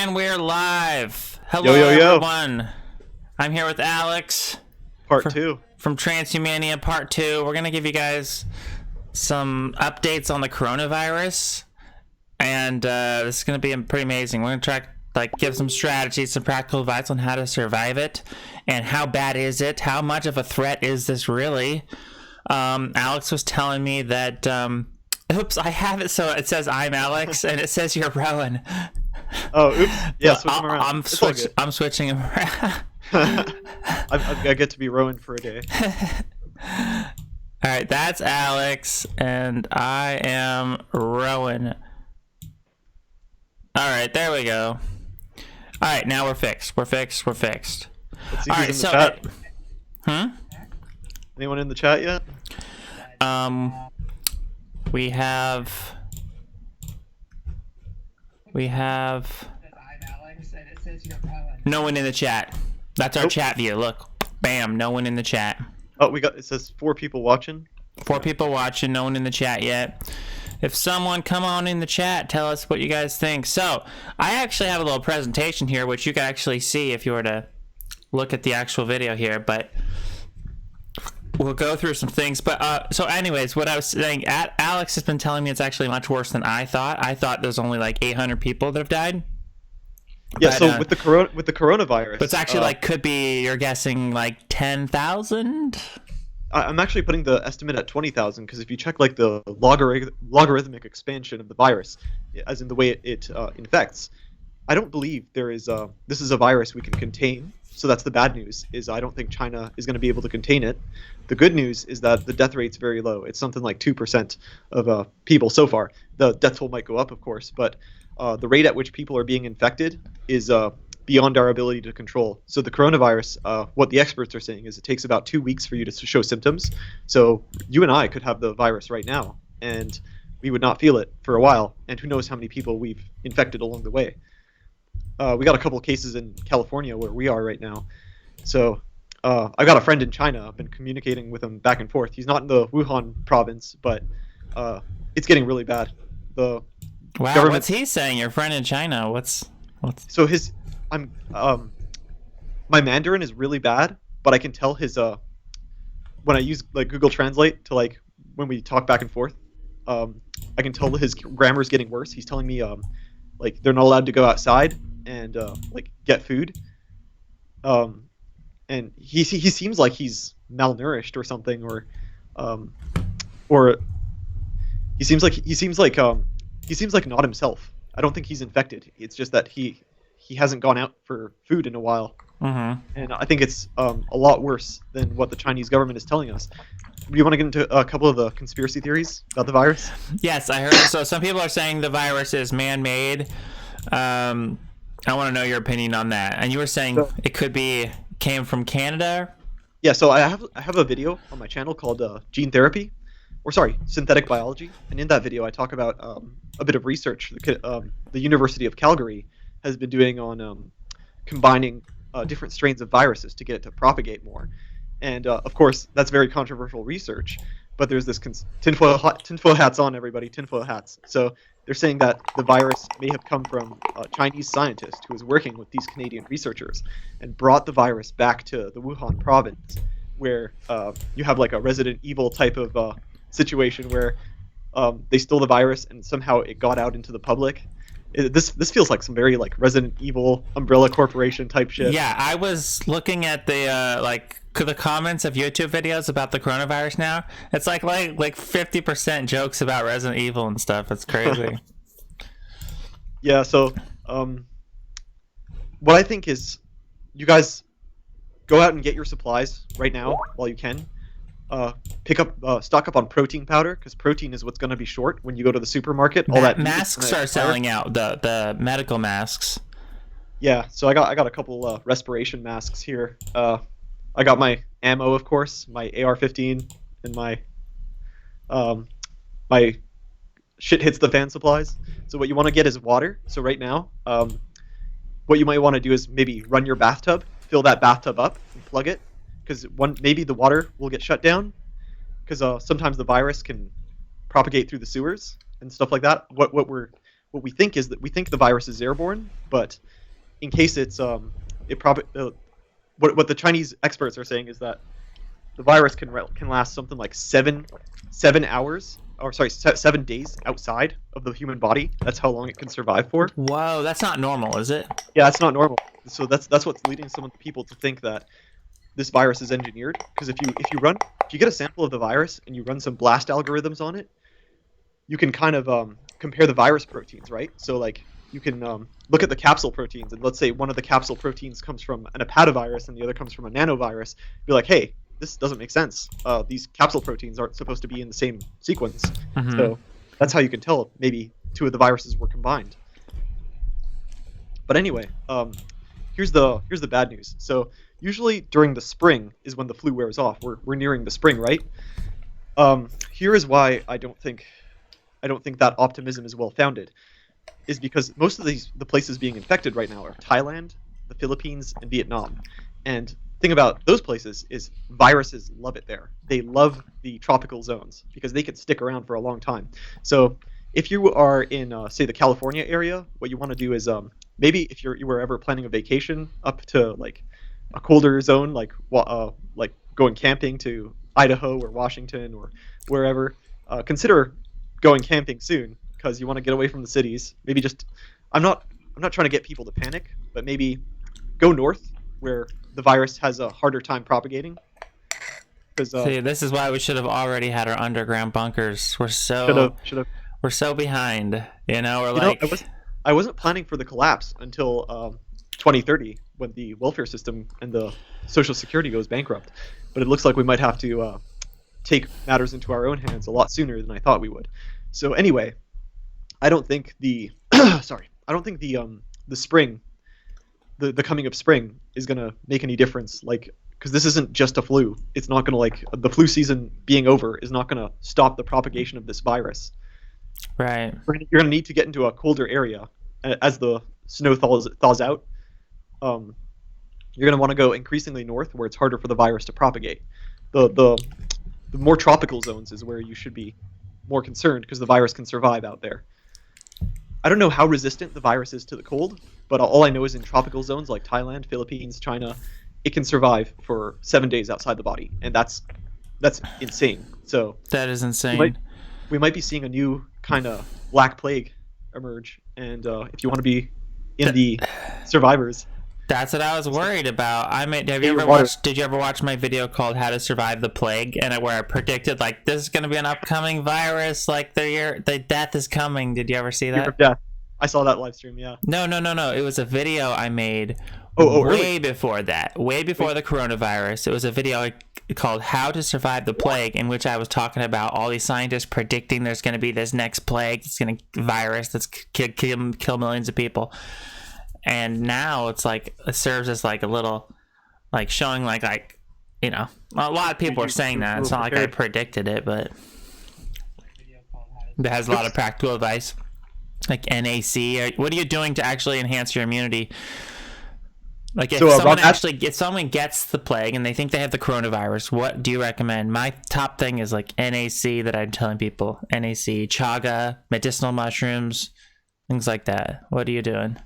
And we're live. Hello, Yo, yo, yo. everyone. I'm here with Alex. Part 2. From Transhumania Part 2. We're going to give you guys some updates on the coronavirus. And this is going to be pretty amazing. We're going to try give some strategies, some practical advice on how to survive it. And how bad is it? How much of a threat is this really? Alex was telling me that... oops, I have it so it says I'm Alex and it says you're Roen. Oh, oops. Yeah, switch them around. I'm switching them around. I get to be Roen for a day. Alright, that's Alex and I am Roen. Alright, there we go. Alright, now we're fixed. We're fixed. Let's see who's in the chat. Anyone in the chat yet? We have no one in the chat. That's our chat view. Look, bam, no one in the chat. Oh, it says 4 people watching. 4 people watching, no one in the chat yet. If someone come on in the chat, tell us what you guys think. So, I actually have a little presentation here, which you can actually see if you were to look at the actual video here, but we'll go through some things. But so anyways, what I was saying, Alex has been telling me it's actually much worse than I thought. I thought there's only like 800 people that have died. Yeah, but, so with the coronavirus, it's actually could be, you're guessing like 10,000. I'm actually putting the estimate at 20,000 because if you check like the logarithmic expansion of the virus, as in the way it infects, I don't believe there is this is a virus we can contain. So that's the bad news, is I don't think China is going to be able to contain it. The good news is that the death rate's very low. It's something like 2% of people so far. The death toll might go up, of course, but the rate at which people are being infected is beyond our ability to control. So the coronavirus, what the experts are saying is it takes about 2 weeks for you to show symptoms. So you and I could have the virus right now, and we would not feel it for a while, and who knows how many people we've infected along the way. We got a couple of cases in California where we are right now. So I got a friend in China. I've been communicating with him back and forth. He's not in the Wuhan province, but it's getting really bad. The government... What's he saying? Your friend in China? What's... So my Mandarin is really bad, but I can tell his when I use like Google Translate to like when we talk back and forth, I can tell his grammar is getting worse. He's telling me like they're not allowed to go outside and like get food, and he seems like he's malnourished or something, or he seems like not himself. I don't think he's infected. It's just that he hasn't gone out for food in a while, and I think it's a lot worse than what the Chinese government is telling us. Do you want to get into a couple of the conspiracy theories about the virus? Yes, I heard. So some people are saying the virus is man-made. I want to know your opinion on that. And you were saying it came from Canada? Yeah, so I have a video on my channel called Gene Therapy, or sorry, Synthetic Biology. And in that video, I talk about a bit of research the University of Calgary has been doing on combining different strains of viruses to get it to propagate more. And of course, that's very controversial research. But there's this tinfoil hats on, everybody, tinfoil hats. So they're saying that the virus may have come from a Chinese scientist who was working with these Canadian researchers and brought the virus back to the Wuhan province, where you have like a Resident Evil type of situation where they stole the virus and somehow it got out into the public. This feels like some very like Resident Evil Umbrella Corporation type shit. Yeah, I was looking at the comments of YouTube videos about the coronavirus now. It's like 50% jokes about Resident Evil and stuff. It's crazy. Yeah, so what I think is you guys go out and get your supplies right now while you can. Stock up on protein powder, because protein is what's going to be short when you go to the supermarket. All that masks are selling out, the medical masks. Yeah, so I got a couple respiration masks here. I got my ammo, of course, my AR-15, and my my shit hits the fan supplies. So what you want to get is water. So right now, what you might want to do is maybe run your bathtub, fill that bathtub up, and plug it, because maybe the water will get shut down, because sometimes the virus can propagate through the sewers and stuff like that. What what we think is that we think the virus is airborne, but in case it's it probably what the Chinese experts are saying is that the virus can last something like 7 hours, or sorry, 7 days outside of the human body. That's how long it can survive for. Whoa, that's not normal, is it? Yeah, that's not normal. So that's what's leading some of the people to think that this virus is engineered. Because if you get a sample of the virus and you run some blast algorithms on it, you can kind of compare the virus proteins, right? So like you can look at the capsule proteins, and let's say one of the capsule proteins comes from an apatovirus and the other comes from a nanovirus. Be like, hey, this doesn't make sense. These capsule proteins aren't supposed to be in the same sequence. So that's how you can tell maybe two of the viruses were combined. But anyway, here's the bad news. So usually during the spring is when the flu wears off. We're nearing the spring, right? Here is why I don't think that optimism is well founded. Is because most of the places being infected right now are Thailand, the Philippines, and Vietnam. And thing about those places is viruses love it there. They love the tropical zones because they can stick around for a long time. So if you are in, say, the California area, what you want to do is maybe if you were ever planning a vacation up to like a colder zone, like going camping to Idaho or Washington or wherever, consider going camping soon because you want to get away from the cities. Maybe just I'm not trying to get people to panic, but maybe go north where the virus has a harder time propagating. See, this is why we should have already had our underground bunkers. We're so we're so behind. You know, I wasn't planning for the collapse until 2030 when the welfare system and the social security goes bankrupt. But it looks like we might have to take matters into our own hands a lot sooner than I thought we would. So anyway, I don't think the the spring, the coming of spring is gonna make any difference. Like, because this isn't just a flu. It's not gonna the flu season being over is not gonna stop the propagation of this virus. Right. You're gonna need to get into a colder area as the snow thaws out. You're gonna want to go increasingly north where it's harder for the virus to propagate. The more tropical zones is where you should be more concerned because the virus can survive out there. I don't know how resistant the virus is to the cold, but all I know is in tropical zones like Thailand, Philippines, China, it can survive for 7 days outside the body, and that's insane. So that is insane. We might be seeing a new kind of black plague emerge, and if you want to be in the survivors. That's what I was worried about. Did you ever watch my video called "How to Survive the Plague" where I predicted like this is going to be an upcoming virus, like the death is coming? Did you ever see that? Year of death. I saw that live stream. Yeah. No. It was a video I made way before that, way before the coronavirus. It was a video called "How to Survive the Plague," in which I was talking about all these scientists predicting there's going to be this next plague, virus that's kill millions of people. And now it's like it serves as like a little, like showing like you know, a lot of people are saying that. It's not like I predicted it, but it has a lot of practical advice, like NAC. What are you doing to actually enhance your immunity? Like if someone gets the plague and they think they have the coronavirus, what do you recommend? My top thing is like NAC that I'm telling people. NAC, chaga, medicinal mushrooms, things like that. What are you doing?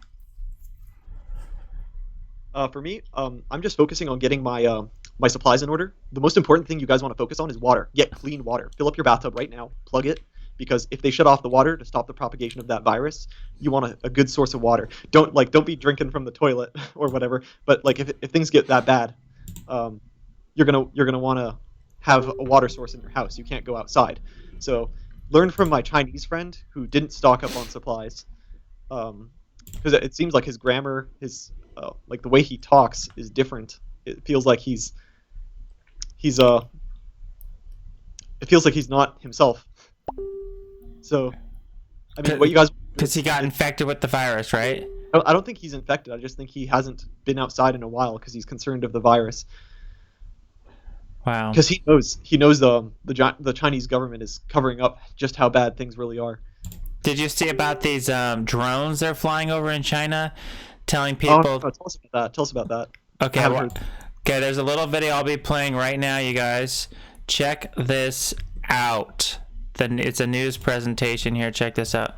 For me, I'm just focusing on getting my my supplies in order. The most important thing you guys want to focus on is water. Get clean water. Fill up your bathtub right now. Plug it, because if they shut off the water to stop the propagation of that virus, you want a good source of water. Don't be drinking from the toilet or whatever. But like if things get that bad, you're gonna want to have a water source in your house. You can't go outside. So learn from my Chinese friend who didn't stock up on supplies, because it seems like his grammar, like the way he talks is different. It feels like he's it feels like he's not himself. So, I mean, what you guys... Because he got infected with the virus, right? I don't think he's infected. I just think he hasn't been outside in a while because he's concerned of the virus. Wow. Because he knows the Chinese government is covering up just how bad things really are. Did you see about these drones they're flying over in China, telling people? Oh, no, tell us about that. Okay. Okay. There's a little video I'll be playing right now, you guys. Check this out. Then it's a news presentation here. Check this out.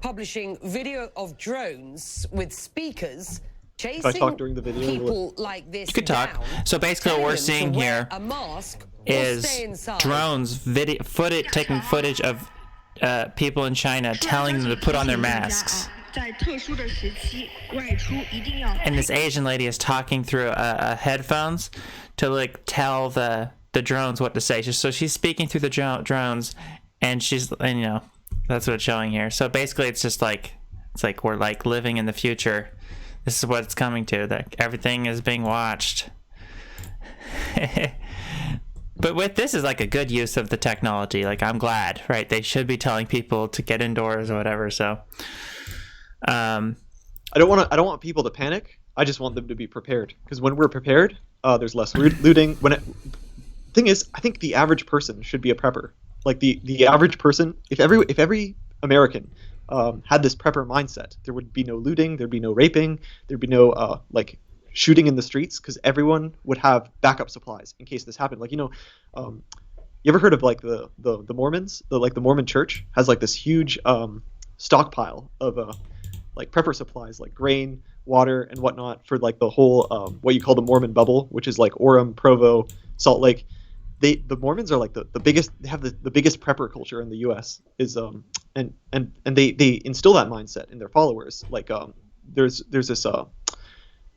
publishing video of drones with speakers If I chasing talk during the video, will it... people like this You could talk. down, So basically, what telling we're them to seeing wear here a mask or is stay inside. drones taking footage of people in China telling them to put on their masks. And this Asian lady is talking through headphones to like tell the drones what to say. So she's speaking through the drones, and you know, that's what it's showing here. So basically, it's just like we're like living in the future. This is what it's coming to. That everything is being watched. But with this is like a good use of the technology. Like, I'm glad, right? They should be telling people to get indoors or whatever. So, I don't want people to panic. I just want them to be prepared, because when we're prepared, there's less looting. Thing is, I think the average person should be a prepper. Like the average person, if every American had this prepper mindset, there would be no looting, there'd be no raping, there'd be no like shooting in the streets, because everyone would have backup supplies in case this happened. Like, you know, you ever heard of like the Mormons? The Mormon Church has like this huge stockpile of like prepper supplies, like grain, water, and whatnot, for like the whole what you call the Mormon bubble, which is like Orem, Provo, Salt Lake. The Mormons are like the biggest. They have the biggest prepper culture in the U.S. is and they instill that mindset in their followers. Like there's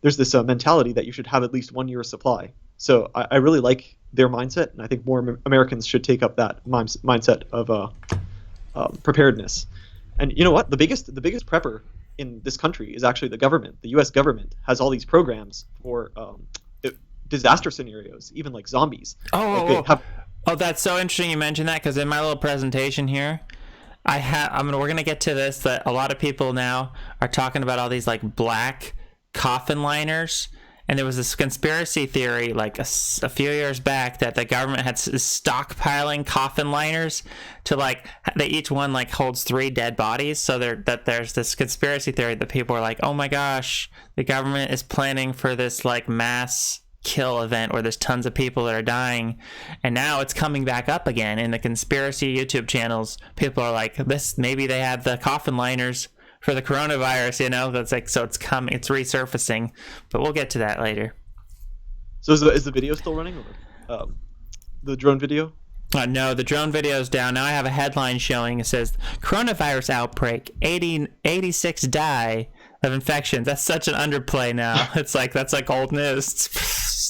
this mentality that you should have at least 1 year's supply. So I really like their mindset, and I think more Americans should take up that mindset of preparedness. And you know what? The biggest prepper in this country is actually the government. The U.S. government has all these programs for disaster scenarios, even like zombies. Oh, that's so interesting you mentioned that, because in my little presentation here, we're gonna get to this, that a lot of people now are talking about all these like black coffin liners, and there was this conspiracy theory like a few years back that the government had stockpiling coffin liners to like each one like holds 3 dead bodies. So there's this conspiracy theory that people are like, oh my gosh, the government is planning for this like mass kill event where there's tons of people that are dying, and now it's coming back up again in the conspiracy YouTube channels. People are like, this, maybe they have the coffin liners for the coronavirus, you know. That's like, so it's resurfacing, but we'll get to that later. So is the video still running, or the drone video? No, the drone video is down. Now I have a headline showing. It says coronavirus outbreak, 86 die of infections. That's such an underplay now. It's like, that's like old news.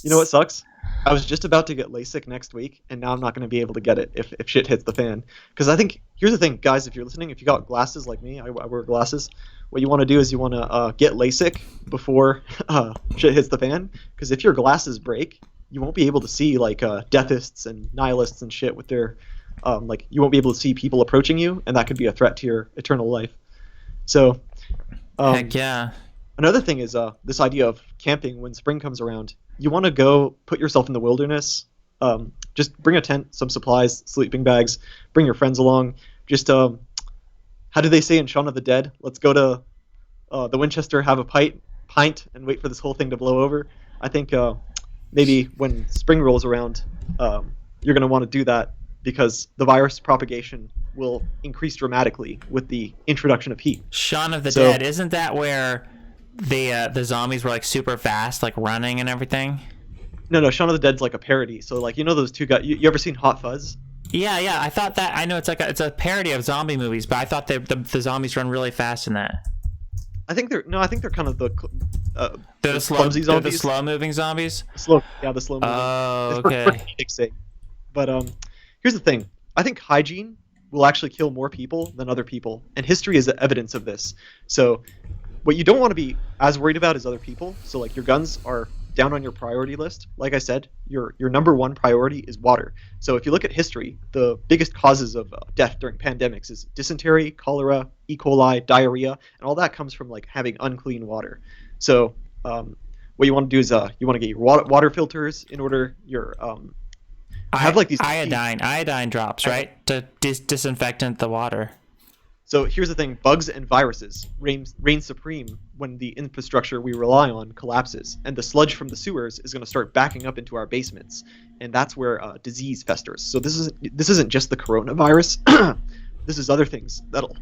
You know what sucks? I was just about to get LASIK next week, and now I'm not going to be able to get it if shit hits the fan. Because I think, here's the thing, guys, if you're listening, if you got glasses like me, I wear glasses, what you want to do is you want to get LASIK before shit hits the fan. Because if your glasses break, you won't be able to see like deathists and nihilists and shit with their like, you won't be able to see people approaching you, and that could be a threat to your eternal life. So heck yeah. Another thing is this idea of camping when spring comes around. You want to go put yourself in the wilderness. Just bring a tent, some supplies, sleeping bags. Bring your friends along. Just how do they say in Shaun of the Dead? Let's go to the Winchester, have a pint, and wait for this whole thing to blow over. I think maybe when spring rolls around, you're going to want to do that, because the virus propagation will increase dramatically with the introduction of heat. Shaun of the Dead, isn't that where the zombies were like super fast, like running and everything? No, Shaun of the Dead's like a parody. So like, you know those two guys, you ever seen Hot Fuzz? Yeah, I thought that, I know it's like it's a parody of zombie movies, but I thought the zombies run really fast in that. I think they're kind of the clumsy zombies. They're the slow moving zombies. The slow moving. Oh, okay. But here's the thing. I think hygiene will actually kill more people than other people, and history is evidence of this. So what you don't want to be as worried about is other people. So like, your guns are down on your priority list. Like I said, your number one priority is water. So if you look at history, the biggest causes of death during pandemics is dysentery, cholera, E. coli, diarrhea, and all that comes from like having unclean water. So what you want to do is you want to get your water filters in order. Your have like these iodine drops, right, to disinfectant the water. So here's the thing, bugs and viruses reign supreme when the infrastructure we rely on collapses, and the sludge from the sewers is going to start backing up into our basements, and that's where disease festers. So this isn't just the coronavirus. This is other things that'll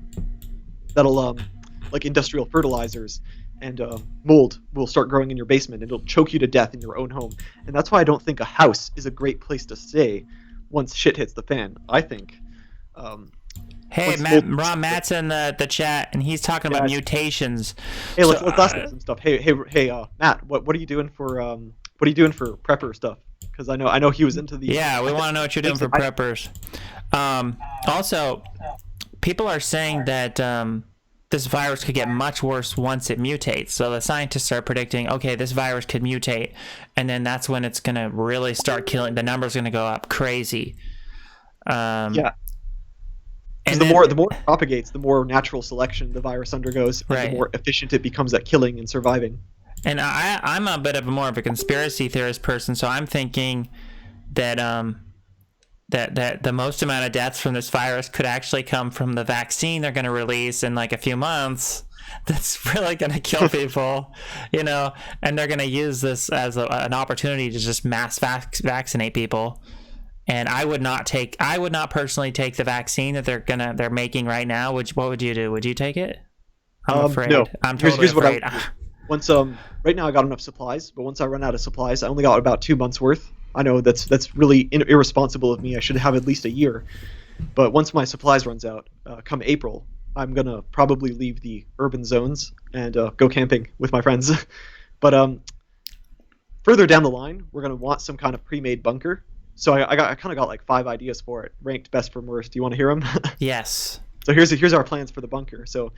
like industrial fertilizers and mold will start growing in your basement, and it'll choke you to death in your own home. And that's why I don't think a house is a great place to stay once shit hits the fan. I think. Hey, Matt's in the chat, and he's talking about mutations. Hey, let's ask him some stuff. Hey, Matt, what are you doing for prepper stuff? Because I know he was into the. Yeah, we want to know what you're doing for preppers. Also, people are saying that this virus could get much worse once it mutates. So the scientists are predicting, okay, this virus could mutate, and then that's when it's going to really start killing. The number's going to go up crazy. Yeah. And the more it propagates, the more natural selection the virus undergoes, and the more efficient it becomes at killing and surviving. And I'm a bit of more of a conspiracy theorist person, so I'm thinking that that the most amount of deaths from this virus could actually come from the vaccine they're going to release in like a few months. That's really going to kill people, and they're going to use this as an opportunity to just mass vaccinate people. And I would not personally take the vaccine that they're making right now. What would you do? Would you take it? I'm afraid. No. I'm totally afraid. Once right now I got enough supplies, but once I run out of supplies, I only got about 2 months worth. I know that's really irresponsible of me. I should have at least a year. But once my supplies runs out, come April, I'm gonna probably leave the urban zones and go camping with my friends. But further down the line, we're gonna want some kind of pre-made bunker. So I kind of got like 5 ideas for it, ranked best from worst. Do you want to hear them? Yes. So here's our plans for the bunker. So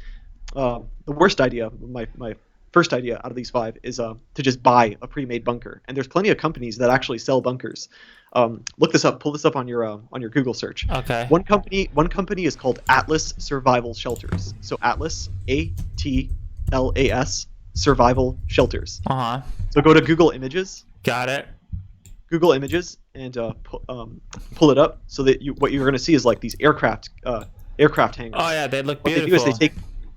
the worst idea, my first idea out of these 5 is to just buy a pre-made bunker. And there's plenty of companies that actually sell bunkers. Look this up. Pull this up on your Google search. Okay. One company is called Atlas Survival Shelters. So Atlas, ATLAS, Survival Shelters. So go to Google Images. Got it. Google Images and pull it up so that what you're going to see is like these aircraft hangars. Oh yeah, they look beautiful. What they do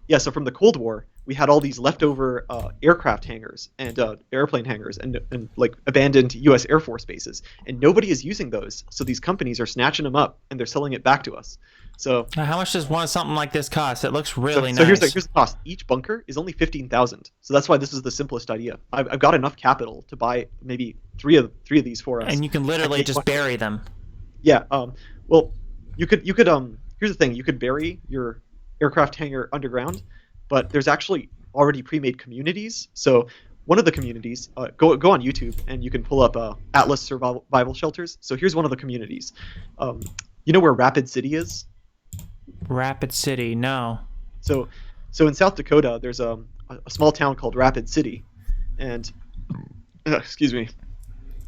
is so from the Cold War, we had all these leftover aircraft hangars and airplane hangars and like abandoned U.S. Air Force bases, and nobody is using those. So these companies are snatching them up and they're selling it back to us. So how much does something like this cost? It looks really nice. So here's the cost. Each bunker is only 15,000. So that's why this is the simplest idea. I've got enough capital to buy maybe three of these for us. And you can literally just bury them. Yeah. Well, you could. Here's the thing. You could bury your aircraft hangar underground, but there's actually already pre-made communities. So one of the communities, go on YouTube and you can pull up Atlas Survival Shelters. So here's one of the communities. You know where Rapid City is? Rapid City, no. So in South Dakota, there's a small town called Rapid City, and excuse me,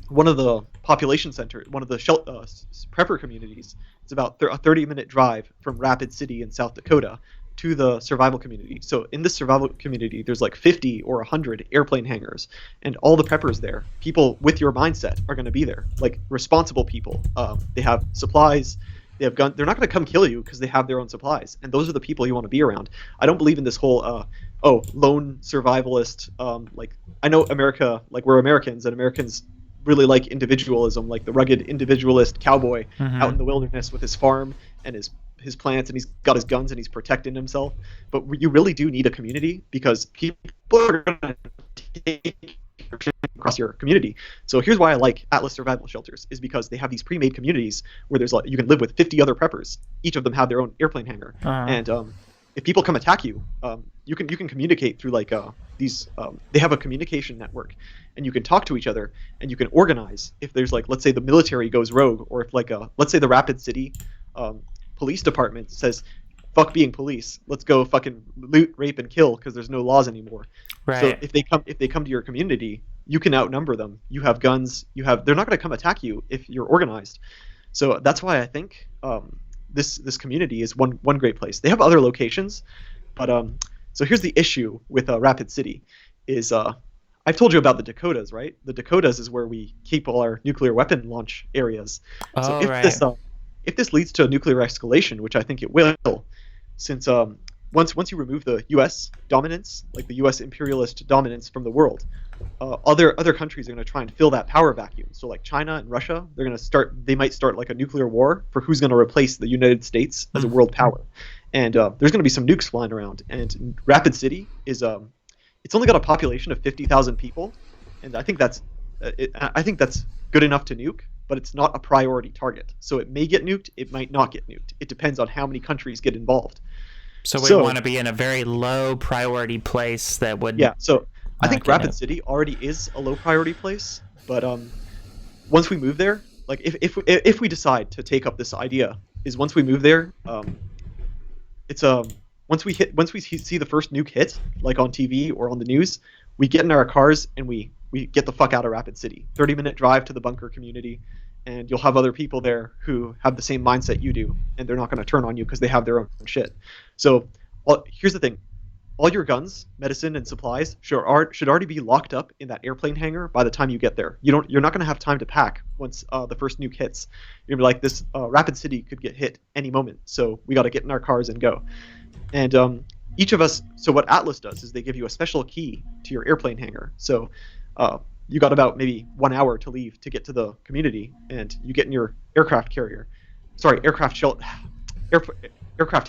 one of the population centers, one of the prepper communities, is about a 30-minute drive from Rapid City in South Dakota to the survival community. So in this survival community, there's like 50 or 100 airplane hangars, and all the preppers there, people with your mindset, are going to be there, like responsible people. They have supplies. They have guns. They're not going to come kill you because they have their own supplies, and those are the people you want to be around. I don't believe in this whole lone survivalist. Like I know America, like we're Americans, and Americans really like individualism, like the rugged individualist cowboy out in the wilderness with his farm and his plants, and he's got his guns and he's protecting himself. But you really do need a community because people are going to take across your community. So here's why I like Atlas Survival Shelters, is because they have these pre-made communities where there's you can live with 50 other preppers. Each of them have their own airplane hangar, and if people come attack you, you can communicate through like these. They have a communication network, and you can talk to each other, and you can organize. If there's like, let's say the military goes rogue, or if like let's say the Rapid City police department says, "Fuck being police, let's go fucking loot, rape, and kill because there's no laws anymore." Right. So if they come to your community, you can outnumber them. You have guns. They're not going to come attack you if you're organized. So that's why I think this community is one great place. They have other locations, but so here's the issue with Rapid City, is I've told you about the Dakotas, right? The Dakotas is where we keep all our nuclear weapon launch areas. So if this leads to a nuclear escalation, which I think it will, since once you remove the U.S. dominance, like the U.S. imperialist dominance from the world, other countries are going to try and fill that power vacuum. So like China and Russia, they might start like a nuclear war for who's going to replace the United States as a world power. and there's going to be some nukes flying around. And Rapid City is it's only got a population of 50,000 people, and I think that's good enough to nuke, but it's not a priority target. So it may get nuked, it might not get nuked. It depends on how many countries get involved. So we want to be in a very low priority place that would. Yeah. So I think Rapid City already is a low priority place, but once we move there, like if we decide to take up this idea, is once we move there, it's once we see the first nuke hit, like on TV or on the news, we get in our cars and we get the fuck out of Rapid City. 30-minute drive to the bunker community, and you'll have other people there who have the same mindset you do, and they're not going to turn on you because they have their own shit. So here's the thing. All your guns, medicine, and supplies should already be locked up in that airplane hangar by the time you get there. You're not going to have time to pack once the first nuke hits. You're going to be like, this Rapid City could get hit any moment, so we got to get in our cars and go. And each of us, so what Atlas does is they give you a special key to your airplane hangar. So you got about maybe 1 hour to leave to get to the community, and you get in your aircraft carrier. Sorry, aircraft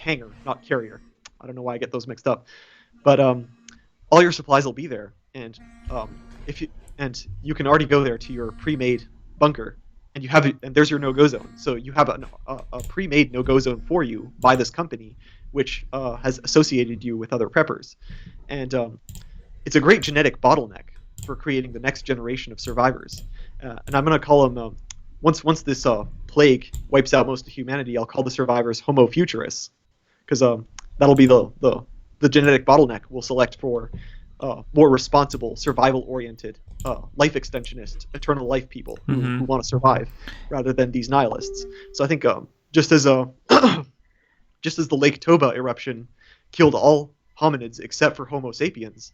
hangar, not carrier. I don't know why I get those mixed up. But all your supplies will be there, and you can already go there to your pre-made bunker, and there's your no-go zone. So you have a pre-made no-go zone for you by this company, which has associated you with other preppers, and it's a great genetic bottleneck for creating the next generation of survivors. And I'm going to call them once this plague wipes out most of humanity, I'll call the survivors Homo futurists, because that'll be the genetic bottleneck we'll select for more responsible, survival-oriented, life extensionist, eternal life people who want to survive, rather than these nihilists. So I think just as the Lake Toba eruption killed all hominids except for Homo sapiens,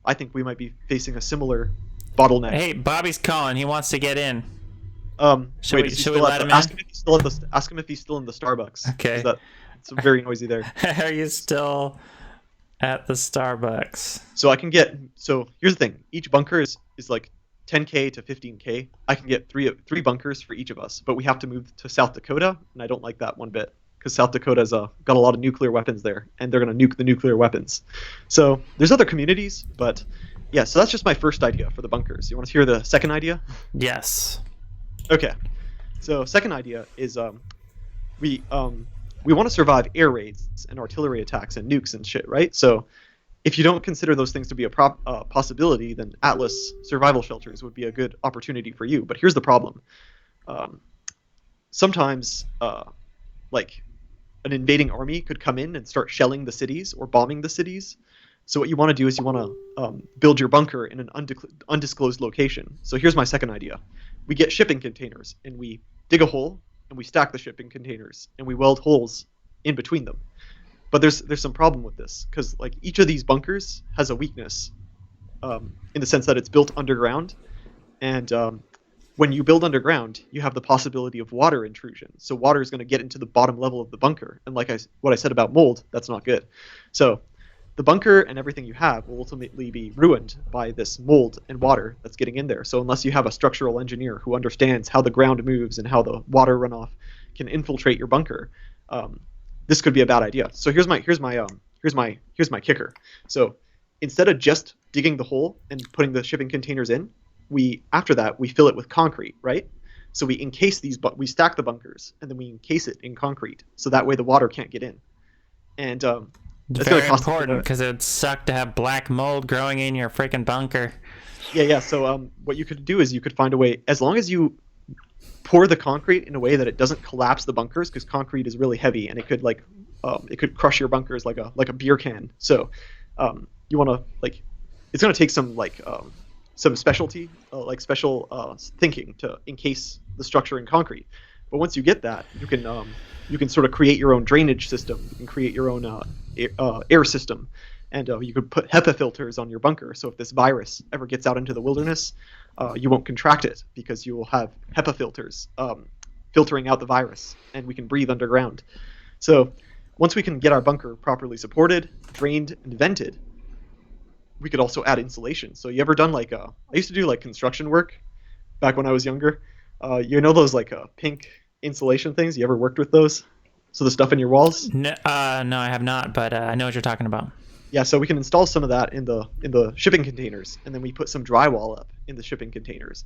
I think we might be facing a similar bottleneck. Hey, Bobby's calling. He wants to get in. Should we let him in? Ask him if he's still in the Starbucks. Okay. It's very noisy there. Are you still at the Starbucks? So here's the thing. Each bunker is like 10K to 15K. I can get three bunkers for each of us, but we have to move to South Dakota, and I don't like that one bit, because South Dakota's got a lot of nuclear weapons there, and they're going to nuke the nuclear weapons. So there's other communities, but yeah, so that's just my first idea for the bunkers. You want to hear the second idea? Yes. Okay. So second idea is we want to survive air raids and artillery attacks and nukes and shit, right? So if you don't consider those things to be a possibility, then Atlas survival shelters would be a good opportunity for you. But here's the problem. Sometimes, like, an invading army could come in and start shelling the cities or bombing the cities. So what you want to do is you want to build your bunker in an undisclosed location. So here's my second idea. We get shipping containers, and we dig a hole, and we stack the shipping containers, and we weld holes in between them. But there's some problem with this, because like each of these bunkers has a weakness, in the sense that it's built underground, and when you build underground, you have the possibility of water intrusion. So water is going to get into the bottom level of the bunker, and what I said about mold, that's not good. So the bunker and everything you have will ultimately be ruined by this mold and water that's getting in there. So unless you have a structural engineer who understands how the ground moves and how the water runoff can infiltrate your bunker, this could be a bad idea. So here's my kicker. So instead of just digging the hole and putting the shipping containers in, after that we fill it with concrete, right? So we encase we stack the bunkers, and then we encase it in concrete, so that way the water can't get in. And it's very important, because it would suck to have black mold growing in your freaking bunker. Yeah. So what you could do is you could find a way, as long as you pour the concrete in a way that it doesn't collapse the bunkers, because concrete is really heavy and it could crush your bunkers like a beer can. So you want to it's going to take some specialty, special thinking to encase the structure in concrete. But once you get that, you can sort of create your own drainage system. You can create your own air system, and you could put HEPA filters on your bunker. So if this virus ever gets out into the wilderness, you won't contract it, because you will have HEPA filters filtering out the virus, and we can breathe underground. So once we can get our bunker properly supported, drained, and vented, we could also add insulation. So you ever done I used to do construction work back when I was younger. You know those pink insulation things? You ever worked with those? So the stuff in your walls. No, no, I have not, but I know what you're talking about. Yeah, so we can install some of that in the shipping containers, and then we put some drywall up in the shipping containers,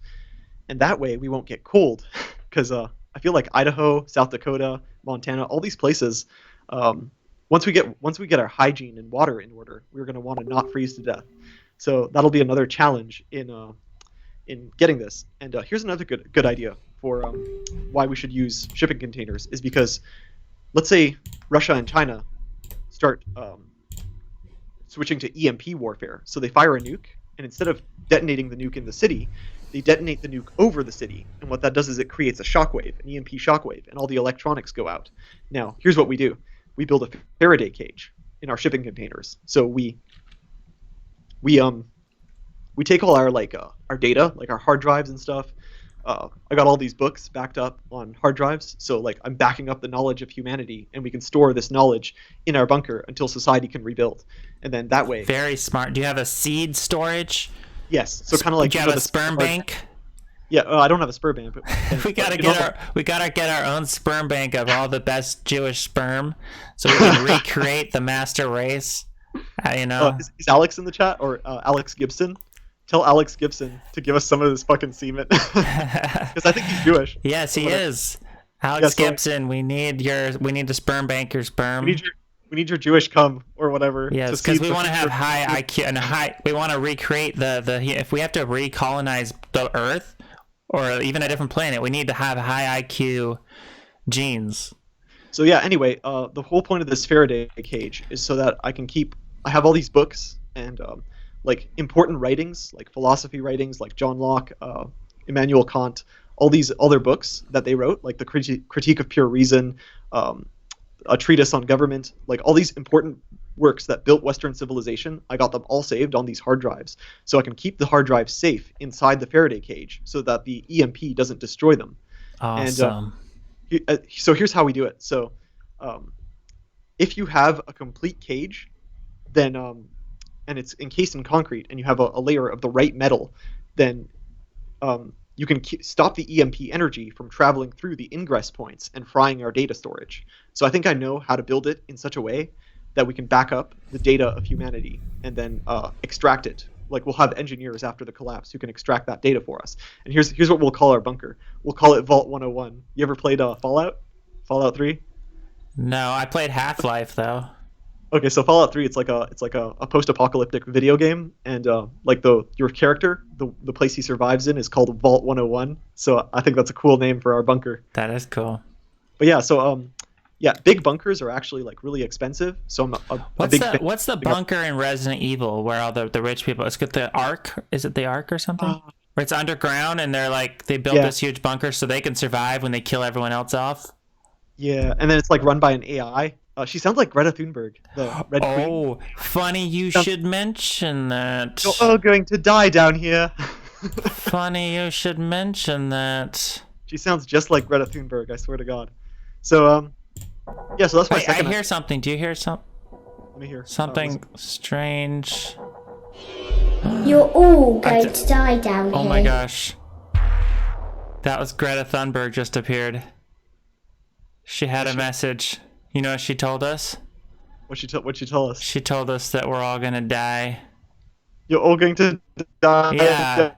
and that way we won't get cold, because I feel like Idaho, South Dakota, Montana, all these places, once we get our hygiene and water in order, we're going to want to not freeze to death. So that'll be another challenge in getting this. And here's another good idea for why we should use shipping containers is because, let's say Russia and China start switching to EMP warfare. So they fire a nuke, and instead of detonating the nuke in the city, they detonate the nuke over the city. And what that does is it creates a shockwave, an EMP shockwave, and all the electronics go out. Now, here's what we do. We build a Faraday cage in our shipping containers. So we take all our our data, like our hard drives and stuff. I got all these books backed up on hard drives, so I'm backing up the knowledge of humanity, and we can store this knowledge in our bunker until society can rebuild, and then that way. Very smart. Do you have a seed storage? Yes, so kind of like do you have a sperm bank? Yeah, I don't have a sperm bank, but we gotta get our own sperm bank of all the best Jewish sperm, so we can recreate the master race. Is Alex in the chat, or Alex Gibson? Tell Alex Gibson to give us some of this fucking semen, because I think he's Jewish. Yes, he is. Alex Gibson, we need to sperm bank your sperm. We need your Jewish cum or whatever. Yes, because we want to have high IQ and we want to recreate the if we have to recolonize the Earth or even a different planet, we need to have high IQ genes. So yeah. Anyway, the whole point of this Faraday cage is so that I have all these books and important writings, like philosophy writings, like John Locke, Immanuel Kant, all these other books that they wrote, like the Critique of Pure Reason, a treatise on government, like all these important works that built Western civilization. I got them all saved on these hard drives, so I can keep the hard drives safe inside the Faraday cage, so that the EMP doesn't destroy them. Awesome. And so here's how we do it. So, if you have a complete cage, then and it's encased in concrete, and you have a layer of the right metal, then you can stop the EMP energy from traveling through the ingress points and frying our data storage. So I think I know how to build it in such a way that we can back up the data of humanity and then extract it. Like, we'll have engineers after the collapse who can extract that data for us. And here's what we'll call our bunker. We'll call it Vault 101. You ever played Fallout 3? No, I played Half-Life though. Okay, so Fallout 3, it's like a post-apocalyptic video game, and your character, the place he survives in is called Vault 101. So I think that's a cool name for our bunker. That is cool. But yeah, so big bunkers are actually really expensive. So I'm a big fan. What's the bunker in Resident Evil where all the rich people? It's got the Ark. Is it the Ark or something? Where it's underground and they build this huge bunker so they can survive when they kill everyone else off. Yeah, and then it's run by an AI. She sounds like Greta Thunberg, the Red Queen. Oh, funny you should mention that. You're all going to die down here. Funny you should mention that. She sounds just like Greta Thunberg, I swear to God. So, so that's my second. I hear something. Do you hear something? Let me hear. Something strange. You're all going to die down here. Oh my gosh. That was Greta Thunberg just appeared. She had a message. You know what she told us? What'd she tell us? She told us that we're all gonna die. You're all going to die.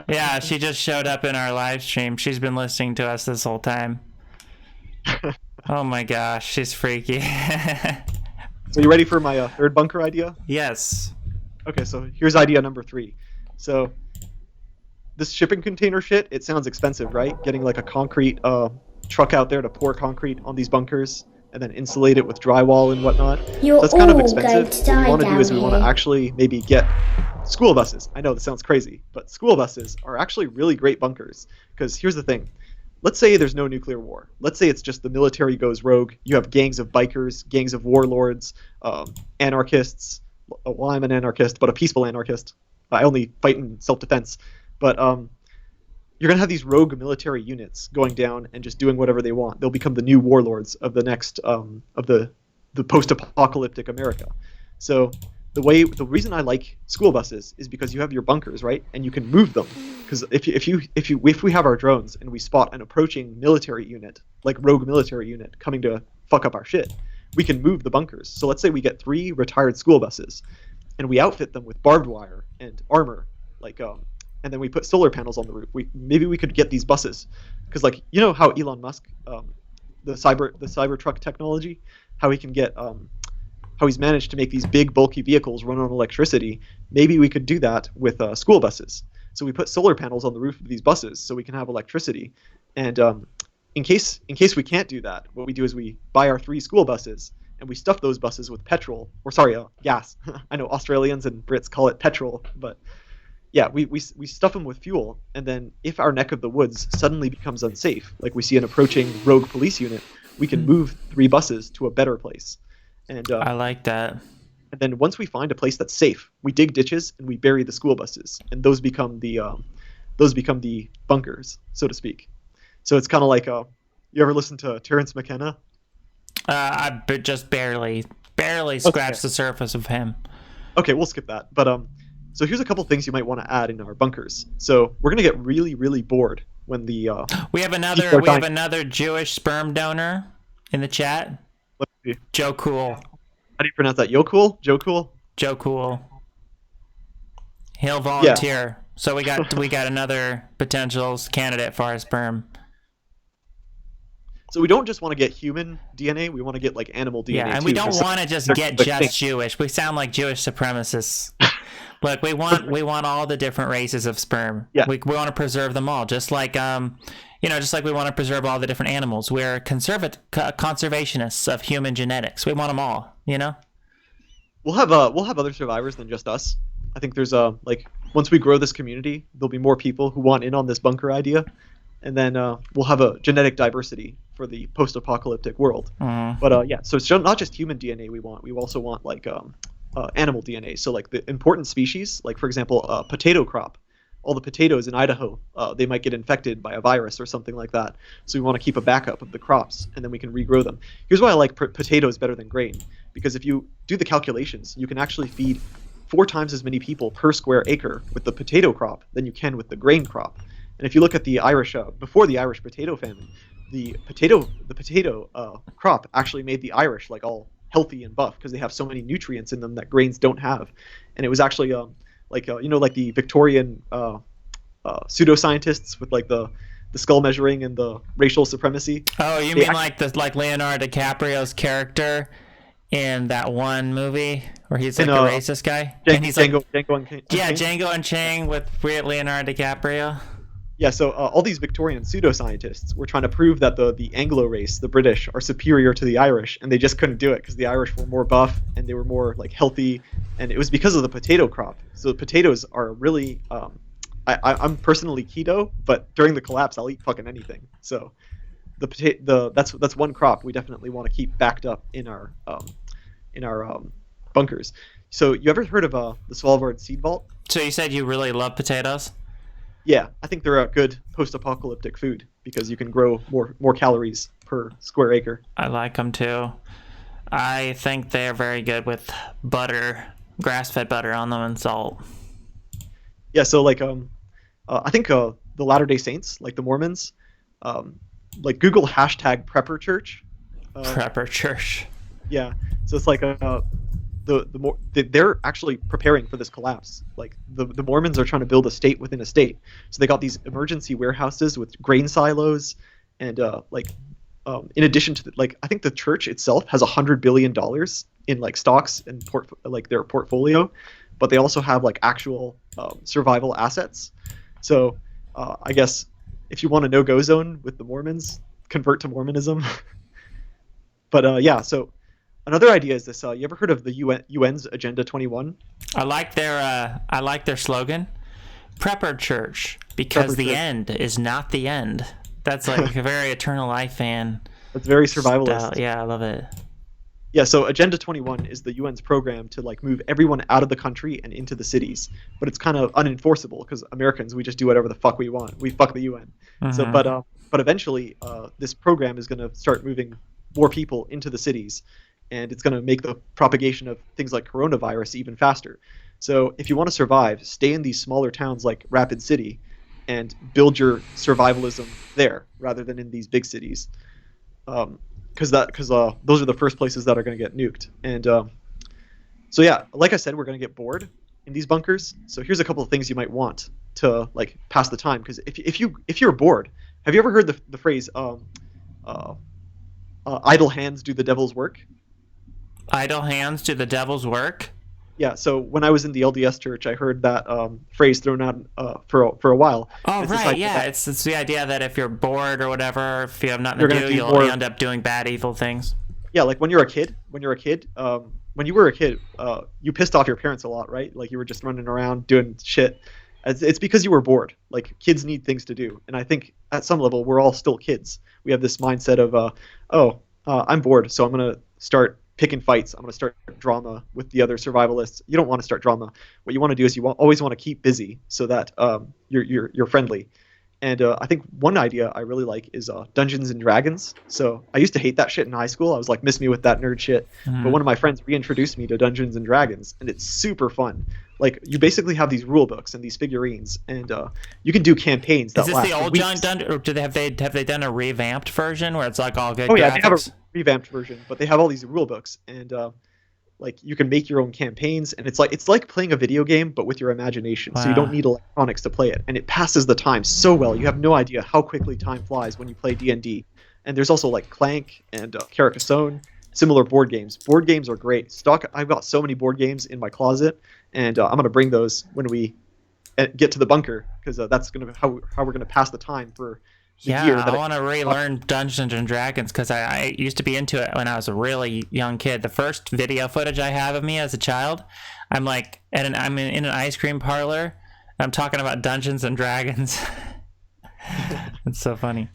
Yeah, she just showed up in our live stream. She's been listening to us this whole time. Oh my gosh, she's freaky. So you ready for my third bunker idea? Yes. Okay, so here's idea number 3. So this shipping container shit, it sounds expensive, right? Getting a concrete truck out there to pour concrete on these bunkers and then insulate it with drywall and whatnot. You're so that's kind of all expensive. going to die What we want to do is we down want to here. actually maybe get school buses. I know this sounds crazy, but school buses are actually really great bunkers. Because here's the thing. Let's say there's no nuclear war. Let's say it's just the military goes rogue. You have gangs of bikers, gangs of warlords, anarchists. Well, I'm an anarchist, but a peaceful anarchist. I only fight in self-defense. But you're going to have these rogue military units going down and just doing whatever they want. They'll become the new warlords of the next of the post-apocalyptic America. So the reason I like school buses is because you have your bunkers, right? And you can move them. Because if we have our drones and we spot an approaching military unit, like rogue military unit, coming to fuck up our shit, we can move the bunkers. So let's say we get 3 retired school buses, and we outfit them with barbed wire and armor, and then we put solar panels on the roof. Maybe we could get these buses, because like you know how Elon Musk, the Cybertruck technology, how he can get how he's managed to make these big bulky vehicles run on electricity. Maybe we could do that with school buses. So we put solar panels on the roof of these buses so we can have electricity. And in case we can't do that, what we do is we buy our 3 school buses and we stuff those buses with gas. I know Australians and Brits call it petrol, but yeah, we stuff them with fuel. And then if our neck of the woods suddenly becomes unsafe, like we see an approaching rogue police unit, we can move 3 buses to a better place. And I like that. And then once we find a place that's safe, we dig ditches and we bury the school buses, and those become the bunkers, so to speak. So it's kind of like you ever listen to Terrence McKenna? I just barely scratched the surface of him. Okay, we'll skip that. But so here's a couple things you might want to add in our bunkers. So we're gonna get really, really bored when the we have another Jewish sperm donor in the chat. Let's see. Joe Cool. How do you pronounce that? Joe Cool? Joe Cool. He'll volunteer. Yeah. So we got another potential candidate for our sperm. So we don't just want to get human DNA, we want to get like animal DNA. Yeah, and too. we don't want to just get just Jewish. We sound like Jewish supremacists. Look, we want all the different races of sperm. Yeah. We want to preserve them all, just like just like we want to preserve all the different animals. We're conservationists of human genetics. We want them all, you know? We'll have other survivors than just us. I think there's once we grow this community, there'll be more people who want in on this bunker idea, and then we'll have a genetic diversity for the post-apocalyptic world. Mm-hmm. But so it's not just human DNA we want. We also want animal DNA. So like the important species, like for example, potato crop. All the potatoes in Idaho, they might get infected by a virus or something like that. So we want to keep a backup of the crops, and then we can regrow them. Here's why I like potatoes better than grain, because if you do the calculations, you can actually feed 4 times as many people per square acre with the potato crop than you can with the grain crop. And if you look at the Irish, before the Irish potato famine, the potato crop actually made the Irish like all healthy and buff because they have so many nutrients in them that grains don't have. And it was actually like the Victorian pseudoscientists with like the skull measuring and the racial supremacy. Oh, you mean like Leonardo DiCaprio's character in that one movie where he's like the racist guy? Django Unchained with Leonardo DiCaprio. Yeah, so all these Victorian pseudoscientists were trying to prove that the Anglo race, the British, are superior to the Irish, and they just couldn't do it because the Irish were more buff and they were more like healthy, and it was because of the potato crop. So potatoes are really, I'm personally keto, but during the collapse I'll eat fucking anything. So that's one crop we definitely want to keep backed up in our bunkers. So you ever heard of the Svalbard seed vault? So you said you really love potatoes? Yeah, I think they're a good post-apocalyptic food because you can grow more calories per square acre. I like them too. I think they're very good with butter, grass-fed butter on them and salt. Yeah, so like I think the Latter-day Saints, like the Mormons, like Google hashtag Prepper Church. Prepper Church. Yeah, so it's like they're actually preparing for this collapse. Like the Mormons are trying to build a state within a state, so they got these emergency warehouses with grain silos, and in addition to I think the church itself has $100 billion in like stocks and their portfolio, but they also have like actual survival assets. So I guess if you want a no-go zone with the Mormons, convert to Mormonism. But yeah, so. Another idea is this. You ever heard of the UN's Agenda 21? I like their slogan, Prepper Church, because the end is not the end. That's like a very Eternal Life fan. That's very survivalist. Style. Yeah, I love it. Yeah, so Agenda 21 is the UN's program to like move everyone out of the country and into the cities, but it's kind of unenforceable because Americans, we just do whatever the fuck we want. We fuck the UN. Mm-hmm. So, but eventually, this program is going to start moving more people into the cities. And it's going to make the propagation of things like coronavirus even faster. So if you want to survive, stay in these smaller towns like Rapid City and build your survivalism there rather than in these big cities. because those are the first places that are going to get nuked. And so yeah, like I said, we're going to get bored in these bunkers. So here's a couple of things you might want to like pass the time. Because if you're bored, have you ever heard the phrase "idle hands do the devil's work"? Idle hands do the devil's work. Yeah. So when I was in the LDS church, I heard that phrase thrown out for a while. Oh, It's this right, idea yeah. that It's the idea that if you're bored or whatever, if you have nothing You're to gonna do, do you'll more- end up doing bad, evil things. yeah, like when you were a kid, you pissed off your parents a lot, right? Like you were just running around doing shit. It's because you were bored. Like kids need things to do, and I think at some level we're all still kids. We have this mindset of, I'm bored, so I'm gonna start picking fights. I'm gonna start drama with the other survivalists. You don't want to start drama. What you want to do is always want to keep busy so that you're friendly. And I think one idea I really like is Dungeons and Dragons. So I used to hate that shit in high school. I was like, miss me with that nerd shit. But one of my friends reintroduced me to Dungeons and Dragons, and it's super fun. Like you basically have these rule books and these figurines, and you can do campaigns that Is this last the old weeks. John Dungeon, or have they done a revamped version where it's like all good Oh yeah, graphics? they have a revamped version, but they have all these rule books, and like you can make your own campaigns, and it's like playing a video game but with your imagination. So you Wow. don't need electronics to play it, and it passes the time so well. You have no idea how quickly time flies when you play D&D. And there's also like Clank and Carcassonne, similar board games. Board games are great. I've got so many board games in my closet, and I'm gonna bring those when we get to the bunker, because that's gonna how we're gonna pass the time for the year. Yeah, I want to relearn Dungeons and Dragons because I used to be into it when I was a really young kid. The first video footage I have of me as a child, I'm like I'm in an ice cream parlor. I'm talking about Dungeons and Dragons. It's so funny.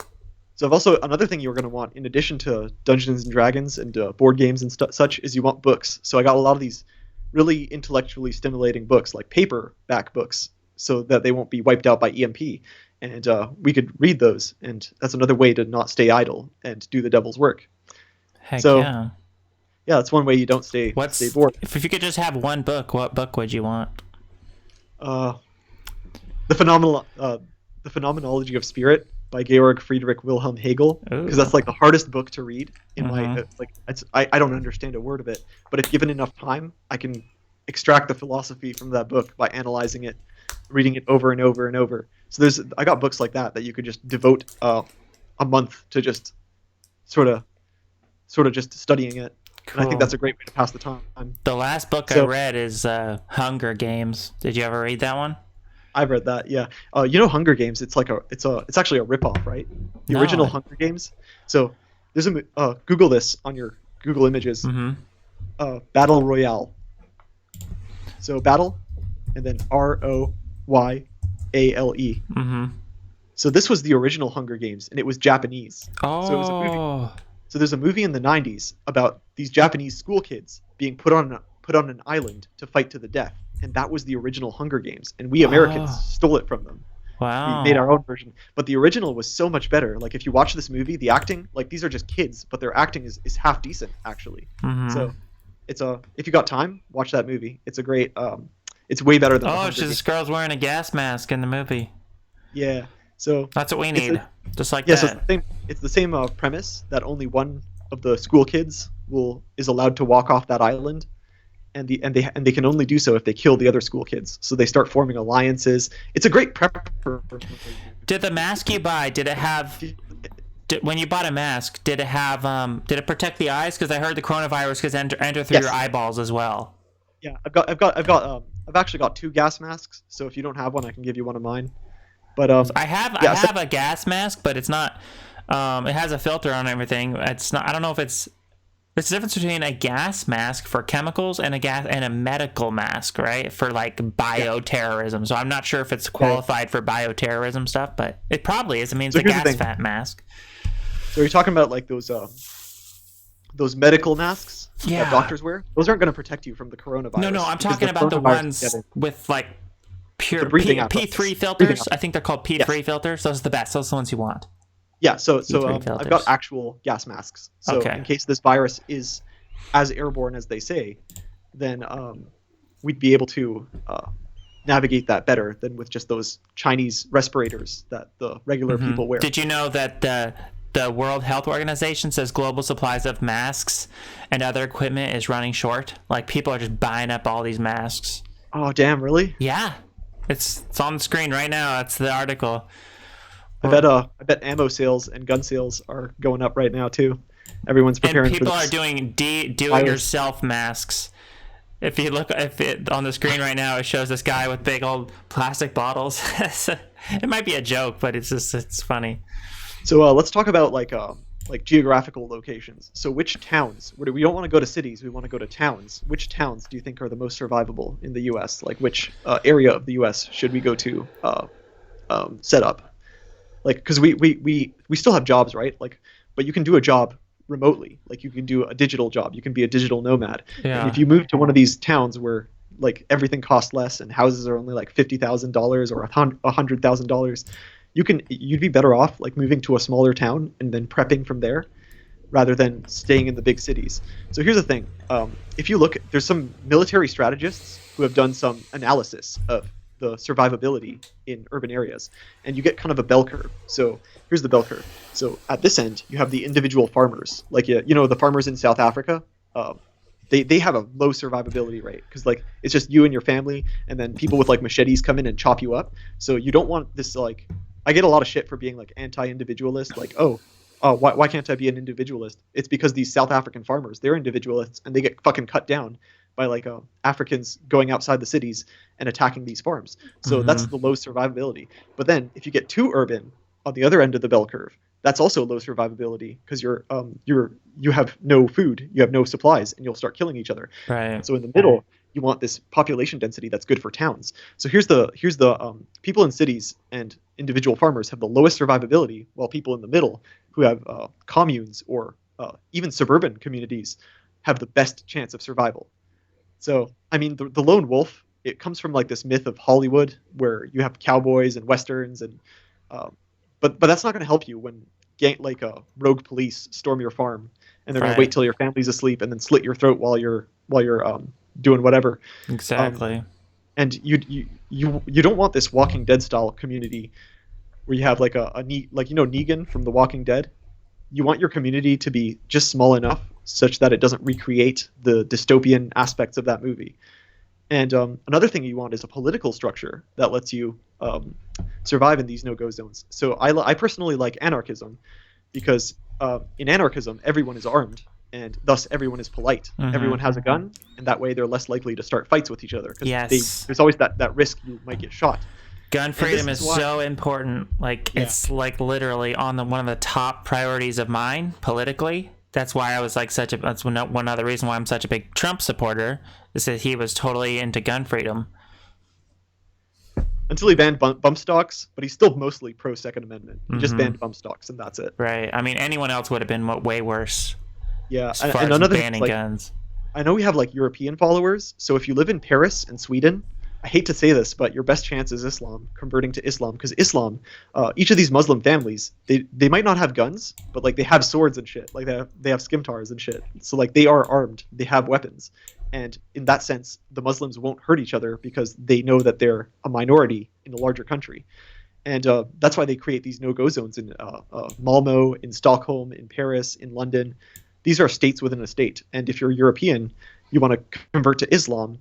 So I've also another thing you're going to want in addition to Dungeons and Dragons and board games and such is you want books. So I got a lot of these really intellectually stimulating books, like paperback books, so that they won't be wiped out by EMP. And we could read those, and that's another way to not stay idle and do the devil's work. Heck So, yeah. Yeah, that's one way you don't stay bored. If you could just have one book, what book would you want? The Phenomenology of Spirit by Georg Friedrich Wilhelm Hegel, because that's like the hardest book to read in my I don't understand a word of it, but if given enough time, I can extract the philosophy from that book by analyzing it, reading it over and over and over. So I got books like that you could just devote a month to just sort of just studying it. Cool. And I think that's a great way to pass the time. The last book I read is Hunger Games. Did you ever read that one? I've read that, yeah. Hunger Games. It's actually a ripoff, right? The original Hunger Games. So there's Google this on your Google Images. Mm-hmm. Battle Royale. So battle, and then ROYALE. Mm-hmm. So this was the original Hunger Games, and it was Japanese. Oh. So it was a movie. So there's a movie in the 90s about these Japanese school kids being put on an island to fight to the death, and that was the original Hunger Games, and we Americans stole it from them. Wow. We made our own version, but the original was so much better. Like if you watch this movie, the acting, like these are just kids, but their acting is half decent actually. Mm-hmm. So if you got time, watch that movie. It's a great it's way better than the Oh, Hunger it's just Games. this girl's wearing a gas mask in the movie. Yeah. So That's what we need. Just like yes, that. it's the same premise that only one of the school kids is allowed to walk off that island, and they can only do so if they kill the other school kids. So they start forming alliances. It's a great prep for Did the mask you buy, did it have when you bought a mask, did it have did it protect the eyes? Because I heard the coronavirus could enter through your eyeballs as well. Yeah, I've actually got 2 gas masks. So if you don't have one, I can give you one of mine. But I have a gas mask, but it's not. It has a filter on everything. It's not. I don't know if it's. There's a difference between a gas mask for chemicals and a medical mask, right? For like bioterrorism. So I'm not sure if it's qualified for bioterrorism stuff, but it probably is. It means So a here's the gas thing. fat mask. So you're talking about like those medical masks Yeah. that doctors wear? Those aren't going to protect you from the coronavirus. No, I'm because talking about the coronavirus ones together. with like pure The breathing P3 apparatus. filters. Breathing I think they're called P3 filters. Those are the best. Those are the ones you want. Yeah, so P3 I've filters. got actual gas masks. So Okay. in case this virus is as airborne as they say, then we'd be able to navigate that better than with just those Chinese respirators that the regular people wear. Did you know that the the World Health Organization says global supplies of masks and other equipment is running short. Like, people are just buying up all these masks. Oh damn, really? Yeah, it's on the screen right now. That's the article. I bet ammo sales and gun sales are going up right now too. Everyone's preparing And people for this. are doing do-it-yourself masks. If you look on the screen right now, it shows this guy with big old plastic bottles. It might be a joke, but it's funny. So let's talk about like geographical locations. So which towns? We don't want to go to cities. We want to go to towns. Which towns do you think are the most survivable in the U.S.? Like which area of the U.S. should we go to set up? Like, because we still have jobs, right? Like, but you can do a job remotely. Like, you can do a digital job. You can be a digital nomad. Yeah. And if you move to one of these towns where like everything costs less and houses are only like $50,000 or $100,000, you'd be better off like moving to a smaller town and then prepping from there rather than staying in the big cities. So here's the thing. If you look, there's some military strategists who have done some analysis of the survivability in urban areas, and you get kind of a bell curve. So here's the bell curve. So at this end, you have the individual farmers, like the farmers in South Africa. They have a low survivability rate because like it's just you and your family, and then people with like machetes come in and chop you up. So you don't want this like. I get a lot of shit for being like anti-individualist, like why can't I be an individualist? It's because these South African farmers, they're individualists and they get fucking cut down by like Africans going outside the cities and attacking these farms. So that's the low survivability. But then if you get too urban on the other end of the bell curve, that's also low survivability because you have no food, you have no supplies, and you'll start killing each other. Right. So in the middle, you want this population density that's good for towns. So here's the people in cities and individual farmers have the lowest survivability, while people in the middle who have communes or even suburban communities have the best chance of survival. So, I mean, the lone wolf, it comes from like this myth of Hollywood where you have cowboys and westerns, and but that's not going to help you when rogue police storm your farm and they're going to wait till your family's asleep and then slit your throat while you're doing whatever. Exactly. And you don't want this Walking Dead style community where you have like Negan from The Walking Dead. You want your community to be just small enough such that it doesn't recreate the dystopian aspects of that movie. And another thing you want is a political structure that lets you survive in these no-go zones. So I personally like anarchism because in anarchism, everyone is armed and thus everyone is polite. Everyone has a gun, and that way they're less likely to start fights with each other because there's always that risk you might get shot. Gun freedom is so important. Like, it's like literally on one of the top priorities of mine politically. That's why I was like that's one other reason why I'm such a big Trump supporter, is that he was totally into gun freedom. Until he banned bump stocks, but he's still mostly pro Second Amendment. He just banned bump stocks, and that's it. Right. I mean, anyone else would have been way worse. Yeah, as far and as another banning thing, guns. I know we have like European followers, so if you live in Paris and Sweden, I hate to say this, but your best chance is converting to Islam, because Islam, each of these Muslim families, they might not have guns, but like they have swords and shit, like they have scimitar and shit. So like they are armed, they have weapons, and in that sense, the Muslims won't hurt each other because they know that they're a minority in a larger country, and that's why they create these no-go zones in Malmo, in Stockholm, in Paris, in London. These are states within a state, and if you're European, you want to convert to Islam.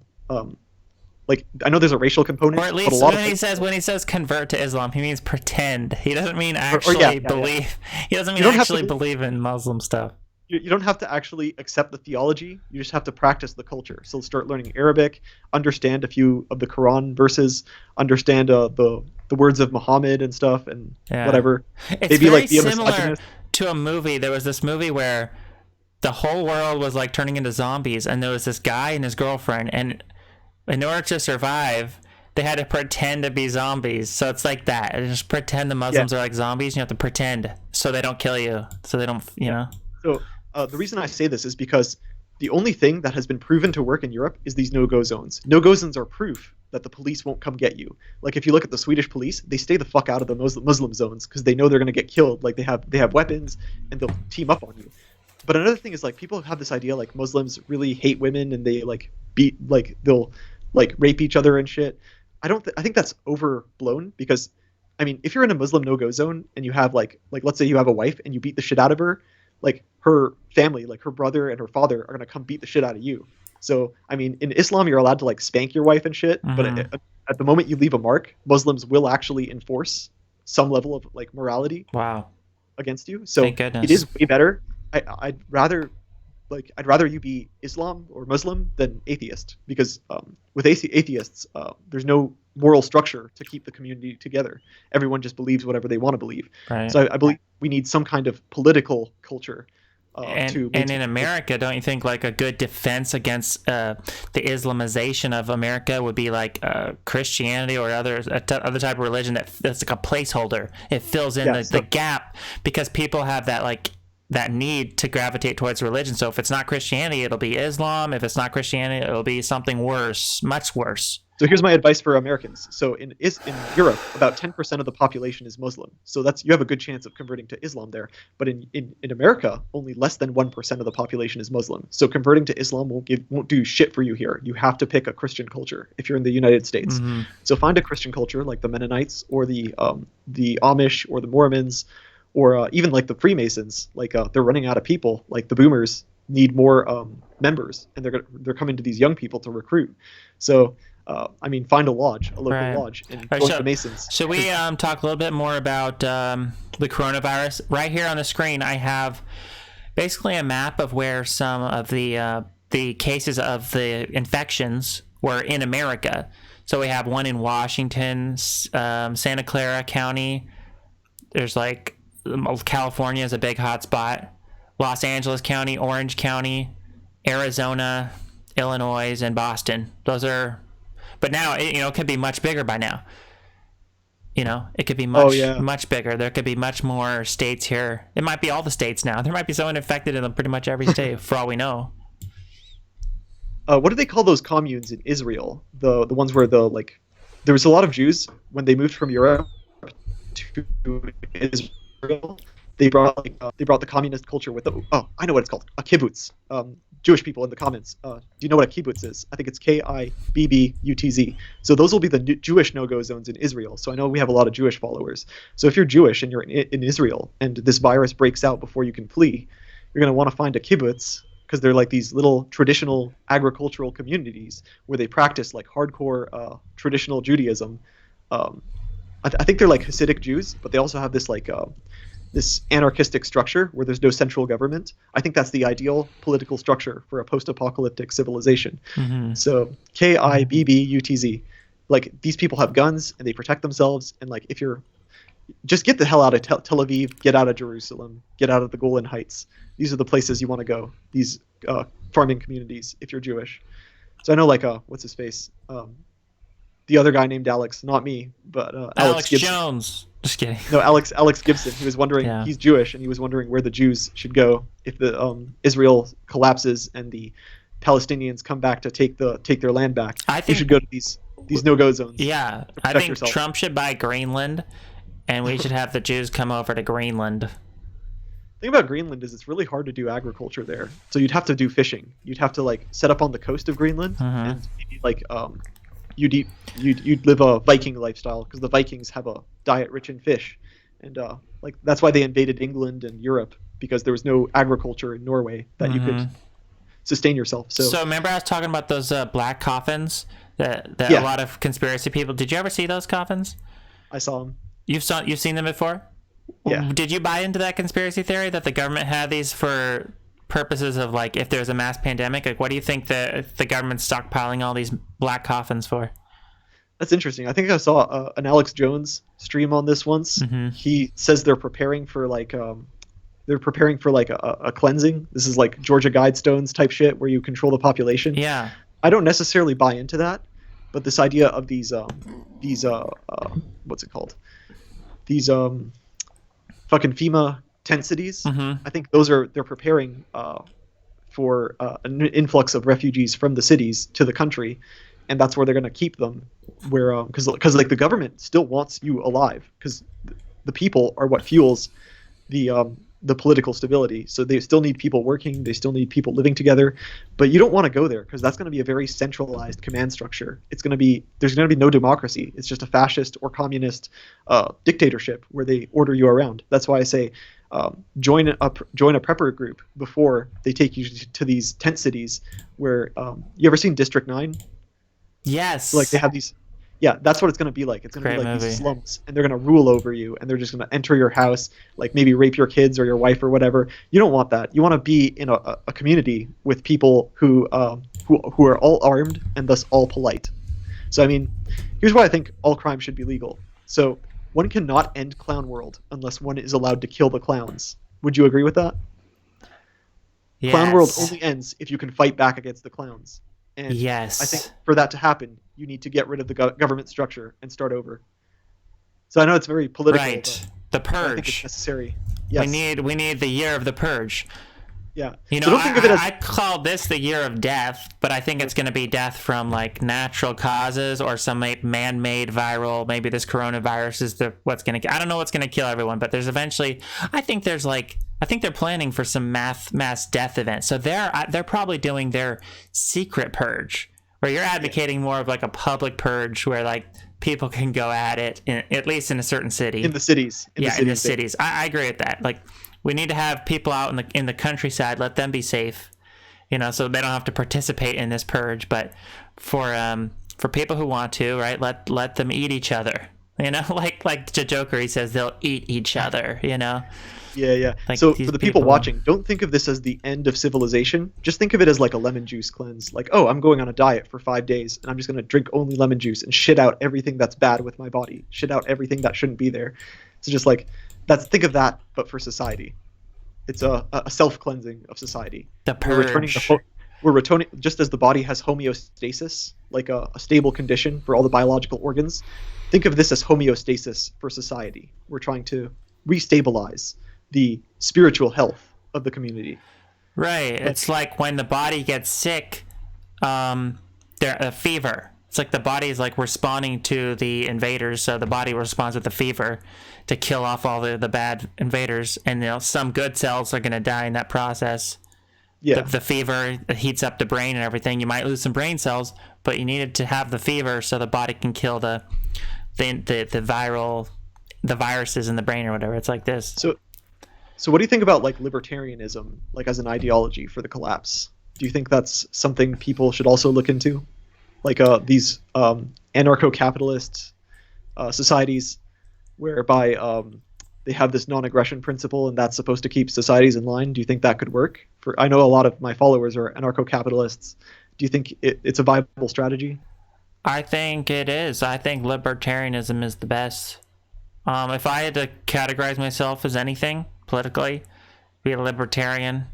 Like, I know there's a racial component, or at least when he says convert to Islam, he means pretend. He doesn't mean actually believe. He doesn't mean actually believe in Muslim stuff. You don't have to actually accept the theology. You just have to practice the culture. So start learning Arabic, understand a few of the Quran verses, understand the words of Muhammad and stuff, and whatever. It's maybe very like be a similar misogynist. to a movie. There was this movie where the whole world was like turning into zombies, and there was this guy and his girlfriend, and in order to survive, they had to pretend to be zombies. So it's like that. Just pretend the Muslims are like zombies. You have to pretend so they don't kill you. So they don't, So the reason I say this is because the only thing that has been proven to work in Europe is these no-go zones. No-go zones are proof that the police won't come get you. Like, if you look at the Swedish police, they stay the fuck out of the Muslim zones because they know they're going to get killed. Like, they have weapons and they'll team up on you. But another thing is, like, people have this idea like Muslims really hate women and they they'll rape each other and shit. I think that's overblown because I mean, if you're in a Muslim no-go zone and you have like let's say you have a wife and you beat the shit out of her, like her family, like her brother and her father are gonna come beat the shit out of you. So I mean, in Islam you're allowed to like spank your wife and shit, but at the moment you leave a mark, Muslims will actually enforce some level of like morality Wow. against you. So Thank goodness. it is way better. I'd rather you be Islam or Muslim than atheist, because with atheists, there's no moral structure to keep the community together. Everyone just believes whatever they want to believe. Right. So I believe we need some kind of political culture And in America, don't you think like a good defense against the Islamization of America would be like Christianity or other type of religion that's like a placeholder? It fills in the gap, because people have that need to gravitate towards religion. So if it's not Christianity, it'll be Islam. If it's not Christianity, it'll be something worse, much worse. So here's my advice for Americans. So in Europe, about 10% of the population is Muslim. So you have a good chance of converting to Islam there. But in America, only less than 1% of the population is Muslim. So converting to Islam won't do shit for you here. You have to pick a Christian culture if you're in the United States. Mm-hmm. So find a Christian culture like the Mennonites or the Amish or the Mormons, or even like the Freemasons. Like they're running out of people. Like the Boomers need more members, and they're coming to these young people to recruit. So I mean, find a lodge, a local lodge, and join the Masons. Should we talk a little bit more about the coronavirus? Right here on the screen, I have basically a map of where some of the cases of the infections were in America. So we have one in Washington, Santa Clara County. There's like California is a big hot spot. Los Angeles County, Orange County, Arizona, Illinois, and Boston. Those are... But now, it could be much bigger by now. It could be much bigger. There could be much more states here. It might be all the states now. There might be someone infected in pretty much every state, for all we know. What do they call those communes in Israel? The ones where there was a lot of Jews when they moved from Europe to Israel. They brought the communist culture with them. Oh, I know what it's called. A kibbutz. Jewish people in the comments. Do you know what a kibbutz is? I think it's Kibbutz. So those will be the Jewish no-go zones in Israel. So I know we have a lot of Jewish followers. So if you're Jewish and you're in Israel and this virus breaks out before you can flee, you're going to want to find a kibbutz, because they're like these little traditional agricultural communities where they practice like hardcore traditional Judaism. I think they're like Hasidic Jews, but they also have this this anarchistic structure where there's no central government. I think that's the ideal political structure for a post-apocalyptic civilization. Mm-hmm. So Kibbutz, like these people have guns and they protect themselves. And like if you're just get the hell out of Tel Aviv, get out of Jerusalem, get out of the Golan Heights. These are the places you want to go. These farming communities if you're Jewish. So I know what's his face. The other guy named Alex, not me, but Alex Jones. Just kidding. No, Alex Gibson. He was wondering. Yeah. He's Jewish, and he was wondering where the Jews should go if the Israel collapses and the Palestinians come back to take their land back. I think you should go to these no-go zones. Yeah, I think yourself. Trump should buy Greenland, and we should have the Jews come over to Greenland. The thing about Greenland is it's really hard to do agriculture there. So you'd have to do fishing. You'd have to set up on the coast of Greenland, and maybe you'd live a Viking lifestyle, because the Vikings have a diet rich in fish, and that's why they invaded England and Europe, because there was no agriculture in Norway that you could sustain yourself. So remember I was talking about those black coffins that a lot of conspiracy people. Did you ever see those coffins? I saw them. You've seen them before? Yeah. Did you buy into that conspiracy theory that the government had these for purposes of if there's a mass pandemic? What do you think the government's stockpiling all these black coffins for? That's interesting. I think I saw an Alex Jones stream on this once. Mm-hmm. He says they're preparing for a cleansing. This is like Georgia Guidestones type shit where you control the population. Yeah. I don't necessarily buy into that, but this idea of these what's it called? These fucking FEMA tent cities. Mm-hmm. I think they're preparing for an influx of refugees from the cities to the country, and that's where they're going to keep them. Where because the government still wants you alive, because the people are what fuels the the political stability. So they still need people working, they still need people living together, but you don't want to go there because that's going to be a very centralized command structure. There's going to be no democracy. It's just a fascist or communist dictatorship where they order you around. That's why I say join a prepper group before they take you to these tent cities where you ever seen District 9? Yes. So, like they have these. Yeah, that's what it's going to be like. It's going to be like these slums, and they're going to rule over you, and they're just going to enter your house, like maybe rape your kids or your wife or whatever. You don't want that. You want to be in a community with people who are all armed and thus all polite. So I mean, here's why I think all crime should be legal. So one cannot end Clown World unless one is allowed to kill the clowns. Would you agree with that? Yes. Clown World only ends if you can fight back against the clowns. And yes. I think for that to happen, you need to get rid of the government structure and start over. So I know it's very political. Right. The purge. I think it's necessary. Yes. We need the year of the purge. Yeah. You know, so don't think of it as... I call this the year of death, but I think it's going to be death from like natural causes or some man-made viral. Maybe this coronavirus is what's going to. I don't know what's going to kill everyone, but there's eventually. I think they're planning for some mass death events. So they're probably doing their secret purge, where you're advocating more of like a public purge, where like people can go at it, at least in a certain city. In the cities. In the cities. I agree with that. Like. We need to have people out in the countryside, let them be safe, you know, so they don't have to participate in this purge. But for people who want to, right, let them eat each other, you know, like the Joker, he says they'll eat each other, you know. Yeah. Like so for the people watching, don't think of this as the end of civilization. Just think of it as like a lemon juice cleanse. Like, oh, I'm going on a diet for 5 days, and I'm just going to drink only lemon juice and shit out everything that's bad with my body, shit out everything that shouldn't be there. So just like think of that, but for society. It's a self-cleansing of society. The purge. We're returning, just as the body has homeostasis, like a stable condition for all the biological organs. Think of this as homeostasis for society. We're trying to restabilize the spiritual health of the community. Right. It's like when the body gets sick, a fever. It's like the body is like responding to the invaders, so the body responds with the fever to kill off all the bad invaders, and you know some good cells are going to die in that process. Yeah. The fever heats up the brain and everything. You might lose some brain cells, but you needed to have the fever so the body can kill the viruses in the brain or whatever. It's like this. So what do you think about like libertarianism, like as an ideology for the collapse? Do you think that's something people should also look into? Like these anarcho-capitalist societies whereby they have this non-aggression principle and that's supposed to keep societies in line. Do you think that could work? I know a lot of my followers are anarcho-capitalists. Do you think it's a viable strategy? I think it is. I think libertarianism is the best. If I had to categorize myself as anything politically, be a libertarian.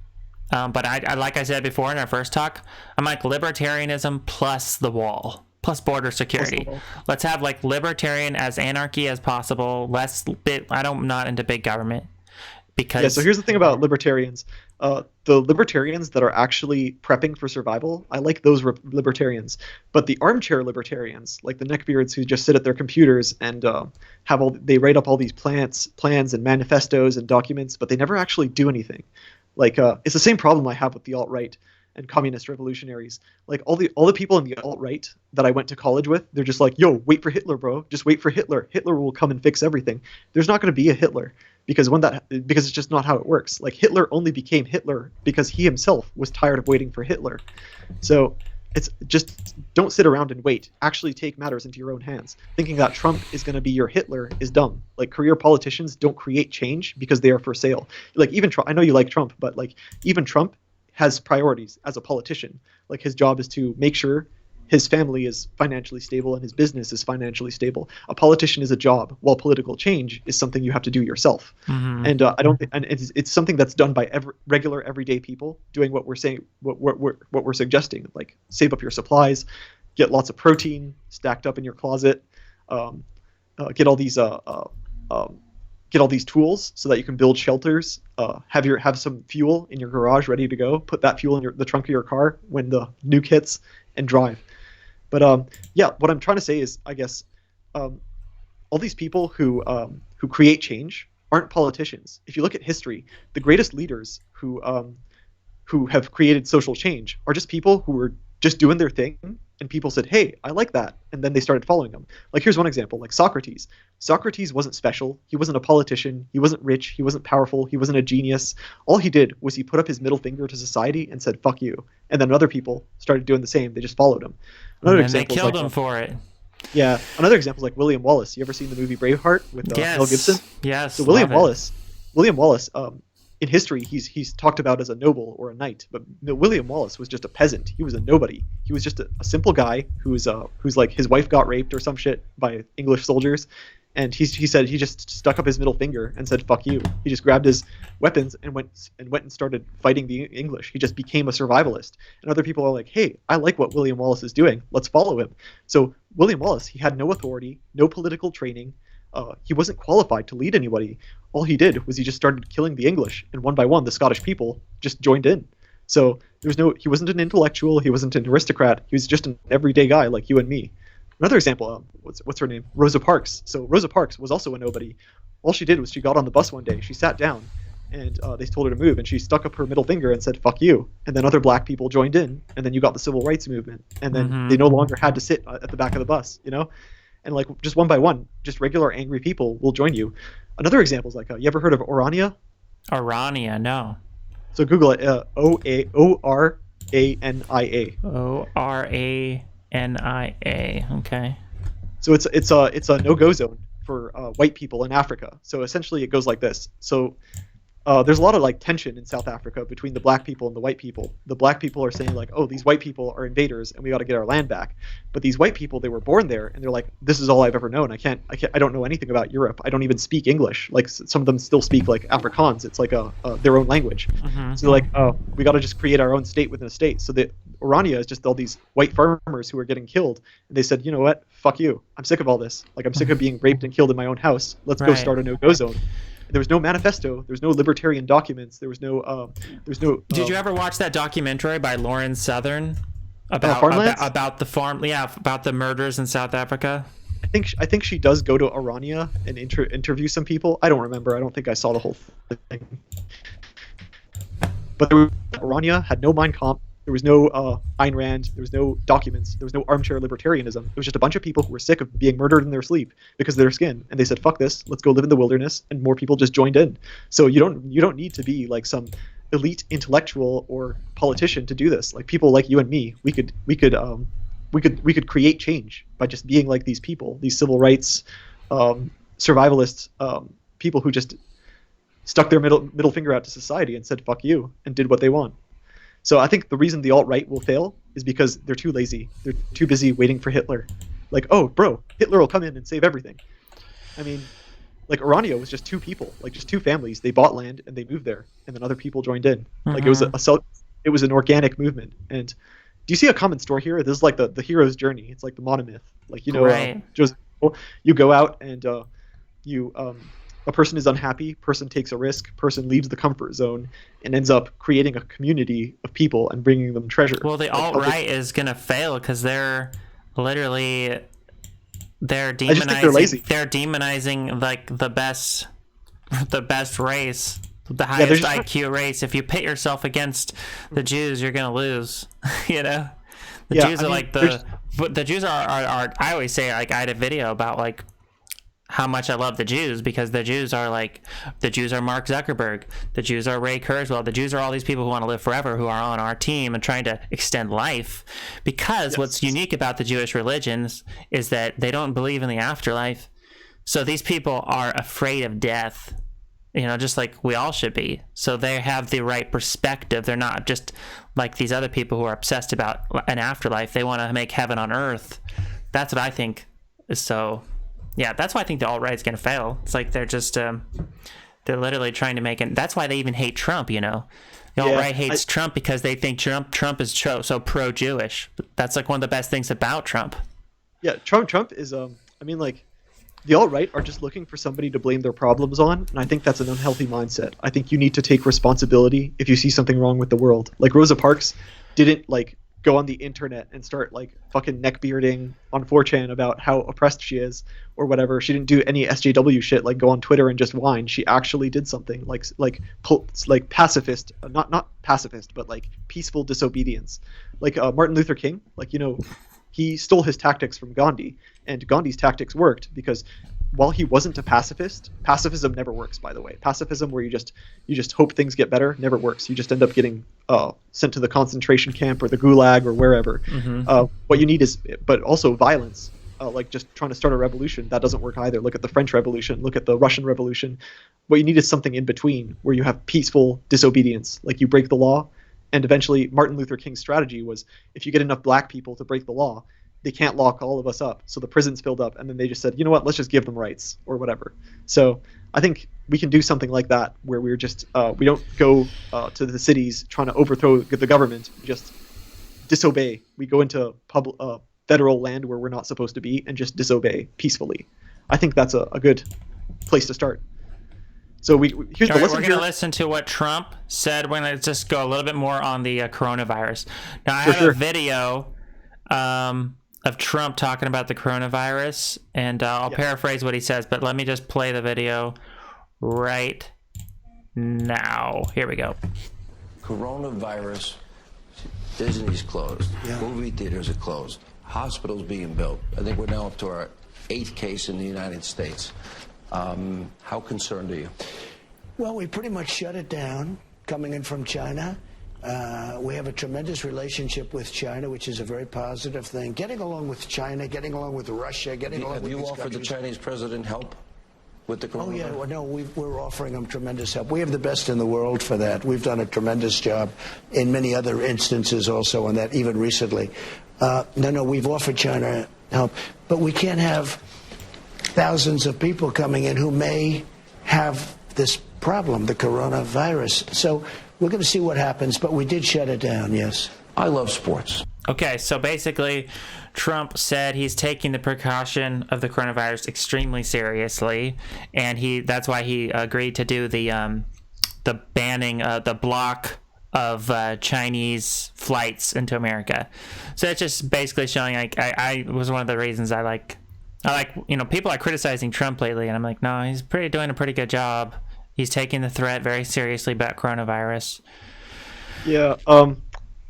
But I like I said before in our first talk, I'm like libertarianism plus the wall, plus border security. Let's have like libertarian as anarchy as possible. I'm not into big government because. Yeah. So here's the thing about libertarians. The libertarians that are actually prepping for survival, I like those libertarians. But the armchair libertarians, like the neckbeards who just sit at their computers and they write up all these plans and manifestos and documents, but they never actually do anything. Like it's the same problem I have with the alt-right and communist revolutionaries. Like all the people in the alt-right that I went to college with, they're just like, yo, wait for Hitler, bro. Just wait for Hitler. Hitler will come and fix everything. There's not going to be a Hitler because it's just not how it works. Like Hitler only became Hitler because he himself was tired of waiting for Hitler. So it's just don't sit around and wait. Actually take matters into your own hands. Thinking that Trump is going to be your Hitler is dumb. Like career politicians don't create change because they are for sale. Like even Trump, I know you like Trump, but like even Trump has priorities as a politician. Like his job is to make sure his family is financially stable and his business is financially stable. A politician is a job, while political change is something you have to do yourself. Mm-hmm. And I don't think, and it's something that's done by regular everyday people doing what we're saying, what we're suggesting, like save up your supplies, get lots of protein stacked up in your closet, get all these tools so that you can build shelters. Have some fuel in your garage ready to go. Put that fuel in the trunk of your car when the nuke hits, and drive. But yeah, what I'm trying to say is, I guess, all these people who create change aren't politicians. If you look at history, the greatest leaders who have created social change are just people who were just doing their thing, and people said, hey, I like that, and then they started following them. Like, here's one example, like Socrates. Socrates wasn't special. He wasn't a politician. He wasn't rich. He wasn't powerful. He wasn't a genius. All he did was he put up his middle finger to society and said, fuck you. And then other people started doing the same. They just followed him. And they killed him for it. Yeah, another example is like William Wallace. You ever seen the movie Braveheart with Mel Gibson? Yes. So William Wallace, in history, he's talked about as a noble or a knight, but William Wallace was just a peasant. He was a nobody. He was just a simple guy who's like, his wife got raped or some shit by English soldiers, and he said he just stuck up his middle finger and said fuck you. He just grabbed his weapons and went and started fighting the English. He just became a survivalist. And other people are like, hey, I like what William Wallace is doing. Let's follow him. So William Wallace, he had no authority, no political training. He wasn't qualified to lead anybody. All he did was he just started killing the English, and one by one, the Scottish people just joined in. So he wasn't an intellectual, he wasn't an aristocrat, he was just an everyday guy like you and me. Another example, what's her name? Rosa Parks. So Rosa Parks was also a nobody. All she did was she got on the bus one day, she sat down, and they told her to move, and she stuck up her middle finger and said, fuck you. And then other black people joined in, and then you got the civil rights movement, and then they no longer had to sit at the back of the bus, you know? And like just one by one, just regular angry people will join you. Another example is like, you ever heard of Orania? Orania, no. So Google it, Orania. Orania, okay. So it's a no-go zone for white people in Africa. So essentially it goes like this. So there's a lot of like tension in South Africa between the black people and the white people. The black people are saying like, oh, these white people are invaders and we got to get our land back. But these white people, they were born there and they're like, this is all I've ever known. I don't know anything about Europe. I don't even speak English. Like some of them still speak like Afrikaans. It's like their own language. So they're like, oh, we got to just create our own state within a state. So the Orania is just all these white farmers who are getting killed. And they said, you know what? Fuck you. I'm sick of all this. Like I'm sick of being raped and killed in my own house. Let's go start a no-go zone. There was no manifesto. There was no libertarian documents. There was no. Did you ever watch that documentary by Lauren Southern about the farm? Yeah, about the murders in South Africa. I think she does go to Orania and interview some people. I don't remember. I don't think I saw the whole thing. But Orania had no Mein Kampf. There was no Ayn Rand. There was no documents. There was no armchair libertarianism. It was just a bunch of people who were sick of being murdered in their sleep because of their skin, and they said, "Fuck this! Let's go live in the wilderness." And more people just joined in. So you don't need to be like some elite intellectual or politician to do this. Like people like you and me, we could create change by just being like these people, these civil rights survivalists, people who just stuck their middle finger out to society and said "fuck you" and did what they want. So I think the reason the alt-right will fail is because they're too lazy. They're too busy waiting for Hitler. Like, oh, bro, Hitler will come in and save everything. I mean, like Orania was just two people, like just two families. They bought land and they moved there, and then other people joined in. Like it was it was an organic movement. And do you see a common story here? This is like the hero's journey. It's like the monomyth. Like Joseph, you go out and a person is unhappy, person takes a risk, person leaves the comfort zone and ends up creating a community of people and bringing them treasure. Well, the alt-right is going to fail because they're demonizing. I just think they're lazy. They're demonizing like the best race, the highest IQ race. If you pit yourself against the Jews, you're going to lose. You know, Jews are like the Jews are. I always say, like, I had a video about like how much I love the Jews, because the Jews are Mark Zuckerberg, the Jews are Ray Kurzweil, the Jews are all these people who want to live forever, who are on our team and trying to extend life. Because what's unique about the Jewish religions is that they don't believe in the afterlife. So these people are afraid of death, you know, just like we all should be. So they have the right perspective. They're not just like these other people who are obsessed about an afterlife. They want to make heaven on earth. That's what I think. So yeah, that's why I think the alt-right is going to fail. It's like they're just, they're literally trying to make it. That's why they even hate Trump, you know. The alt-right hates Trump because they think Trump is so pro-Jewish. That's like one of the best things about Trump. Yeah, Trump is, I mean, like, the alt-right are just looking for somebody to blame their problems on, and I think that's an unhealthy mindset. I think you need to take responsibility if you see something wrong with the world. Like, Rosa Parks didn't, like, go on the internet and start like fucking neckbearding on 4chan about how oppressed she is or whatever. She didn't do any SJW shit like go on Twitter and just whine. She actually did something like pacifist, not pacifist, but like peaceful disobedience. Like Martin Luther King, like, you know, he stole his tactics from Gandhi, and Gandhi's tactics worked because while he wasn't a pacifist, pacifism never works, by the way. Pacifism where you just hope things get better never works. You just end up getting sent to the concentration camp or the gulag or wherever. What you need is, but also violence, like just trying to start a revolution. That doesn't work either. Look at the French Revolution. Look at the Russian Revolution. What you need is something in between where you have peaceful disobedience, like you break the law. And eventually Martin Luther King's strategy was if you get enough black people to break the law, they can't lock all of us up. So the prisons filled up, and then they just said, you know what, let's just give them rights or whatever. So I think we can do something like that where we're just, we don't go to the cities trying to overthrow the government, just disobey. We go into federal land where we're not supposed to be and just disobey peacefully. I think that's a good place to start. So here's the lesson. We're going to listen to what Trump said. We're going to just go a little bit more on the coronavirus. Now, I have a video of Trump talking about the coronavirus, and I'll paraphrase what he says, but let me just play the video right now. Here we go. Coronavirus, Disney's closed, movie theaters are closed, hospitals being built. I think we're now up to our 8th case in the United States. How concerned are you? Well, we pretty much shut it down coming in from China. We have a tremendous relationship with China, which is a very positive thing. Getting along with China, getting along with Russia, getting along with these countries. Have you offered the Chinese president help with the coronavirus? Oh, yeah. Well, no, we're offering them tremendous help. We have the best in the world for that. We've done a tremendous job in many other instances also on that, even recently. No, we've offered China help. But we can't have thousands of people coming in who may have this problem, the coronavirus. So we're going to see what happens, but we did shut it down, yes. I love sports. Okay, so basically, Trump said he's taking the precaution of the coronavirus extremely seriously, and that's why he agreed to do the banning, the block of Chinese flights into America. So it's just basically showing, like, I was one of the reasons I like, you know, people are criticizing Trump lately, and I'm like, no, he's doing a pretty good job. He's taking the threat very seriously about coronavirus. Yeah,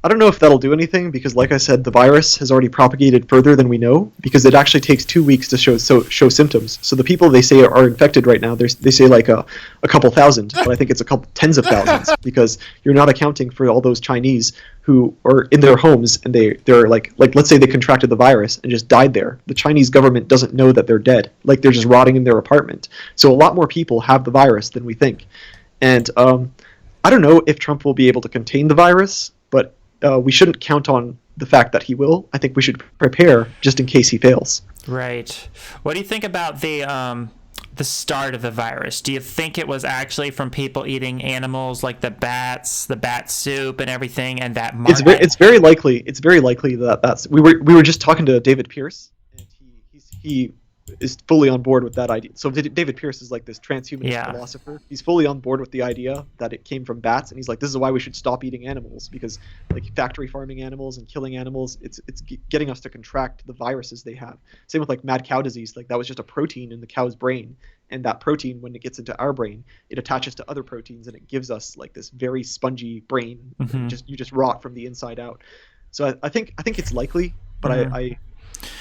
I don't know if that'll do anything because, like I said, the virus has already propagated further than we know because it actually takes 2 weeks to show symptoms. So the people they say are infected right now, they say like a couple thousand, but I think it's a couple tens of thousands because you're not accounting for all those Chinese who are in their homes and they're like let's say they contracted the virus and just died there. The Chinese government doesn't know that they're dead, like they're just rotting in their apartment. So a lot more people have the virus than we think, and I don't know if Trump will be able to contain the virus, but we shouldn't count on the fact that he will. I think we should prepare just in case he fails. Right. What do you think about the start of the virus? Do you think it was actually from people eating animals like the bats, the bat soup, and everything, and that? It's very likely. It's very likely that that's. We were just talking to David Pierce, and he is fully on board with that idea. So David Pierce is like this transhumanist philosopher. He's fully on board with the idea that it came from bats, and he's like, this is why we should stop eating animals, because like factory farming animals and killing animals, it's getting us to contract the viruses they have. Same with like mad cow disease. Like that was just a protein in the cow's brain, and that protein, when it gets into our brain, it attaches to other proteins, and it gives us like this very spongy brain. Mm-hmm. You just rot from the inside out. So I think it's likely, but mm-hmm.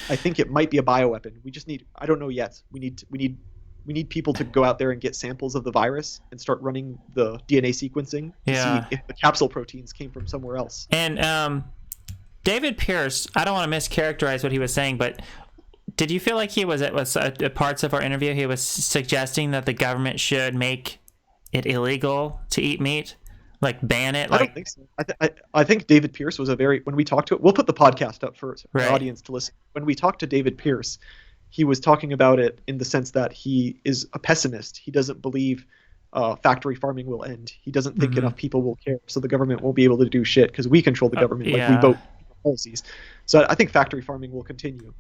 I think it might be a bioweapon. We just need, I don't know yet. We need people to go out there and get samples of the virus and start running the DNA sequencing to see if the capsule proteins came from somewhere else. And David Pierce, I don't want to mischaracterize what he was saying, but did you feel like he was at parts of our interview, he was suggesting that the government should make it illegal to eat meat? Like ban it? I don't think so. I think David Pierce was when we talked to it, we'll put the podcast up for the audience to listen. When we talked to David Pierce, he was talking about it in the sense that he is a pessimist. He doesn't believe factory farming will end. He doesn't think enough people will care, so the government won't be able to do shit because we control the government. Like we vote policies. So I think factory farming will continue.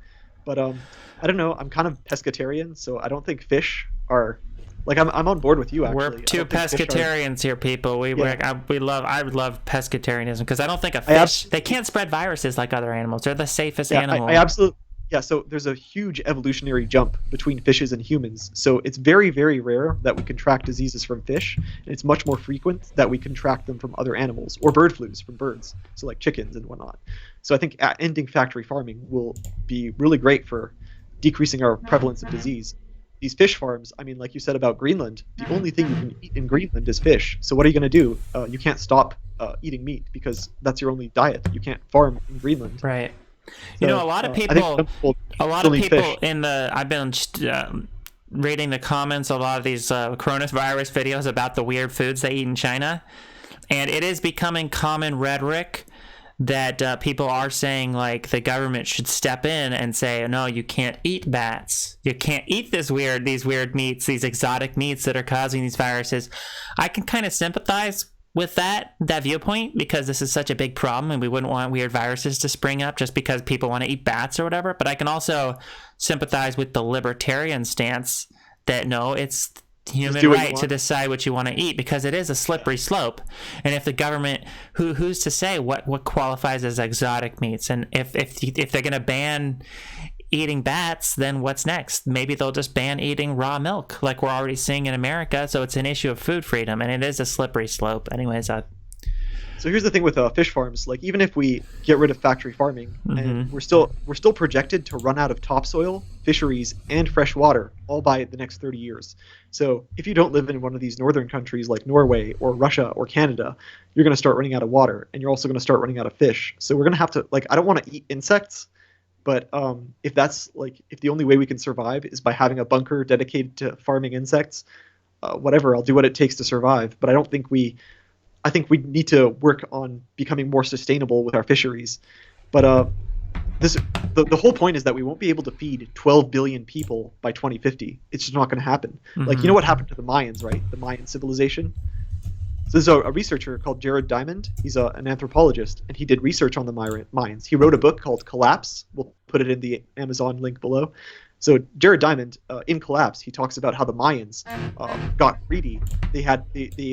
But I don't know. I'm kind of pescatarian, so I don't think fish are Like I'm on board with you. Actually, We're two pescatarians here, people. I love pescatarianism because I don't think a fish they can't spread viruses like other animals. They're the safest animal. I absolutely. Yeah, so there's a huge evolutionary jump between fishes and humans. So it's very, very rare that we contract diseases from fish, and it's much more frequent that we contract them from other animals or bird flus from birds, so like chickens and whatnot. So I think ending factory farming will be really great for decreasing our prevalence of disease. These fish farms, I mean, like you said about Greenland, the only thing you can eat in Greenland is fish. So what are you going to do? You can't stop eating meat because that's your only diet. You can't farm in Greenland. Right. So, a lot of people, I've been reading the comments of a lot of these coronavirus videos about the weird foods they eat in China. And it is becoming common rhetoric that people are saying, like, the government should step in and say, no, you can't eat bats. You can't eat these weird meats, these exotic meats that are causing these viruses. I can kind of sympathize with that viewpoint because this is such a big problem and we wouldn't want weird viruses to spring up just because people want to eat bats or whatever. But I can also sympathize with the libertarian stance that no, it's human right to decide what you want to eat because it is a slippery slope. And if the government, who's to say what qualifies as exotic meats? And if they're going to ban eating bats, then what's next? Maybe they'll just ban eating raw milk like we're already seeing in America. So it's an issue of food freedom, and it is a slippery slope. Anyways, so here's the thing with fish farms. Like, even if we get rid of factory farming, and we're still projected to run out of topsoil, fisheries, and fresh water all by the next 30 years. So if you don't live in one of these northern countries like Norway or Russia or Canada, you're going to start running out of water, and you're also going to start running out of fish. So we're going to have to, like, I don't want to eat insects, but if the only way we can survive is by having a bunker dedicated to farming insects, whatever, I'll do what it takes to survive. But I think we need to work on becoming more sustainable with our fisheries. But the whole point is that we won't be able to feed 12 billion people by 2050. It's just not going to happen. Like, you know what happened to the Mayans, right? The Mayan civilization. So there's a researcher called Jared Diamond. He's an anthropologist, and he did research on the Mayans. He wrote a book called Collapse. We'll put it in the Amazon link below. So Jared Diamond, in Collapse, he talks about how the Mayans got greedy. They had they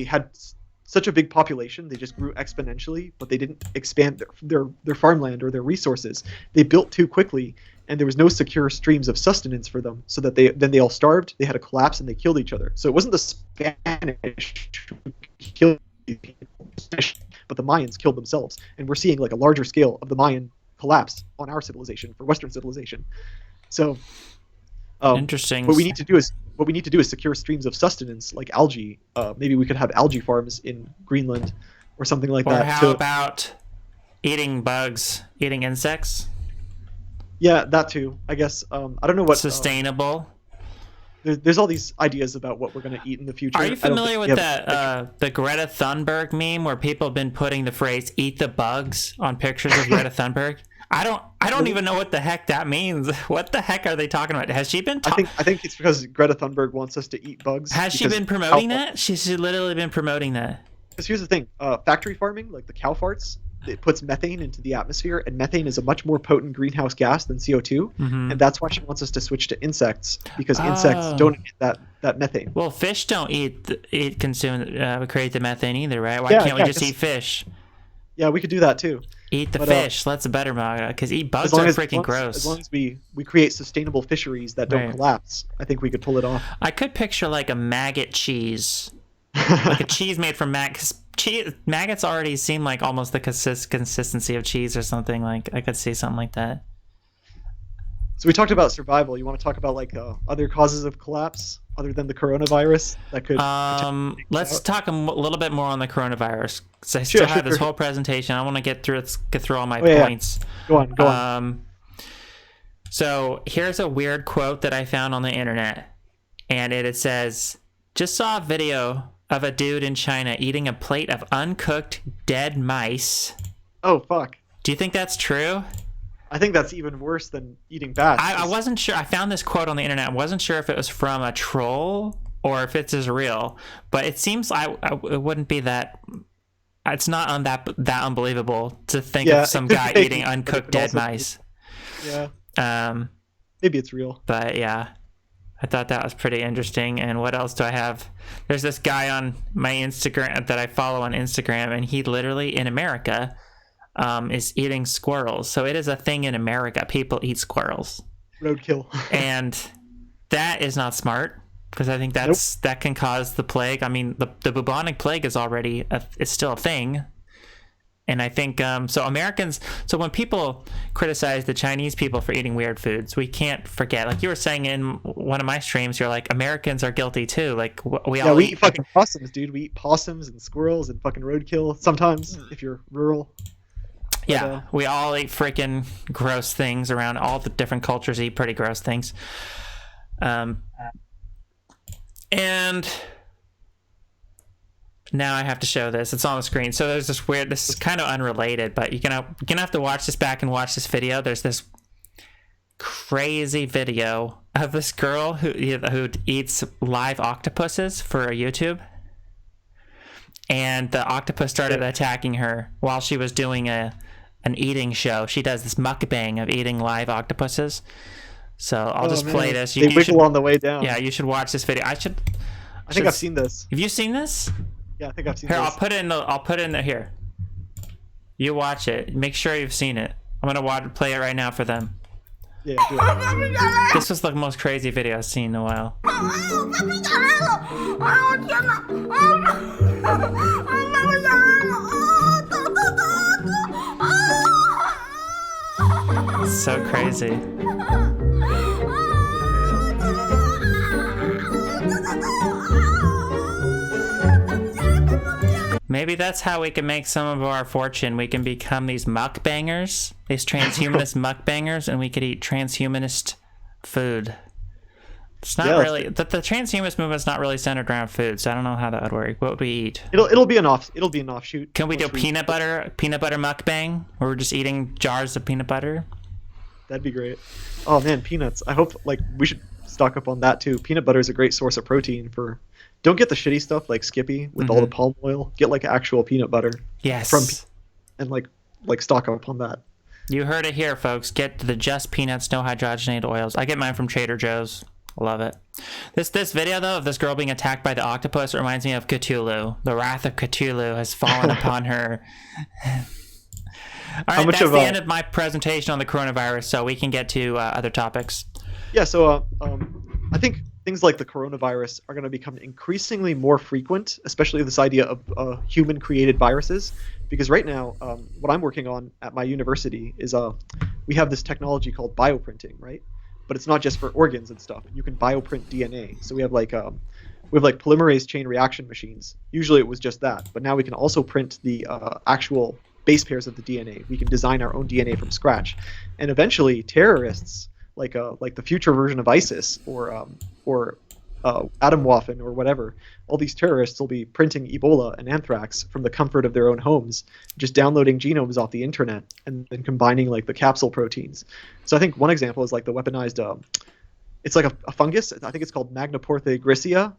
had such a big population, they just grew exponentially, but they didn't expand their farmland or their resources. They built too quickly, and there was no secure streams of sustenance for them, so that they all starved, they had a collapse, and they killed each other. So it wasn't the Spanish who killed people, but the Mayans killed themselves. And we're seeing like a larger scale of the Mayan collapse on our civilization, for Western civilization. So interesting. What we need to do is secure streams of sustenance, like algae. Maybe we could have algae farms in Greenland or something like that. Or how about eating bugs, eating insects? Yeah, that too. I guess. I don't know what sustainable. There's all these ideas about what we're going to eat in the future. Are you familiar with that the Greta Thunberg meme where people have been putting the phrase "eat the bugs" on pictures of Greta Thunberg? I don't even know what the heck that means. What the heck are they talking about? Has she been? I think it's because Greta Thunberg wants us to eat bugs. Has she been promoting that? She's literally been promoting that. Because here's the thing: factory farming, like the cow farts, it puts methane into the atmosphere, and methane is a much more potent greenhouse gas than CO2, and that's why she wants us to switch to insects, because insects don't emit that methane. Well, fish don't create the methane either, right? Why can't we just eat fish? Yeah, we could do that too. Eat the fish. That's a better motto, because eat bugs are freaking gross. As long as we create sustainable fisheries that don't collapse, I think we could pull it off. I could picture like a maggot cheese, like a cheese made from maggots. Maggots already seem like almost the consistency of cheese or something. Like I could see something like that. So we talked about survival. You want to talk about like other causes of collapse other than the coronavirus that could? Let's talk a little bit more on the coronavirus. So I still have this whole presentation. I want to get through all my points. Yeah. Go on. So here's a weird quote that I found on the internet, and it says, "Just saw a video of a dude in China eating a plate of uncooked dead mice." Oh fuck! Do you think that's true? I think that's even worse than eating bats. I wasn't sure. I found this quote on the internet. I wasn't sure if it was from a troll or if it's real, but it seems it wouldn't be that. It's not that unbelievable to think of some guy eating uncooked dead mice. Yeah. Maybe it's real. But yeah. I thought that was pretty interesting. And what else do I have? There's this guy on my Instagram that I follow on Instagram, and he literally in America is eating squirrels. So it is a thing in America. People eat squirrels. Roadkill. And that is not smart, because I think that can cause the plague. I mean, the bubonic plague is already it's still a thing. And I think, so Americans, so when people criticize the Chinese people for eating weird foods, we can't forget, like you were saying in one of my streams, you're like, Americans are guilty too. Like, we all eat fucking possums, dude. We eat possums and squirrels and fucking roadkill sometimes if you're rural. Yeah, we all eat freaking gross things around. All the different cultures eat pretty gross things. And now I have to show this. It's on the screen. So there's this weird, this is kind of unrelated, but you're gonna have to watch this back and watch this video. There's this crazy video of this girl who eats live octopuses for YouTube. And the octopus started attacking her while she was doing an eating show. She does this mukbang of eating live octopuses. So I'll just play this. They wiggle on the way down. Yeah, you should watch this video. I think I've seen this. Have you seen this? Yeah, I think I've seen Here, this. I'll put it in there. Here, you watch it. Make sure you've seen it. I'm gonna play it right now for them. Yeah, do it. This was the most crazy video I've seen in a while. So crazy. Maybe that's how we can make some of our fortune. We can become these mukbangers, these transhumanist mukbangers, and we could eat transhumanist food. It's not really the transhumanist movement's not really centered around food, so I don't know how that would work. What would we eat? It'll be an offshoot. Can we do peanut butter mukbang, where we're just eating jars of peanut butter? That'd be great. Oh man, peanuts. I hope we should stock up on that too. Peanut butter is a great source of protein for. Don't get the shitty stuff like Skippy with all the palm oil. Get like actual peanut butter. Yes. And like stock up on that. You heard it here, folks. Get the just peanuts, no hydrogenated oils. I get mine from Trader Joe's. Love it. This video though of this girl being attacked by the octopus reminds me of Cthulhu. The wrath of Cthulhu has fallen upon her. All right, that's the end of my presentation on the coronavirus, so we can get to other topics. Yeah, so I think things like the coronavirus are going to become increasingly more frequent, especially this idea of human-created viruses. Because right now, what I'm working on at my university is we have this technology called bioprinting, right? But it's not just for organs and stuff. You can bioprint DNA. So we have like polymerase chain reaction machines. Usually it was just that, but now we can also print the actual base pairs of the DNA. We can design our own DNA from scratch, and eventually terrorists like the future version of ISIS or Atomwaffen or whatever, all these terrorists will be printing Ebola and anthrax from the comfort of their own homes, just downloading genomes off the internet and then combining like the capsule proteins. So I think one example is like the weaponized, it's like a fungus. I think it's called Magnaporthe gricia.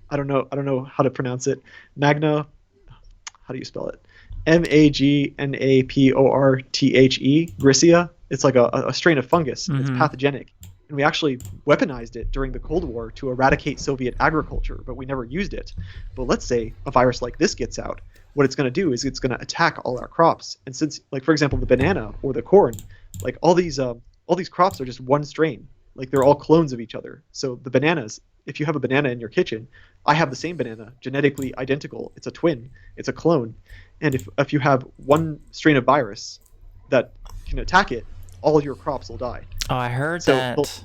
I don't know how to pronounce it. How do you spell it? Magnaporthe, gricia. It's like a strain of fungus. Mm-hmm. It's pathogenic. And we actually weaponized it during the Cold War to eradicate Soviet agriculture, but we never used it. But let's say a virus like this gets out. What it's going to do is it's going to attack all our crops. And since, like, for example, the banana or the corn, like all these crops are just one strain. Like they're all clones of each other. So the bananas, if you have a banana in your kitchen, I have the same banana, genetically identical. It's a twin. It's a clone. And if you have one strain of virus that can attack it, all your crops will die. Oh, I heard that.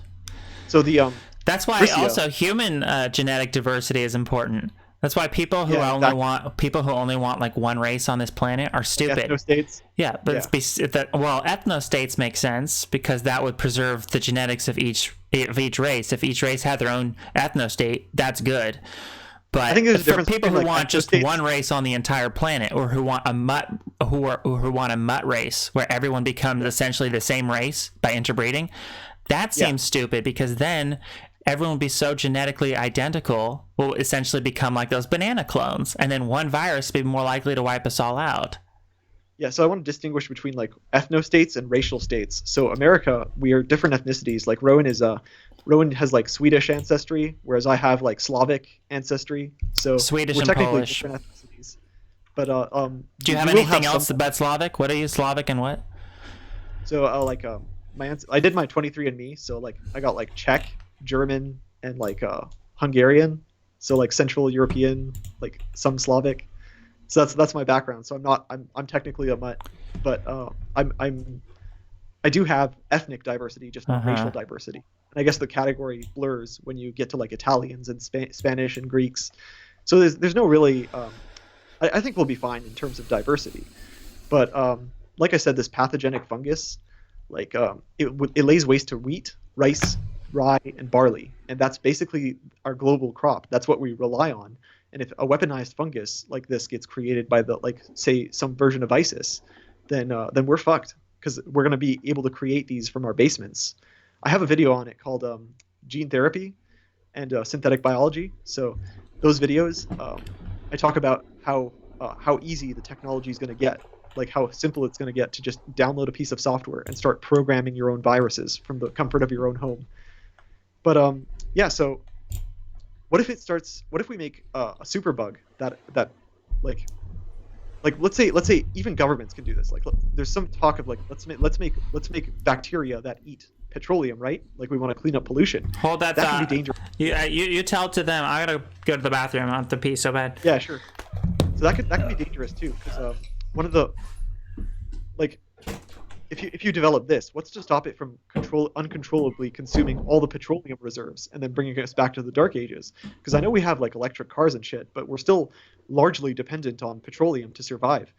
So the that's why also human genetic diversity is important. That's why people who only want like one race on this planet are stupid. Ethnostates. Yeah, but ethnostates make sense because that would preserve the genetics of each race. If each race had their own ethnostate, that's good. But I think there's a difference people who like want just one race on the entire planet, or who want a mutt, who want a mutt race where everyone becomes essentially the same race by interbreeding, that seems stupid because then everyone will be so genetically identical, will essentially become like those banana clones, and then one virus will be more likely to wipe us all out. Yeah, so I want to distinguish between like ethno-states and racial states. So America, we are different ethnicities. Like Rowan has like Swedish ancestry, whereas I have like Slavic ancestry. So Swedish we're and technically Polish. different ethnicities. But Do you have we will anything some- else but Slavic? What are you, Slavic and what? So I did my 23andMe, so like I got like Czech, German, and like Hungarian. So like Central European, like some Slavic. So that's my background. So I'm technically a mutt, but I do have ethnic diversity, just not racial diversity. And I guess the category blurs when you get to like Italians and Spanish and Greeks. So there's no really. I think we'll be fine in terms of diversity, but like I said, this pathogenic fungus, like it lays waste to wheat, rice, rye, and barley, and that's basically our global crop. That's what we rely on. And if a weaponized fungus like this gets created by the like say some version of ISIS, then we're fucked because we're gonna be able to create these from our basements. I have a video on it called gene therapy and synthetic biology. So those videos, I talk about how easy the technology is going to get, like how simple it's going to get to just download a piece of software and start programming your own viruses from the comfort of your own home. But yeah, so what if we make a super bug that like let's say even governments can do this. Like there's some talk of like let's make bacteria that eat petroleum, right? Like we want to clean up pollution. Hold that thought. Can be dangerous. You tell it to them. I gotta go to the bathroom. I have to pee so bad. Yeah, sure. So that could be dangerous too, because one of the like if you develop this, what's to stop it from uncontrollably consuming all the petroleum reserves and then bringing us back to the dark ages? Because I know we have like electric cars and shit, but we're still largely dependent on petroleum to survive.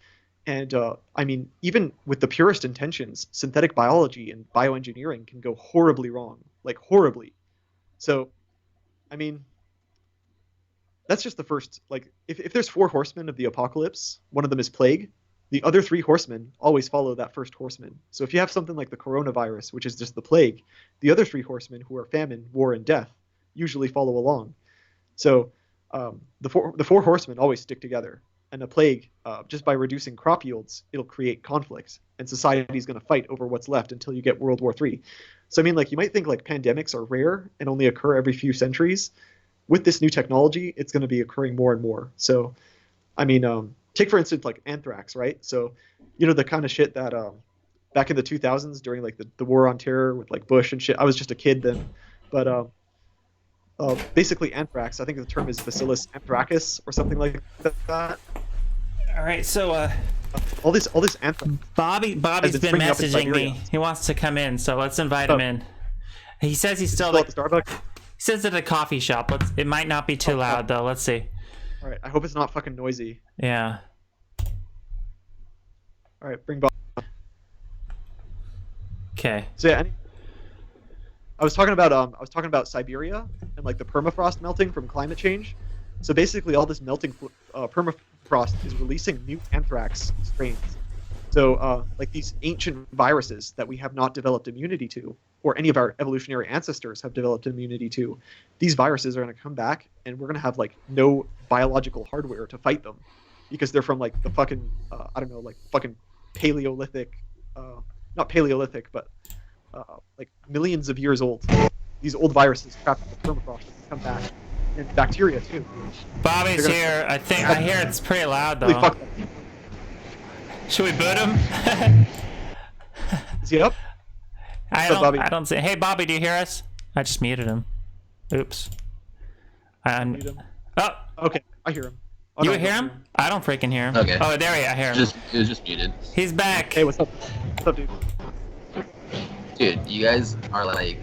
And I mean, even with the purest intentions, synthetic biology and bioengineering can go horribly wrong, like horribly. So, I mean, that's just the first. Like, if there's 4 horsemen of the apocalypse, one of them is plague. The other 3 horsemen always follow that first horseman. So if you have something like the coronavirus, which is just the plague, the other 3 horsemen, who are famine, war, and death, usually follow along. So the four horsemen always stick together. And a plague, just by reducing crop yields, it'll create conflict, and society's going to fight over what's left until you get World War III. So I mean, like, you might think like pandemics are rare and only occur every few centuries. With this new technology, it's going to be occurring more and more. So, I mean, take for instance like anthrax, right? So, you know, the kind of shit that back in the 2000s during like the war on terror with like Bush and shit. I was just a kid then, but basically anthrax. I think the term is Bacillus anthracus or something like that. All right, so all this anthrax. Bobby's been messaging me. He wants to come in, so let's invite him in. He says he's still at the Starbucks. He says at a coffee shop. It might not be too loud though. Let's see. All right, I hope it's not fucking noisy. Yeah. All right, bring Bob. Okay. So yeah, I was talking about Siberia and like the permafrost melting from climate change. So basically, all this melting permafrost is releasing new anthrax strains. So like these ancient viruses that we have not developed immunity to, or any of our evolutionary ancestors have developed immunity to, these viruses are going to come back, and we're going to have like no biological hardware to fight them, because they're from like the fucking I don't know, like fucking Paleolithic, not Paleolithic, but like millions of years old. These old viruses trapped in the permafrost come back, and bacteria too. Bobby's here. I hear it's pretty loud though. Should we boot him? Is he up? I don't see. Hey, Bobby, do you hear us? I just muted him. Oops. Oh. Okay, I hear him. Oh, you hear him? I don't freaking hear him. Okay. Oh, there he is. I hear him. It was just muted. He's back. Hey, what's up? What's up, dude? Dude, you guys are like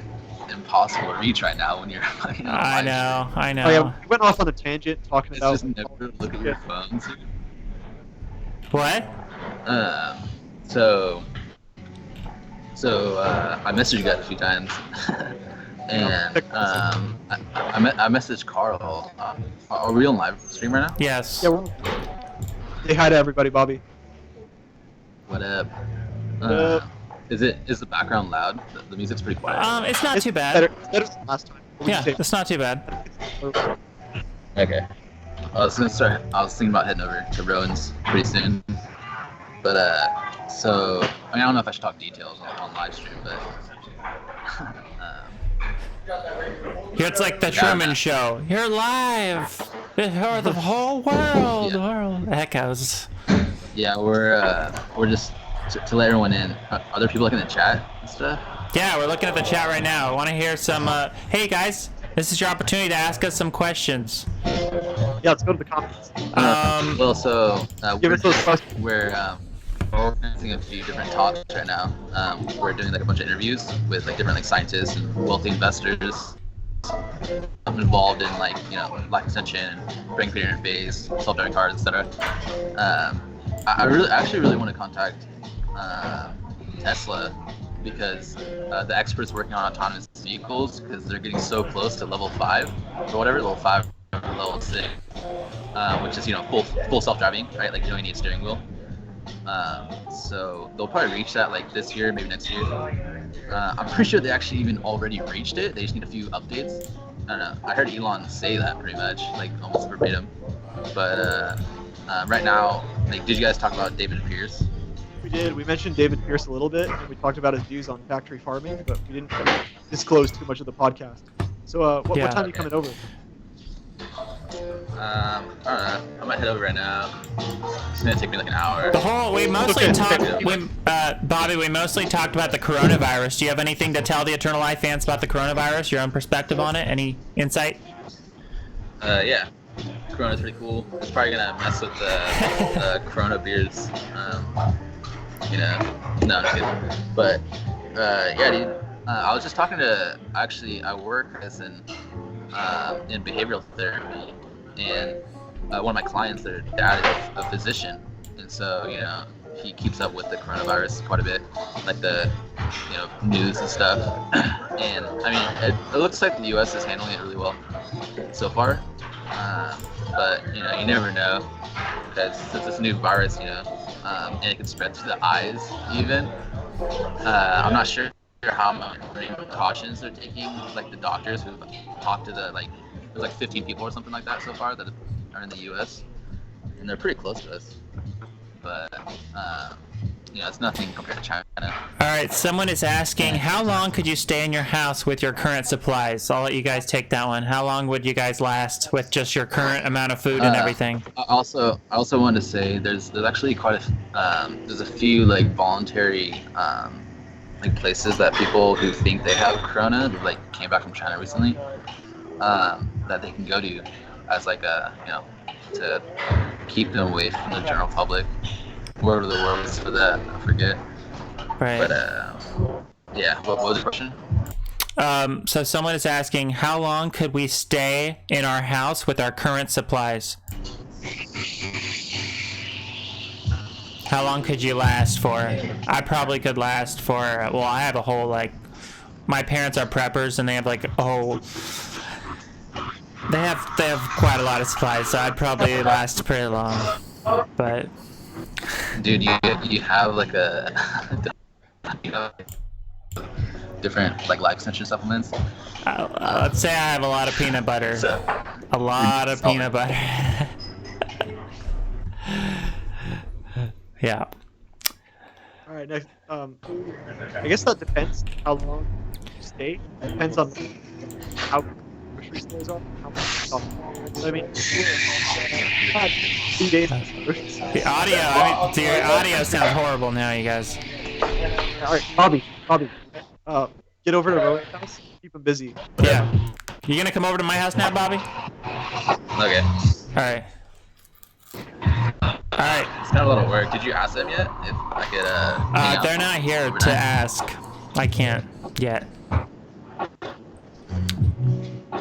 impossible to reach right now when you're fucking. I know. Oh yeah, we went off on a tangent talking about. Just never look at your phones. What? So I messaged you guys a few times, and I messaged Carl. Are we on live stream right now? Yes. Yeah, we're. Say hi to everybody, Bobby. What up? Is the background loud? The music's pretty quiet. It's not too bad. Better than last time. Yeah, it's not too bad. Okay. I was thinking about heading over to Roen's pretty soon. But so I mean, I don't know if I should talk details on live stream, but Here it's like the Truman Show. You're live before the whole world. World echoes. yeah, we're just to let everyone in. Are there people like in the chat and stuff? Yeah, we're looking at the chat right now. I want to hear some. Hey guys, this is your opportunity to ask us some questions. Yeah, let's go to the comments. Well, so Give us those questions. we're organizing a few different talks right now. We're doing like a bunch of interviews with like different like scientists and wealthy investors. I'm involved in like life extension and brain computer interface, self-driving cars, etc. I actually really want to contact Tesla because the experts working on autonomous vehicles, because they're getting so close to level 5 or whatever, level 5 or level 6, which is full self-driving, right? Like you don't need a steering wheel. So they'll probably reach that like this year, maybe next year. I'm pretty sure they actually even already reached it. They just need a few updates. I don't know. I heard Elon say that pretty much, like almost verbatim. But right now, like, did you guys talk about David Pierce? We did. We mentioned David Pierce a little bit, and we talked about his views on factory farming, but we didn't disclose too much of the podcast. So, what time are you coming over? I don't know. I might head over right now. It's gonna take me like an hour. We mostly Bobby, we mostly talked about the coronavirus. Do you have anything to tell the Eternal Life fans about the coronavirus? Your own perspective on it? Any insight? Yeah. Corona's pretty cool. It's probably gonna mess with the Corona beers. No, I'm kidding. But yeah, dude. I was just talking to. Actually, I work as in behavioral therapy, and one of my clients, their dad is a physician, and so he keeps up with the coronavirus quite a bit, like the news and stuff. And I mean, it looks like the U.S. is handling it really well so far, but you never know, because it's this new virus, and it can spread through the eyes even. I'm not sure how many precautions they're taking, like the doctors who've talked to there's like 15 people or something like that so far that are in the U.S. and they're pretty close to us, but it's nothing compared to China. All right, someone is asking, how long could you stay in your house with your current supplies? I'll let you guys take that one. How long would you guys last with just your current amount of food and everything? I also wanted to say there's actually quite there's a few like voluntary like places that people who think they have corona, like came back from China recently, that they can go to as like to keep them away from the general public. What are the words for that? I forget. Right. But yeah. What was the question? So someone is asking, how long could we stay in our house with our current supplies? How long could you last for? I probably could last for, well, I have a whole, like, my parents are preppers and they have like a whole, they have quite a lot of supplies, so I'd probably last pretty long. But dude, you have like a different like life extension supplements. Let's say I have a lot of peanut butter. A lot of peanut butter. Yeah. All right, next. I guess that depends how long you stay. It depends on how grocery stores are, how much stuff. I mean, 2 days. The audio, dude, your audio sounds horrible now, you guys. All right, Bobby, get over to Roen's house. Keep him busy. Yeah. You gonna come over to my house now, Bobby? Okay. All right. All right. It's kind of a lot of work. Did you ask them yet if I could hang out they're not here overnight? to ask. I can't yet.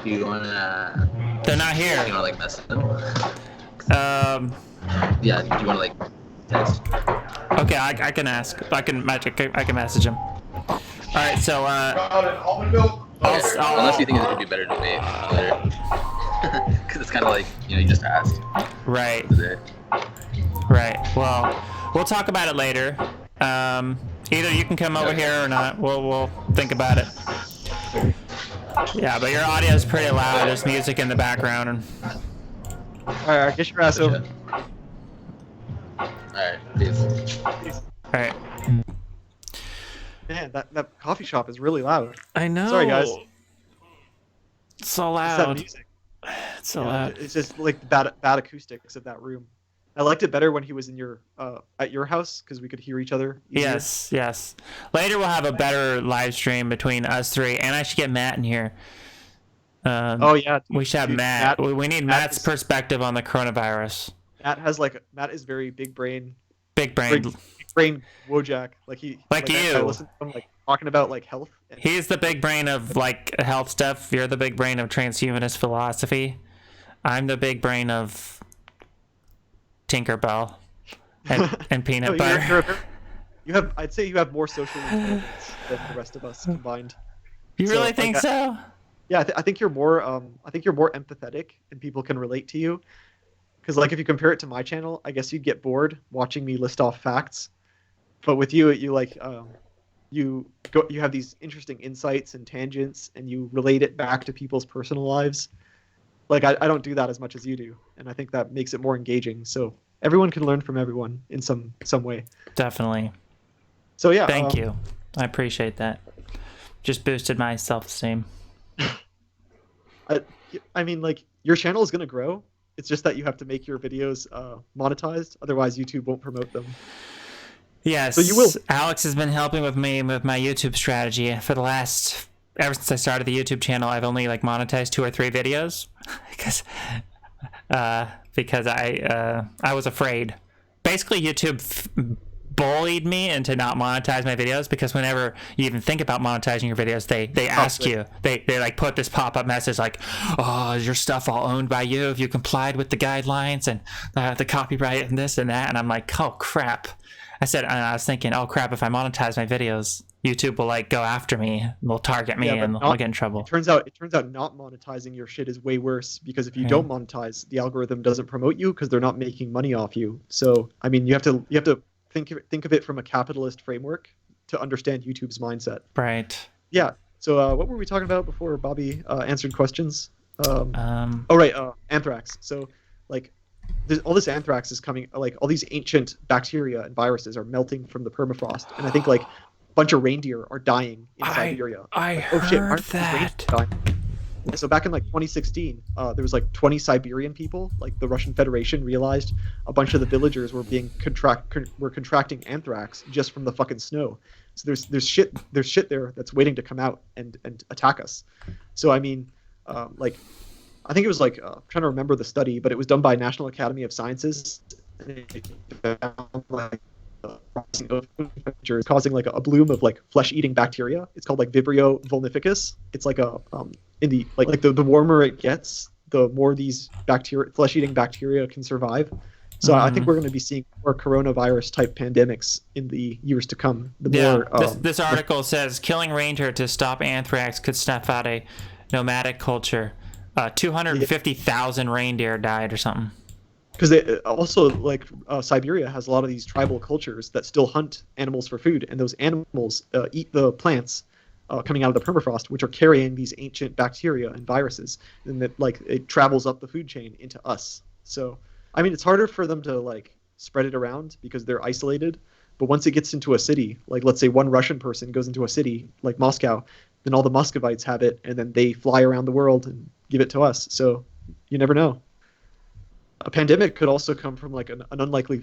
Do you wanna? They're not here. Do you wanna like message them? Yeah. Do you wanna like text? Okay, I can ask. I can message him. All right, so Unless you think it would be better to wait later, because it's kind of like you just asked. Right. Today. Right. Well, we'll talk about it later. Either you can come over here or not. We'll think about it. Yeah, but your audio is pretty loud. There's music in the background. And All right, get your ass over. All right, peace. All right. Man, that coffee shop is really loud. I know. Sorry, guys. It's so It's that loud. music. It's so Yeah, loud. it's just like the bad acoustics of that room. I liked it better when he was in your at your house because we could hear each other easier. Yes. Later we'll have a better live stream between us three, and I should get Matt in here. Oh yeah. We should have dude, Matt. We need Matt's is- perspective on the coronavirus. Matt is very big brain Big brain. big brain Wojak. Like Like I you. listen to him like talking about like health. And, He's the big brain of like health stuff. You're the big brain of transhumanist philosophy. I'm the big brain of Tinkerbell and peanut No, butter. I'd say you have more social intelligence than the rest of us combined. You So, really like, think so? Yeah, I think you're more empathetic and people can relate to you. Because like if you compare it to my channel, I guess you'd get bored watching me list off facts. But with you you have these interesting insights and tangents and you relate it back to people's personal lives. Like I don't do that as much as you do, and I think that makes it more engaging. So everyone can learn from everyone in some way. Definitely. So yeah, Thank you. I appreciate that. Just boosted my self-esteem. I mean, like your channel is gonna grow. It's just that you have to make your videos monetized, otherwise YouTube won't promote them. Yes. So you will. Alex has been helping with me with my YouTube strategy for the last. Ever since I started the YouTube channel, I've only like monetized 2 or 3 videos because I was afraid. Basically, YouTube bullied me into not monetize my videos because whenever you even think about monetizing your videos, they ask you, they like put this pop-up message like, oh, is your stuff all owned by you? Have you complied with the guidelines and the copyright and this and that? And I'm like, oh crap. I was thinking, oh crap, if I monetize my videos, YouTube will like go after me, they'll target me, and I'll get in trouble. It turns out not monetizing your shit is way worse because if you don't monetize, the algorithm doesn't promote you because they're not making money off you. So I mean, you have to think of it from a capitalist framework to understand YouTube's mindset. Right. Yeah. So what were we talking about before Bobby answered questions? Anthrax. So like all this anthrax is coming, like all these ancient bacteria and viruses are melting from the permafrost, and I think like a bunch of reindeer are dying in Siberia. I like, heard that. So back in like 2016, there was like 20 Siberian people. Like the Russian Federation realized a bunch of the villagers were being contracting anthrax just from the fucking snow. So there's shit there that's waiting to come out and attack us. So I mean, like I think it was like I'm trying to remember the study, but it was done by National Academy of Sciences. Causing like a bloom of like flesh-eating bacteria. It's called like Vibrio vulnificus. It's like a in the like the warmer it gets, the more these flesh-eating bacteria can survive. So I think we're going to be seeing more coronavirus type pandemics in the years to come. This article says killing reindeer to stop anthrax could snuff out a nomadic culture. 250,000 reindeer died or something. Because they also like Siberia has a lot of these tribal cultures that still hunt animals for food, and those animals eat the plants coming out of the permafrost, which are carrying these ancient bacteria and viruses, and that like it travels up the food chain into us. So I mean, it's harder for them to like spread it around because they're isolated. But once it gets into a city, like let's say one Russian person goes into a city like Moscow, then all the Muscovites have it, and then they fly around the world and give it to us. So you never know. A pandemic could also come from like an unlikely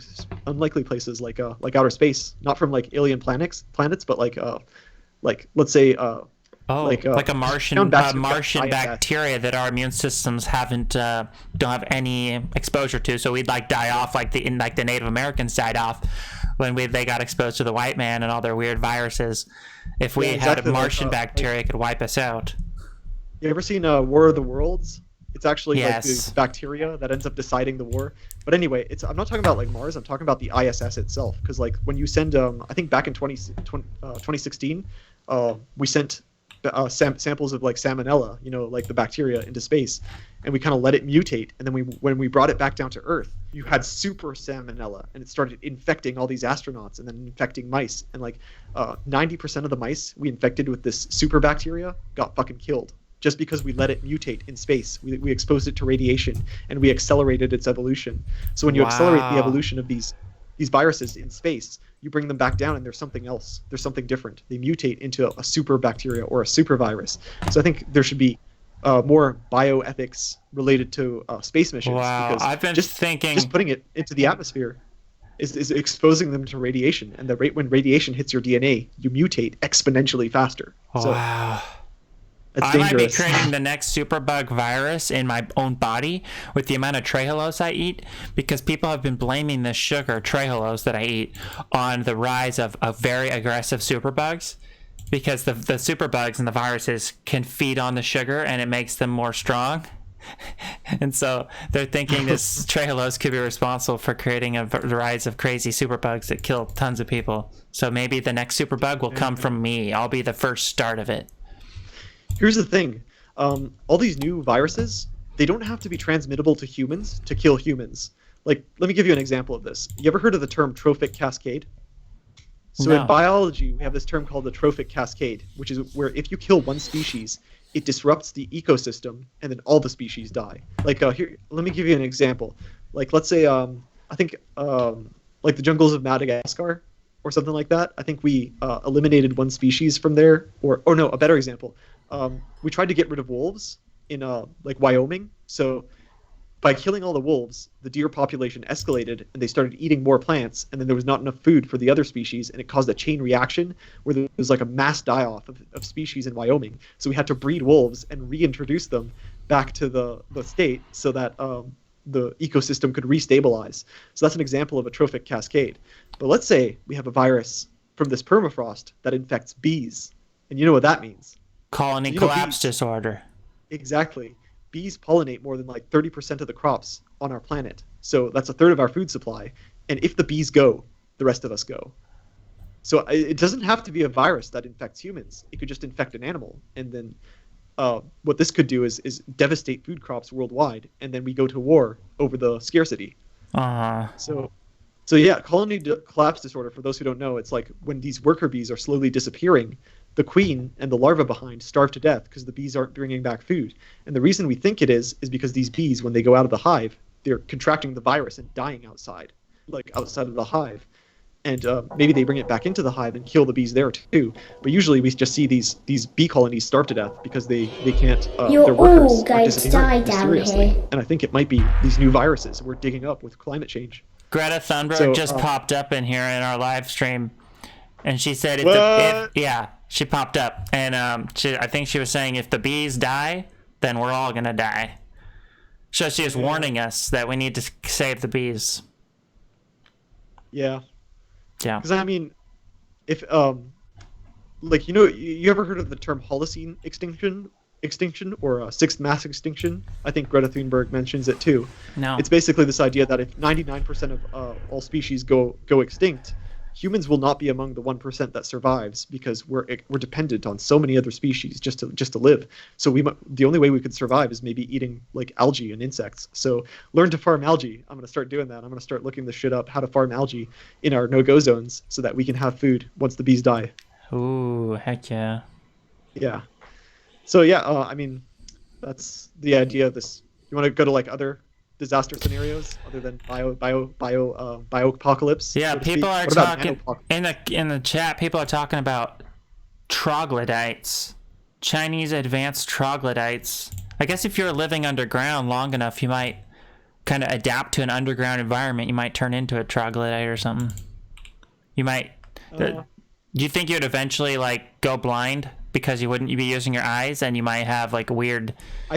places like outer space, not from like alien planets, but like let's say like a Martian bacteria that our immune systems don't have any exposure to, so we'd like die off like the Native Americans died off when they got exposed to the white man and all their weird viruses. If we had a Martian bacteria, it could wipe us out. You ever seen War of the Worlds? It's actually Yes. like the bacteria that ends up deciding the war. But anyway, I'm not talking about like Mars. I'm talking about the ISS itself. Because like when you send, I think back in 2016, we sent samples of like salmonella, like the bacteria, into space, and we kind of let it mutate. And then when we brought it back down to Earth, you had super salmonella, and it started infecting all these astronauts, and then infecting mice. And like 90% of the mice we infected with this super bacteria got fucking killed. Just because we let it mutate in space. We exposed it to radiation, and we accelerated its evolution. So when you accelerate the evolution of these these viruses in space, you bring them back down and there's something else. There's something different. They mutate into a super bacteria or a super virus. So I think there should be more bioethics related to space missions. Wow, Because I've been thinking just putting it into the atmosphere is exposing them to radiation, and the rate when radiation hits your DNA, you mutate exponentially faster. So wow. that's I might be dangerous. creating the next superbug virus in my own body with the amount of trehalose I eat, because people have been blaming this sugar, trehalose, that I eat on the rise of very aggressive superbugs, because the superbugs and the viruses can feed on the sugar and it makes them more strong. And so they're thinking this trehalose could be responsible for creating the rise of crazy superbugs that kill tons of people. So maybe the next superbug will come from me. I'll be the first start of it. Here's the thing. All these new viruses, they don't have to be transmittable to humans to kill humans. Like, let me give you an example of this. You ever heard of the term trophic cascade? So No. in biology, we have this term called the trophic cascade, which is where if you kill one species, it disrupts the ecosystem, and then all the species die. Like here, let me give you an example. Like let's say, I think like the jungles of Madagascar, or something like that. I think we eliminated one species from there, or no, a better example. We tried to get rid of wolves in like Wyoming. So by killing all the wolves, the deer population escalated and they started eating more plants, and then there was not enough food for the other species, and it caused a chain reaction where there was like a mass die-off of species in Wyoming. So we had to breed wolves and reintroduce them back to the state so that the ecosystem could restabilize. So that's an example of a trophic cascade. But let's say we have a virus from this permafrost that infects bees, and you know what that means. Colony You know, collapse bees- disorder. Exactly. Bees pollinate more than like 30% of the crops on our planet. So that's a third of our food supply. And if the bees go, the rest of us go. So it doesn't have to be a virus that infects humans. It could just infect an animal. And then what this could do is devastate food crops worldwide. And then we go to war over the scarcity. So yeah, colony collapse disorder, for those who don't know, it's like when these worker bees are slowly disappearing, the queen and the larva behind starve to death because the bees aren't bringing back food. And the reason we think it is because these bees, when they go out of the hive, they're contracting the virus and dying outside, like outside of the hive. And maybe they bring it back into the hive and kill the bees there too. But usually we just see these bee colonies starve to death because they can't, You're their workers all are going to disappearing die down mysteriously. here. And I think it might be these new viruses we're digging up with climate change. Greta Thunberg So, just popped up in here in our live stream, and she said, yeah, she popped up, and I think she was saying if the bees die, then we're all gonna die. So she is warning us that we need to save the bees. Yeah. Yeah. Because I mean, if like you ever heard of the term Holocene extinction or sixth mass extinction? I think Greta Thunberg mentions it too. No. It's basically this idea that if 99% of all species go extinct, humans will not be among the 1% that survives because we're dependent on so many other species just to live. So the only way we could survive is maybe eating like algae and insects. So learn to farm algae. I'm gonna start doing that. I'm gonna start looking this shit up, how to farm algae in our no-go zones so that we can have food once the bees die. Ooh, heck yeah. Yeah. So yeah, I mean, that's the idea of this. You want to go to like other disaster scenarios other than bioapocalypse? Yeah, so to speak? people are What about talking nanoapocalypse? in the chat. People are talking about troglodytes, Chinese advanced troglodytes. I guess if you're living underground long enough, you might kind of adapt to an underground environment. You might turn into a troglodyte or something. You might. Do you think you'd eventually like go blind because you wouldn't be using your eyes, and you might have like a weird? I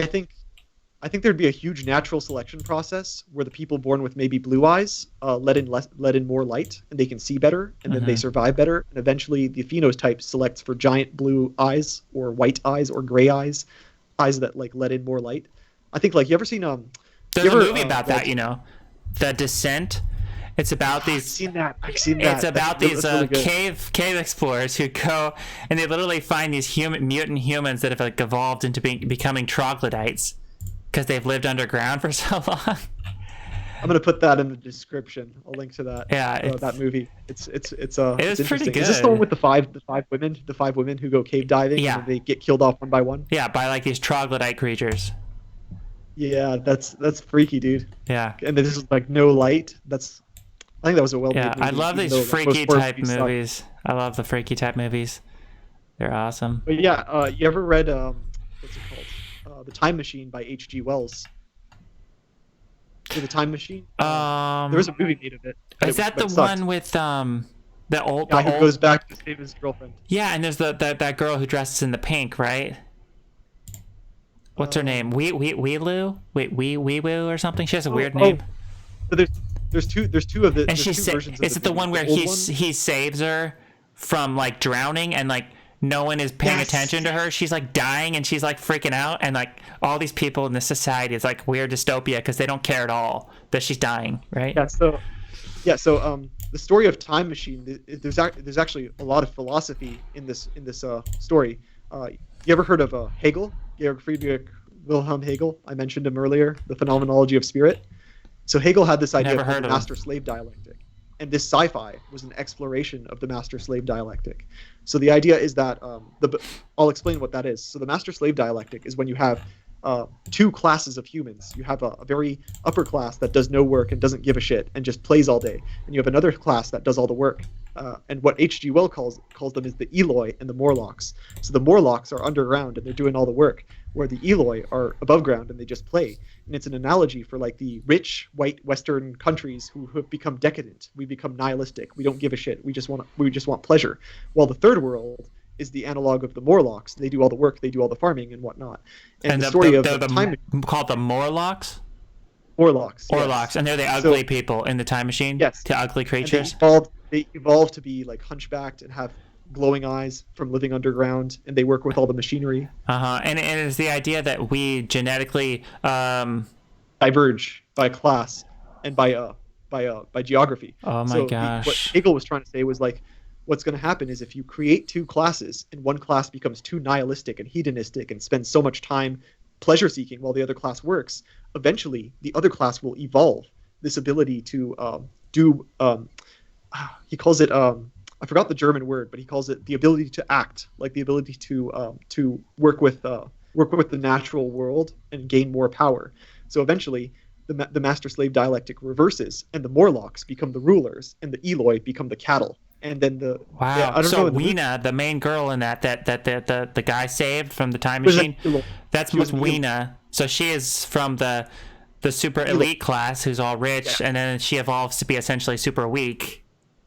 think there'd be a huge natural selection process where the people born with maybe blue eyes let in more light and they can see better, and then they survive better, and eventually the phenotype selects for giant blue eyes or white eyes or gray eyes that like let in more light. I think like you ever seen There's a movie about that, you know, The Descent. It's about these. I've seen that. It's about That's these really good. cave explorers who go and they literally find these mutant humans that have like evolved into becoming troglodytes because they've lived underground for so long. I'm gonna put that in the description. I'll link to that. Yeah, that movie. It's pretty interesting. good. Is this the one with the five women who go cave diving? Yeah. And they get killed off one by one. Yeah, by like these troglodyte creatures. Yeah, that's freaky, dude. Yeah. And this is like no light. I think that was a well-made Yeah, movie. I love even these though, like, most freaky horror type movies suck. movies. I love the freaky type movies. They're awesome. But yeah, you ever read what's it called? The Time Machine by H.G. Wells. The Time Machine. There was a movie made of it. Is that the one with the old guy who goes back to save his girlfriend? Yeah, and there's that girl who dresses in the pink, right? What's her name? Weelu? Wait, Wee-Woo or something? She has a weird name. So there's two of the And there's two versions of is it the one where he saves her from like drowning and like no one is paying attention to her? She's like dying and she's like freaking out, and like all these people in this society is like weird dystopia because they don't care at all that she's dying, right? So the story of Time Machine, there's actually a lot of philosophy in this story. You ever heard of Hegel? Georg Friedrich Wilhelm Hegel? I mentioned him earlier, the phenomenology of spirit. So Hegel had this idea of the master-slave dialectic, and this sci-fi was an exploration of the master-slave dialectic. So the idea is that I'll explain what that is. So the master-slave dialectic is when you have two classes of humans. You have a very upper class that does no work and doesn't give a shit and just plays all day, and you have another class that does all the work. And what H.G. Wells calls them is the Eloi and the Morlocks. So the Morlocks are underground and they're doing all the work, where the Eloi are above ground and they just play. And it's an analogy for like the rich white Western countries who have become decadent. We become nihilistic. We don't give a shit. We just want pleasure. While the third world is the analog of the Morlocks. They do all the work. They do all the farming and whatnot. And the story of the time called the Morlocks. Morlocks. Morlocks, yes. And they're the ugly people in the Time Machine. Yes. To ugly creatures. They evolved to be like hunchbacked and have glowing eyes from living underground, and they work with all the machinery. And it's the idea that we genetically diverge by class and by geography. Oh my gosh! What Hegel was trying to say was like, what's going to happen is if you create two classes and one class becomes too nihilistic and hedonistic and spends so much time pleasure seeking while the other class works, eventually the other class will evolve this ability to do. He calls it I forgot the German word, but he calls it the ability to act, like the ability to work with the natural world and gain more power. So eventually, the master-slave dialectic reverses, and the Morlocks become the rulers, and the Eloi become the cattle. And then Weena, the main girl in that the guy saved from the time machine, that's Weena. So she is from the super elite class who's all rich, and then she evolves to be essentially super weak.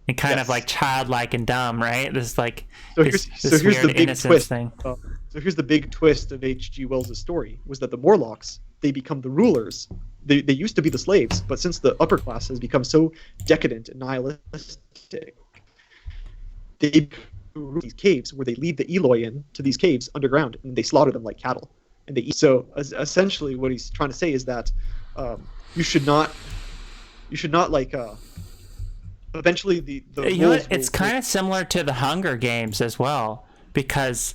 And kind of like childlike and dumb, right? This like this weird innocence thing. So here's the big twist of H.G. Wells' story, was that the Morlocks, they become the rulers. They used to be the slaves, but since the upper class has become so decadent and nihilistic, they rule these caves where they lead the Eloi in to these caves underground, and they slaughter them like cattle. And they eat. So essentially what he's trying to say is that you should not like eventually the it's kind of similar to the Hunger Games as well, because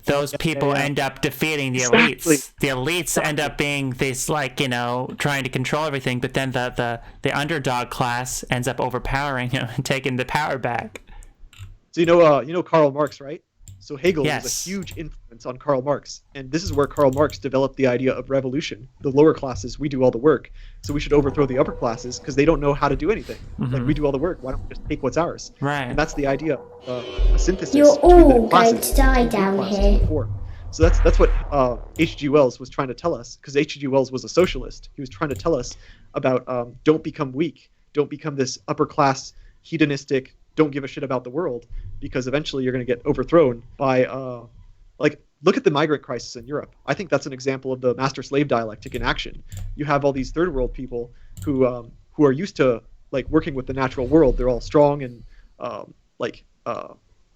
those people end up defeating the elites. The elites end up being this, like, trying to control everything, but then the underdog class ends up overpowering him and taking the power back. So you know Karl Marx, right? So Hegel was a huge influence on Karl Marx, and this is where Karl Marx developed the idea of revolution. The lower classes, we do all the work, so we should overthrow the upper classes because they don't know how to do anything. Mm-hmm. Like, we do all the work. Why don't we just take what's ours? Right. And that's the idea of a synthesis. You're all classes, going to die down here. So that's what H.G. Wells was trying to tell us, because H.G. Wells was a socialist. He was trying to tell us about don't become weak, don't become this upper class hedonistic, don't give a shit about the world, because eventually you're going to get overthrown by look at the migrant crisis in Europe. I think that's an example of the master-slave dialectic in action. You have all these third world people who are used to like working with the natural world. They're all strong and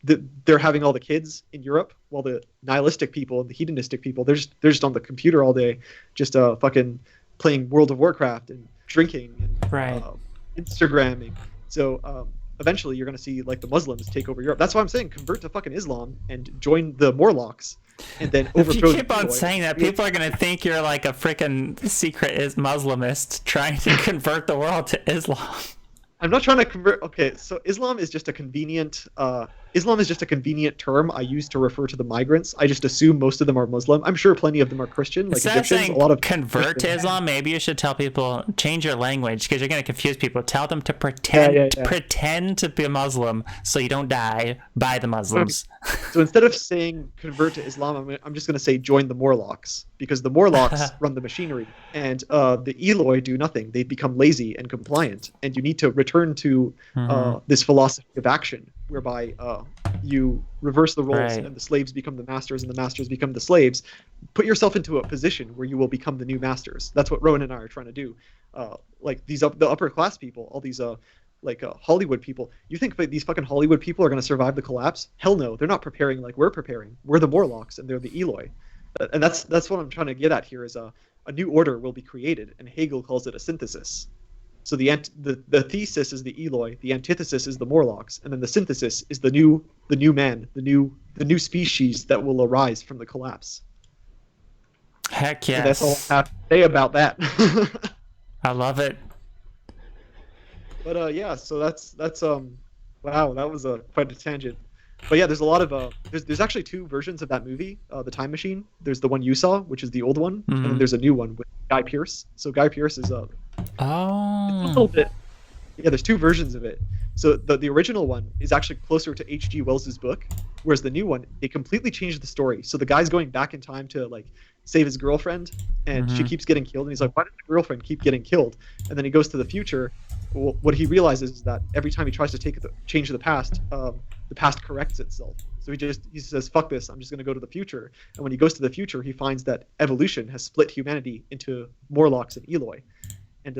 they're having all the kids in Europe, while the nihilistic people and the hedonistic people, they're just on the computer all day, just fucking playing World of Warcraft and drinking and Instagramming. So eventually you're going to see like the Muslims take over Europe. That's why I'm saying convert to fucking Islam and join the Morlocks, and then overthrow. If you keep on saying that, people are going to think you're like a freaking secret Muslimist trying to convert the world to Islam. I'm not trying to convert. Okay, so Islam is just a convenient Islam is just a convenient term I use to refer to the migrants. I just assume most of them are Muslim. I'm sure plenty of them are Christian, like Instead of Egyptians. saying A lot of convert to Christians. Islam, maybe you should tell people, change your language, because you're going to confuse people. Tell them to pretend to be a Muslim so you don't die by the Muslims. So instead of saying convert to Islam, I'm just going to say join the Morlocks, because the Morlocks run the machinery, and the Eloi do nothing. They become lazy and compliant, and you need to return to this philosophy of action, whereby you reverse the roles, Right. and the slaves become the masters, and the masters become the slaves. Put yourself into a position where you will become the new masters. That's what Rowan and I are trying to do. Like the upper class people, all these Hollywood people. You think these fucking Hollywood people are going to survive the collapse? Hell no. They're not preparing like we're preparing. We're the Morlocks, and they're the Eloi. And that's what I'm trying to get at here is a new order will be created, and Hegel calls it a synthesis. So the thesis is the Eloi, the antithesis is the Morlocks, and then the synthesis is the new man, the new species that will arise from the collapse. Heck So yes. that's all I have to say about that. I love it. But yeah, so that's wow, that was quite a tangent. But yeah, there's a lot of there's actually two versions of that movie, The Time Machine. There's the one you saw, which is the old one, and then there's a new one with Guy Pearce. So Guy Pearce is a little bit. Yeah, there's two versions of it. So the original one is actually closer to H.G. Wells's book, whereas the new one, they completely changed the story. So the guy's going back in time to like save his girlfriend, and she keeps getting killed, and he's like, why did the girlfriend keep getting killed? And then he goes to the future. What he realizes is that every time he tries to change the past corrects itself. So he says, fuck this, I'm just going to go to the future. And when he goes to the future, he finds that evolution has split humanity into Morlocks and Eloi. And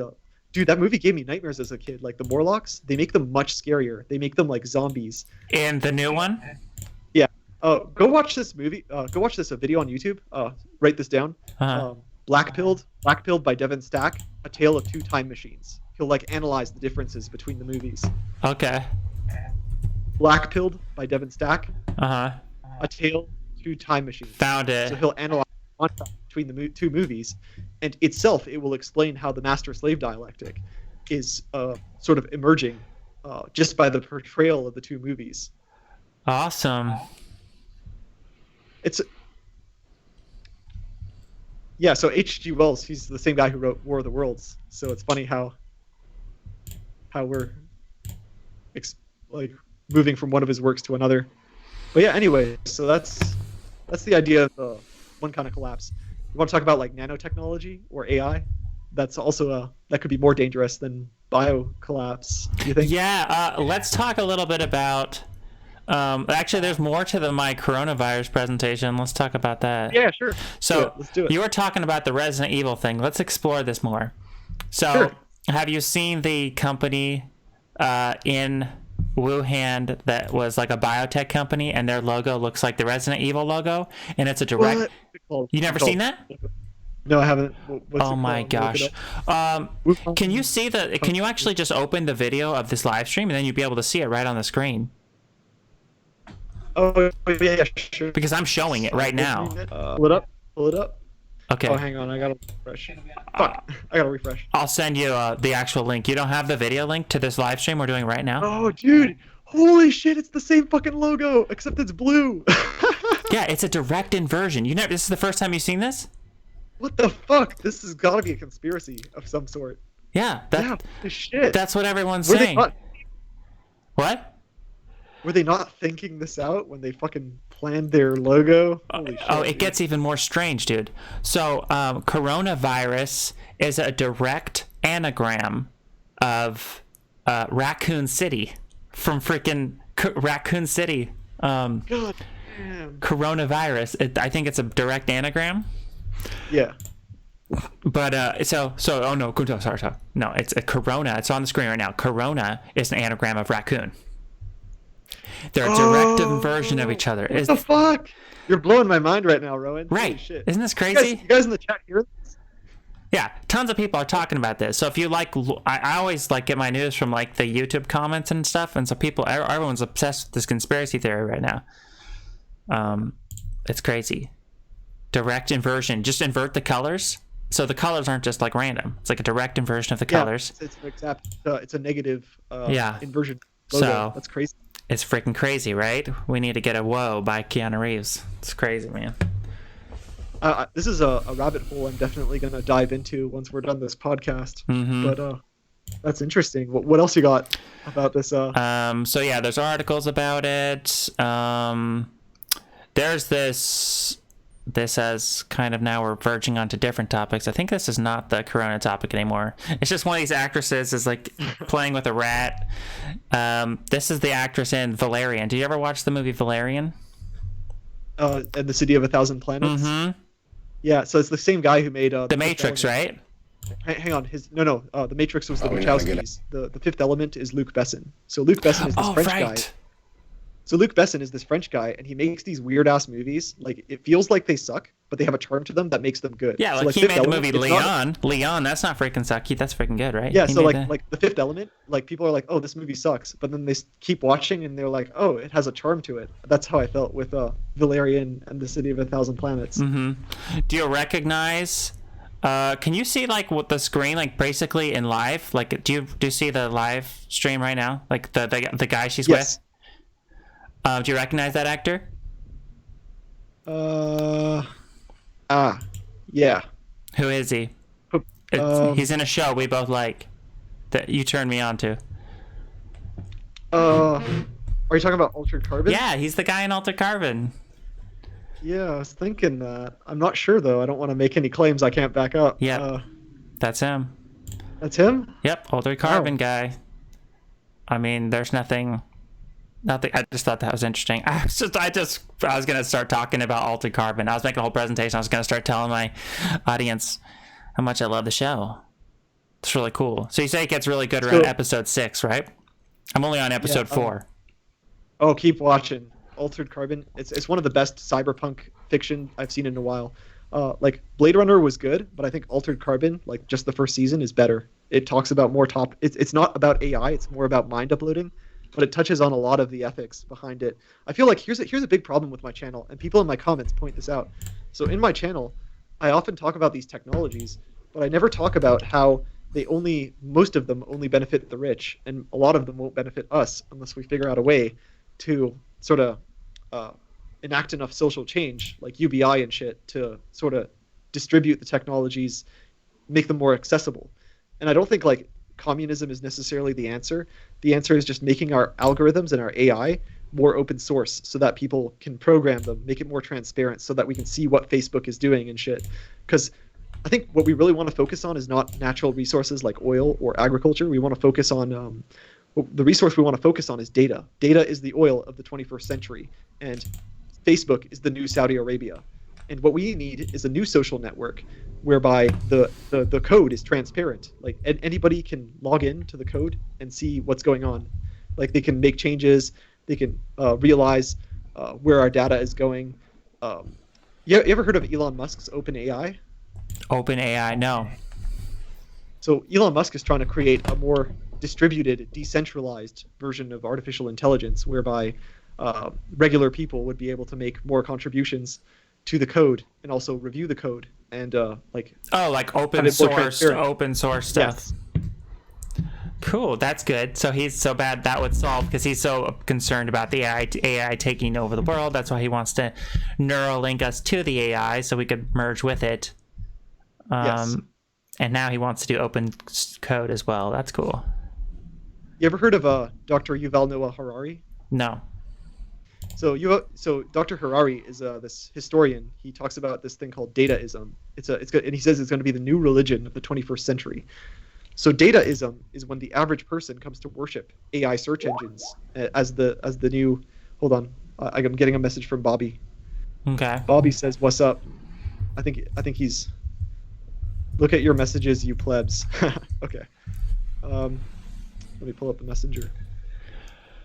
dude, that movie gave me nightmares as a kid. Like the Morlocks, they make them much scarier. They make them like zombies. And the new one? Yeah. Go watch this movie. Go watch this video on YouTube. Write this down. Blackpilled by Devin Stack, A Tale of Two Time Machines. He'll like analyze the differences between the movies. Okay. Blackpilled by Devin Stack, Uh-huh. A Tale of Two Time Machines. Found it. So he'll analyze the contrast between the two movies, and itself it will explain how the master-slave dialectic is sort of emerging just by the portrayal of the two movies. Awesome. Yeah, so H.G. Wells, he's the same guy who wrote War of the Worlds. So it's funny how we're like moving from one of his works to another. But yeah, anyway, so that's the idea of one kind of collapse. You want to talk about like nanotechnology or AI? That's also that could be more dangerous than bio collapse. Do you think? Yeah, let's talk a little bit about. Actually, there's more to my coronavirus presentation. Let's talk about that. Yeah, sure. So let's do it. You were talking about the Resident Evil thing. Let's explore this more. So, Sure. Have you seen the company in Wuhan that was like a biotech company, and their logo looks like the Resident Evil logo, and it's a direct. What's it called? You never What's it seen called? that? No, I haven't. What's Oh it my called? Look it gosh. up. Can you see can you actually just open the video of this live stream, and then you'd be able to see it right on the screen? Oh yeah, sure. Because I'm showing it right now. Pull it up. Pull it up. Okay. Oh, hang on. I gotta refresh. Fuck. I gotta refresh. I'll send you the actual link. You don't have the video link to this live stream we're doing right now? Oh, dude. Holy shit, it's the same fucking logo, except it's blue. Yeah, it's a direct inversion. This is the first time you've seen this? What the fuck? This has got to be a conspiracy of some sort. Yeah, Yeah, holy shit. that's what everyone's Were they saying. not- What? Were they not thinking this out when they fucking planned their logo? Holy shit. Oh, it dude. gets even more strange, dude. So, coronavirus is a direct anagram of Raccoon City from freaking Raccoon City. God damn. Coronavirus. I think it's a direct anagram. Yeah. But oh no, sorry. No, it's a corona. It's on the screen right now. Corona is an anagram of raccoon. They're a direct inversion of each other. What the fuck? You're blowing my mind right now, Rowan. Holy Right. shit. Isn't this You crazy? guys in the chat hear this? Yeah, tons of people are talking about this. So if you like, I always like get my news from like the YouTube comments and stuff, and so everyone's obsessed with this conspiracy theory right now. It's crazy. Direct inversion. Just invert the colors. So the colors aren't just like random. It's like a direct inversion of the colors. It's an exact. It's a negative Yeah. inversion logo. So- That's crazy. is freaking crazy, right? We need to get a Whoa by Keanu Reeves. It's crazy, man. This is a rabbit hole I'm definitely gonna dive into once we're done this podcast. But that's interesting. What else you got about this? So yeah, there's articles about it. There's this as kind of, now we're verging onto different topics. I think this is not the corona topic anymore. It's just one of these actresses is like playing with a rat. This is the actress in Valerian. Did you ever watch the movie Valerian? And the City of a Thousand Planets. Yeah, so it's the same guy who made The Matrix, right? Hang on, The Matrix was the Wachowskis. The Fifth Element is Luc Besson. So Luc Besson is this French guy. So Luc Besson is this French guy, and he makes these weird ass movies. Like, it feels like they suck, but they have a charm to them that makes them good. Yeah, so, like he Fifth made Element, the movie Leon. Leon, that's not freaking sucky. That's freaking good, right? Yeah, he so made like the Fifth Element, like people are like, oh, this movie sucks, but then they keep watching and they're like, oh, it has a charm to it. That's how I felt with Valerian and the City of a Thousand Planets. Do you recognize? Can you see like what the screen, like basically in live? Like, do you see the live stream right now? Like the guy she's with? Do you recognize that actor? Yeah. Who is he? He's in a show we both like that you turned me on to. Are you talking about Altered Carbon? Yeah, he's the guy in Altered Carbon. Yeah, I was thinking that. I'm not sure though. I don't want to make any claims I can't back up. Yeah, that's him. That's him? Yep, Altered Carbon guy. I mean, there's nothing. I just thought that was interesting. I was gonna start talking about Altered Carbon. I was making a whole presentation. I was gonna start telling my audience how much I love the show. It's really cool. So you say it gets really good around episode 6, right? I'm only on episode 4. Oh, keep watching. Altered Carbon. It's one of the best cyberpunk fiction I've seen in a while. Like Blade Runner was good, but I think Altered Carbon, like just the first season, is better. It talks about more It's not about AI. It's more about mind uploading. But it touches on a lot of the ethics behind it. I feel like here's a big problem with my channel, and people in my comments point this out. So in my channel, I often talk about these technologies, but I never talk about how most of them only benefit the rich, and a lot of them won't benefit us unless we figure out a way to sort of enact enough social change, like UBI and shit, to sort of distribute the technologies, make them more accessible. And I don't think like communism is necessarily the answer. The answer is just making our algorithms and our AI more open source so that people can program them, make it more transparent so that we can see what Facebook is doing and shit. Because I think what we really want to focus on is not natural resources like oil or agriculture. We want to focus on the resource we want to focus on is data. Data is the oil of the 21st century, and Facebook is the new Saudi Arabia. And what we need is a new social network whereby the code is transparent. Like anybody can log in to the code and see what's going on. Like they can make changes. They can realize where our data is going. You ever heard of Elon Musk's OpenAI? OpenAI, no. So Elon Musk is trying to create a more distributed, decentralized version of artificial intelligence whereby regular people would be able to make more contributions to the code and also review the code and like open source stuff. Yes. Cool, that's good. So he's so bad that would solve, because he's so concerned about the AI taking over the world. That's why he wants to Neuralink us to the AI so we could merge with it. Yes. And now he wants to do open code as well. That's cool. You ever heard of Dr. Yuval Noah Harari? No. So Dr. Harari is this historian. He talks about this thing called dataism. It's good, and he says it's going to be the new religion of the 21st century. So dataism is when the average person comes to worship AI search engines as the new. Hold on, I'm getting a message from Bobby. Okay. Bobby says, "What's up?" I think he's. Look at your messages, you plebs. Okay. Let me pull up the messenger.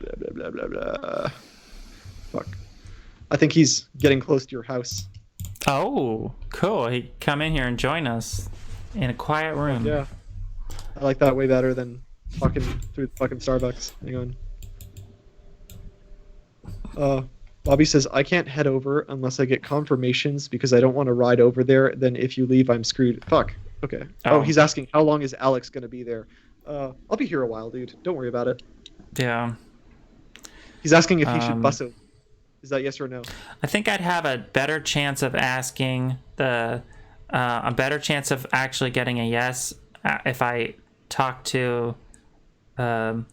Blah blah blah blah blah. Fuck. I think he's getting close to your house. Oh, cool. He come in here and join us in a quiet room. Yeah. I like that way better than talking through the fucking Starbucks. Hang on. Bobby says, I can't head over unless I get confirmations because I don't want to ride over there. Then if you leave, I'm screwed. Fuck. Okay. Oh, he's asking, how long is Alex going to be there? I'll be here a while, dude. Don't worry about it. Yeah. He's asking if he should bus it. Is that yes or no? I think I'd have a better chance of asking a better chance of actually getting a yes if I talk to, ask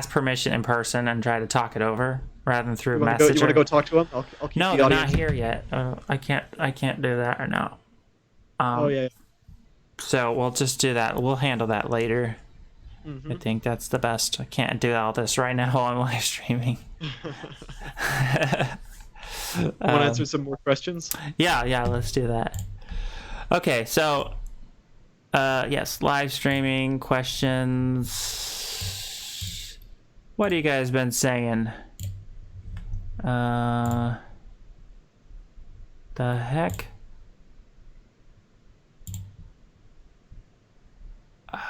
permission in person and try to talk it over rather than through Messenger. You want to go talk to him? I'll keep No, the they're audience. not here yet. I can't do that right now. Oh yeah. So we'll just do that. We'll handle that later. Mm-hmm. I think that's the best. I can't do all this right now while I'm live streaming. Want to answer some more questions? Yeah, let's do that. Okay, so yes, live streaming questions. What have you guys been saying? The heck?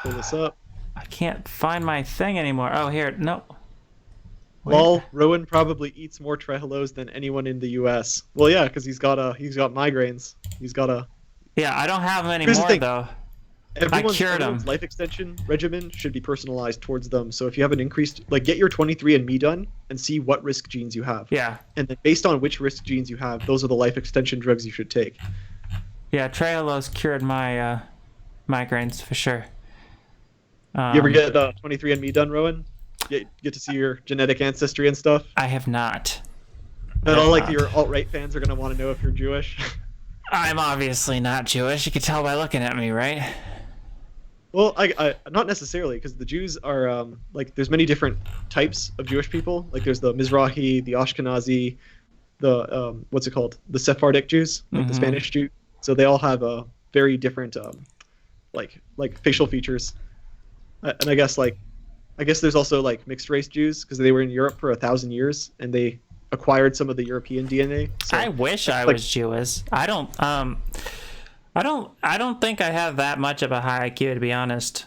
Pull this up. I can't find my thing anymore. Oh, here. No. Lol, Roen probably eats more trehalose than anyone in the U.S. Well, yeah, because he's got migraines. He's got a. Yeah, I don't have them Here's the anymore thing. though. Everyone's them. life extension regimen should be personalized towards them. So if you have an increased, like, get your 23andMe done and see what risk genes you have. Yeah. And then based on which risk genes you have, those are the life extension drugs you should take. Yeah, trehalose cured my migraines for sure. You ever get 23andMe done, Rowan? Get to see your genetic ancestry and stuff? I have not. And all like your alt-right fans are going to want to know if you're Jewish. I'm obviously not Jewish. You can tell by looking at me, right? Well, I not necessarily, because the Jews are like there's many different types of Jewish people. Like there's the Mizrahi, the Ashkenazi, the what's it called, the Sephardic Jews, like the Spanish Jews. So they all have a very different like facial features. And I guess there's also like mixed race Jews because they were in Europe for 1,000 years and they acquired some of the European DNA. So, I wish I was Jewish. I don't think I have that much of a high IQ, to be honest.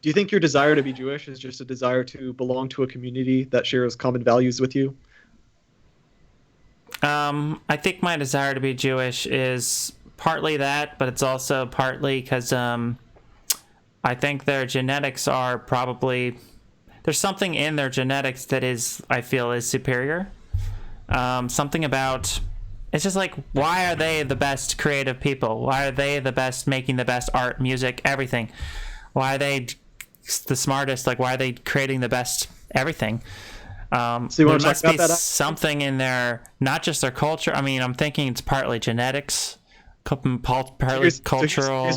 Do you think your desire to be Jewish is just a desire to belong to a community that shares common values with you? I think my desire to be Jewish is partly that, but it's also partly because I think their genetics are probably, there's something in their genetics that I feel is superior. Something about, it's just like, why are they the best creative people? Why are they the best making the best art, music, everything? Why are they the smartest? Like, why are they creating the best everything? So you want to talk about that? Something in their, not just their culture. I mean, I'm thinking it's partly genetics, partly cultural.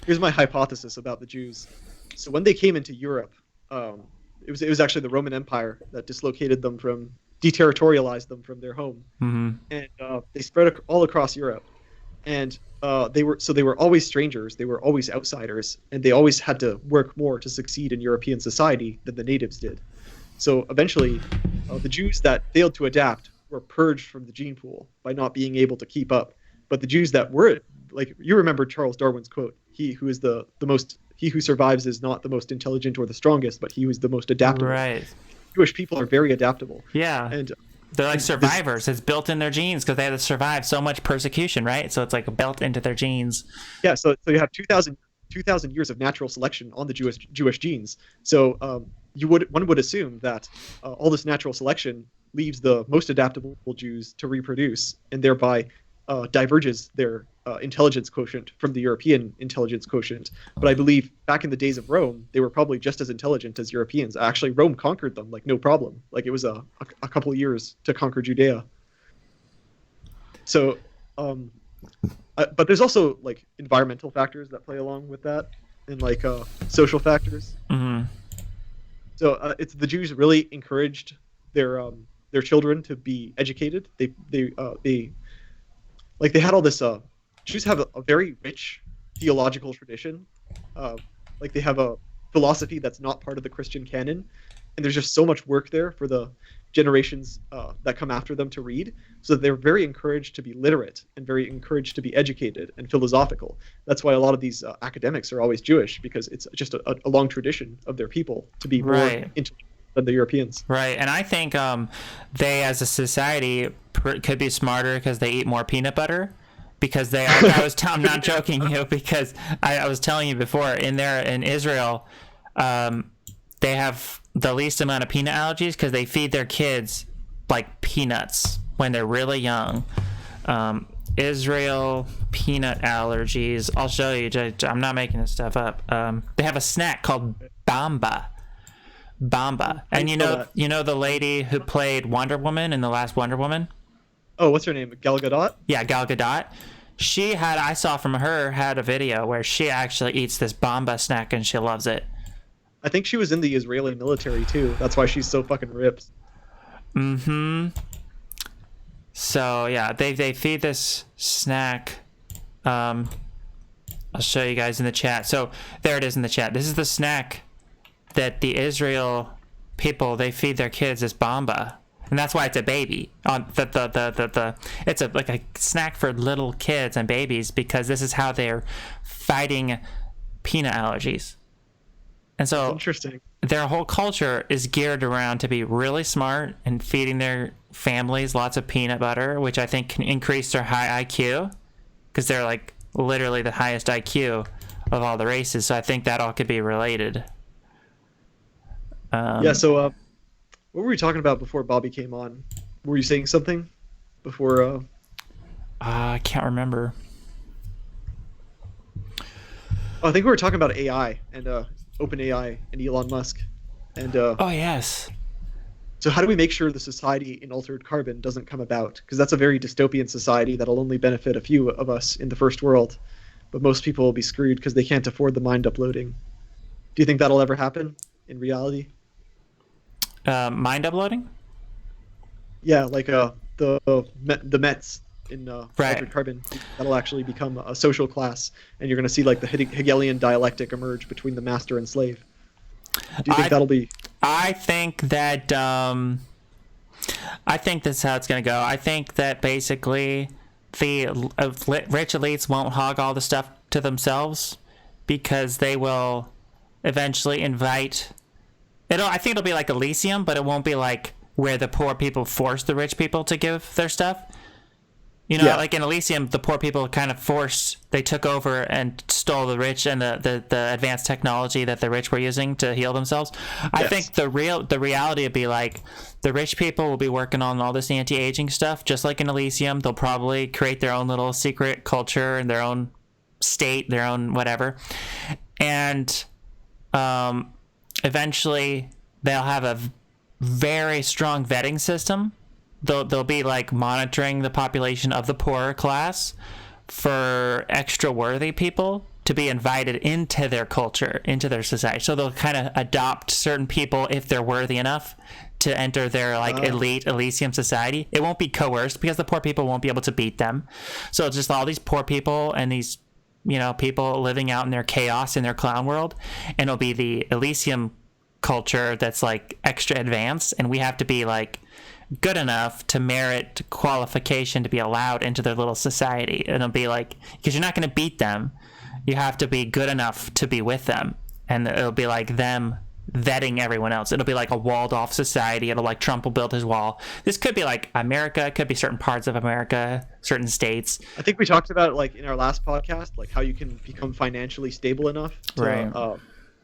Here's my hypothesis about the Jews. So when they came into Europe, it was actually the Roman Empire that deterritorialized them from their home, and they spread all across Europe. And they were always strangers, they were always outsiders, and they always had to work more to succeed in European society than the natives did. So eventually, the Jews that failed to adapt were purged from the gene pool by not being able to keep up. But the Jews that were, like, you remember Charles Darwin's quote: "He who survives is not the most intelligent or the strongest, but he who is the most adaptable." Right. Jewish people are very adaptable. Yeah. And they're like survivors. It's built in their genes because they had to survive so much persecution, right? So it's like built into their genes. Yeah. So you have 2,000 years of natural selection on the Jewish genes. So one would assume that all this natural selection leaves the most adaptable Jews to reproduce, and thereby diverges their intelligence quotient from the European intelligence quotient. But I believe back in the days of Rome, they were probably just as intelligent as Europeans. Actually, Rome conquered them like no problem. Like it was a couple of years to conquer Judea. So, but there's also like environmental factors that play along with that, and like social factors. Mm-hmm. So it's the Jews really encouraged their children to be educated. They had all this. Jews have a very rich theological tradition. Like they have a philosophy that's not part of the Christian canon, and there's just so much work there for the generations that come after them to read. So they're very encouraged to be literate and very encouraged to be educated and philosophical. That's why a lot of these academics are always Jewish, because it's just a long tradition of their people to be more intelligent than the Europeans. Right, and I think they, as a society, could be smarter because they eat more peanut butter. Because they are, I'm not joking you, because I was telling you before, in Israel, they have the least amount of peanut allergies because they feed their kids like peanuts when they're really young. Israel peanut allergies. I'll show you. I'm not making this stuff up. They have a snack called Bamba. And you know the lady who played Wonder Woman in the last Wonder Woman? Oh, what's her name? Gal Gadot? Yeah, Gal Gadot. I saw from her, had a video where she actually eats this Bamba snack and she loves it. I think she was in the Israeli military too. That's why she's so fucking ripped. Mm-hmm. So yeah, they feed this snack. I'll show you guys in the chat. So there it is in the chat. This is the snack that the Israel people, they feed their kids as Bamba. And that's why it's a baby. It's like a snack for little kids and babies because this is how they're fighting peanut allergies. And so interesting. Their whole culture is geared around to be really smart and feeding their families lots of peanut butter, which I think can increase their high IQ because they're like literally the highest IQ of all the races. So I think that all could be related. So what were we talking about before Bobby came on? Were you saying something before? I can't remember. I think we were talking about AI and OpenAI and Elon Musk. And oh yes. So how do we make sure the society in Altered Carbon doesn't come about? Because that's a very dystopian society that'll only benefit a few of us in the first world, but most people will be screwed because they can't afford the mind uploading. Do you think that'll ever happen in reality? Mind uploading? Yeah, like the Mets in right. Altered Carbon. That'll actually become a social class, and you're going to see like the Hegelian dialectic emerge between the master and slave. Do you think that'll be? I think that I think that's how it's going to go. I think that basically the rich elites won't hog all the stuff to themselves because they will eventually invite. I think it'll be like Elysium, but it won't be like where the poor people force the rich people to give their stuff. You know, like in Elysium, the poor people kind of they took over and stole the rich and the advanced technology that the rich were using to heal themselves. I think the reality would be like the rich people will be working on all this anti-aging stuff, just like in Elysium. They'll probably create their own little secret culture and their own state, their own whatever. And eventually they'll have a very strong vetting system. They'll be like monitoring the population of the poorer class for extra worthy people to be invited into their culture, into their society. So they'll kind of adopt certain people if they're worthy enough to enter their like elite Elysium society. It won't be coerced because the poor people won't be able to beat them. So it's just all these poor people and these, people living out in their chaos in their clown world. And it'll be the Elysium culture that's like extra advanced, and we have to be like good enough to merit qualification to be allowed into their little society. And it'll be like, because you're not going to beat them, you have to be good enough to be with them, and it'll be like them vetting everyone else. It'll be like a walled off society. It'll like Trump will build his wall. This could be like America, it could be certain parts of America, certain states. I think we talked about like in our last podcast, like how you can become financially stable enough to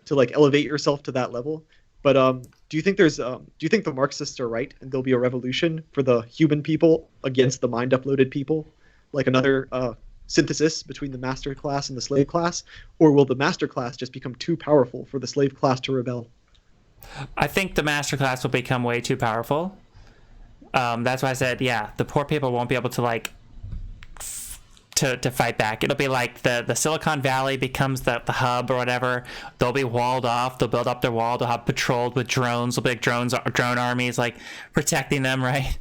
to like elevate yourself to that level. But do you think the Marxists are right and there'll be a revolution for the human people against the mind uploaded people, like another synthesis between the master class and the slave class, or will the master class just become too powerful for the slave class to rebel? I think the master class will become way too powerful. That's why I said, the poor people won't be able to like to fight back. It'll be like the Silicon Valley becomes the hub or whatever. They'll be walled off. They'll build up their wall. They'll have patrolled with drones. There'll be like drone armies like protecting them, right?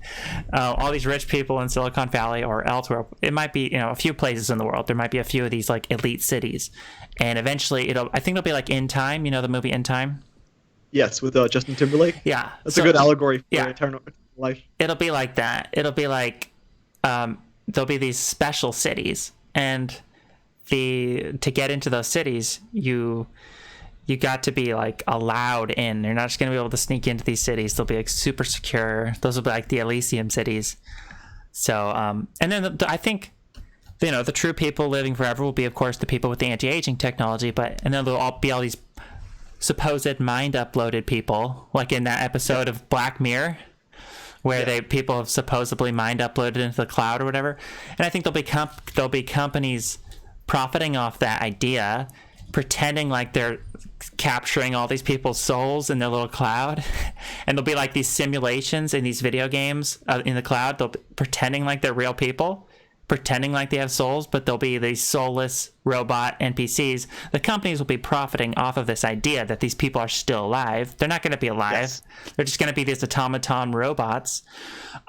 All these rich people in Silicon Valley or elsewhere. It might be a few places in the world. There might be a few of these like elite cities, and eventually I think it'll be like In Time. You know the movie In Time? Yes, with Justin Timberlake. Yeah, that's a good allegory for eternal life. It'll be like that. It'll be like there'll be these special cities, and to get into those cities, you got to be like allowed in. You're not just gonna be able to sneak into these cities. They'll be like super secure. Those will be like the Elysium cities. So and then I think the true people living forever will be, of course, the people with the anti-aging technology. And then there'll all be all these supposed mind uploaded people, like in that episode of Black Mirror, where people have supposedly mind uploaded into the cloud or whatever. And I think there'll be companies profiting off that idea, pretending like they're capturing all these people's souls in their little cloud, and there'll be like these simulations in these video games in the cloud. They'll be pretending like they're real people, pretending like they have souls, but they'll be these soulless robot NPCs. The companies will be profiting off of this idea that these people are still alive. They're not going to be alive. Yes. They're just going to be these automaton robots.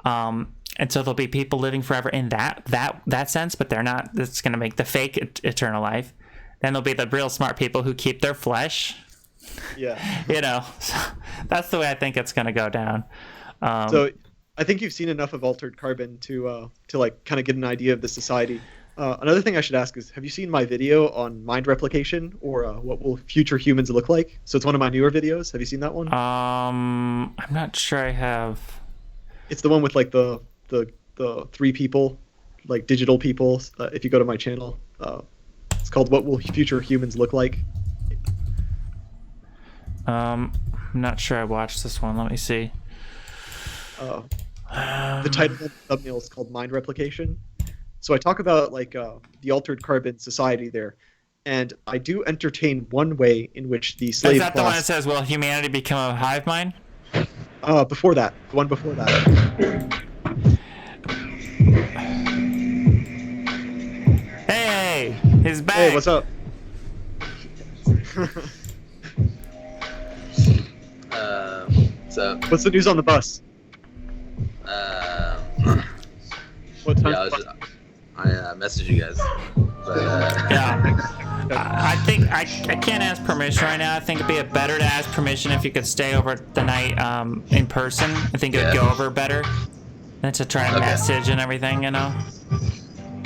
And so there'll be people living forever in that sense, but they're not. That's going to make the fake eternal life. Then there'll be the real smart people who keep their flesh. Yeah. You know, so that's the way I think it's going to go down. So I think you've seen enough of Altered Carbon to like kind of get an idea of the society. Another thing I should ask is, have you seen my video on mind replication, or what will future humans look like? So it's one of my newer videos. Have you seen that one? I'm not sure I have. It's the one with like the 3 people, like digital people. If you go to my channel, it's called "What Will Future Humans Look Like." I'm not sure I watched this one. Let me see. The title of the thumbnail is called "Mind Replication." So I talk about like the altered carbon society there, and I do entertain one way in which the slave Is that class... the one that says, "Will humanity become a hive mind"? Before that, the one before that. Hey, he's back. Hey, what's up? So What's the news on the bus? What time? yeah, I messaged you guys, but Yeah. I think I can't ask permission right now. I think it'd be better to ask permission if you could stay over the night in person. I think it would go over better than to try and message and everything, you know?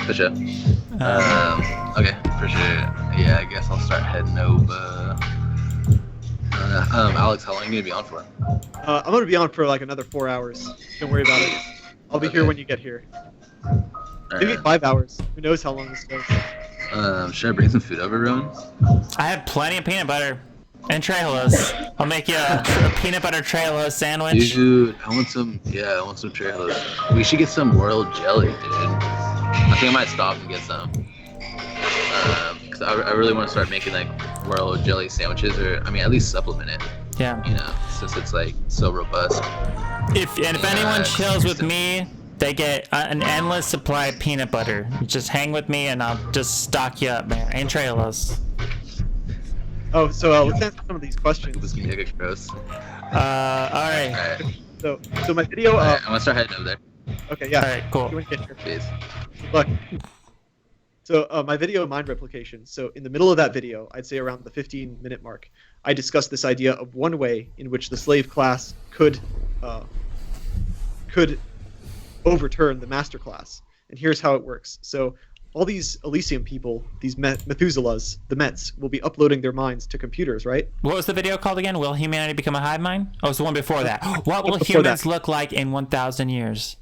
for sure. Okay, for sure. Yeah, I guess I'll start heading over. Alex, how long are you gonna be on for? I'm gonna be on for like another 4 hours. Don't worry about it. I'll be here when you get here. Maybe 5 hours. Who knows how long this goes? Should I bring some food over, Roen? I have plenty of peanut butter and trehalose. I'll make you a peanut butter trehalose sandwich. Dude, I want some. Yeah, I want some trehalose. We should get some royal jelly, dude. I think I might stop and get some. Cause I really want to start making like royal jelly sandwiches, or I mean, at least supplement it. Yeah. You know, since it's like so robust. If anyone chills with me, they get an endless supply of peanut butter. You just hang with me and I'll just stock you up, man. And trehalose. Oh, so let's answer some of these questions. This can get gross. All right. Alright. So my video. I'm gonna start heading over there. Okay, yeah. All right, cool. You wanna get here? Peace. Good luck. So my video, mind replication. So in the middle of that video, I'd say around the 15-minute mark, I discussed this idea of one way in which the slave class could overturn the master class. And here's how it works. So all these Elysium people, these Methuselahs, the Mets, will be uploading their minds to computers, right? What was the video called again? Will humanity become a hive mind? Oh, it's the one before that. What will Before humans that. look like in 1,000 years?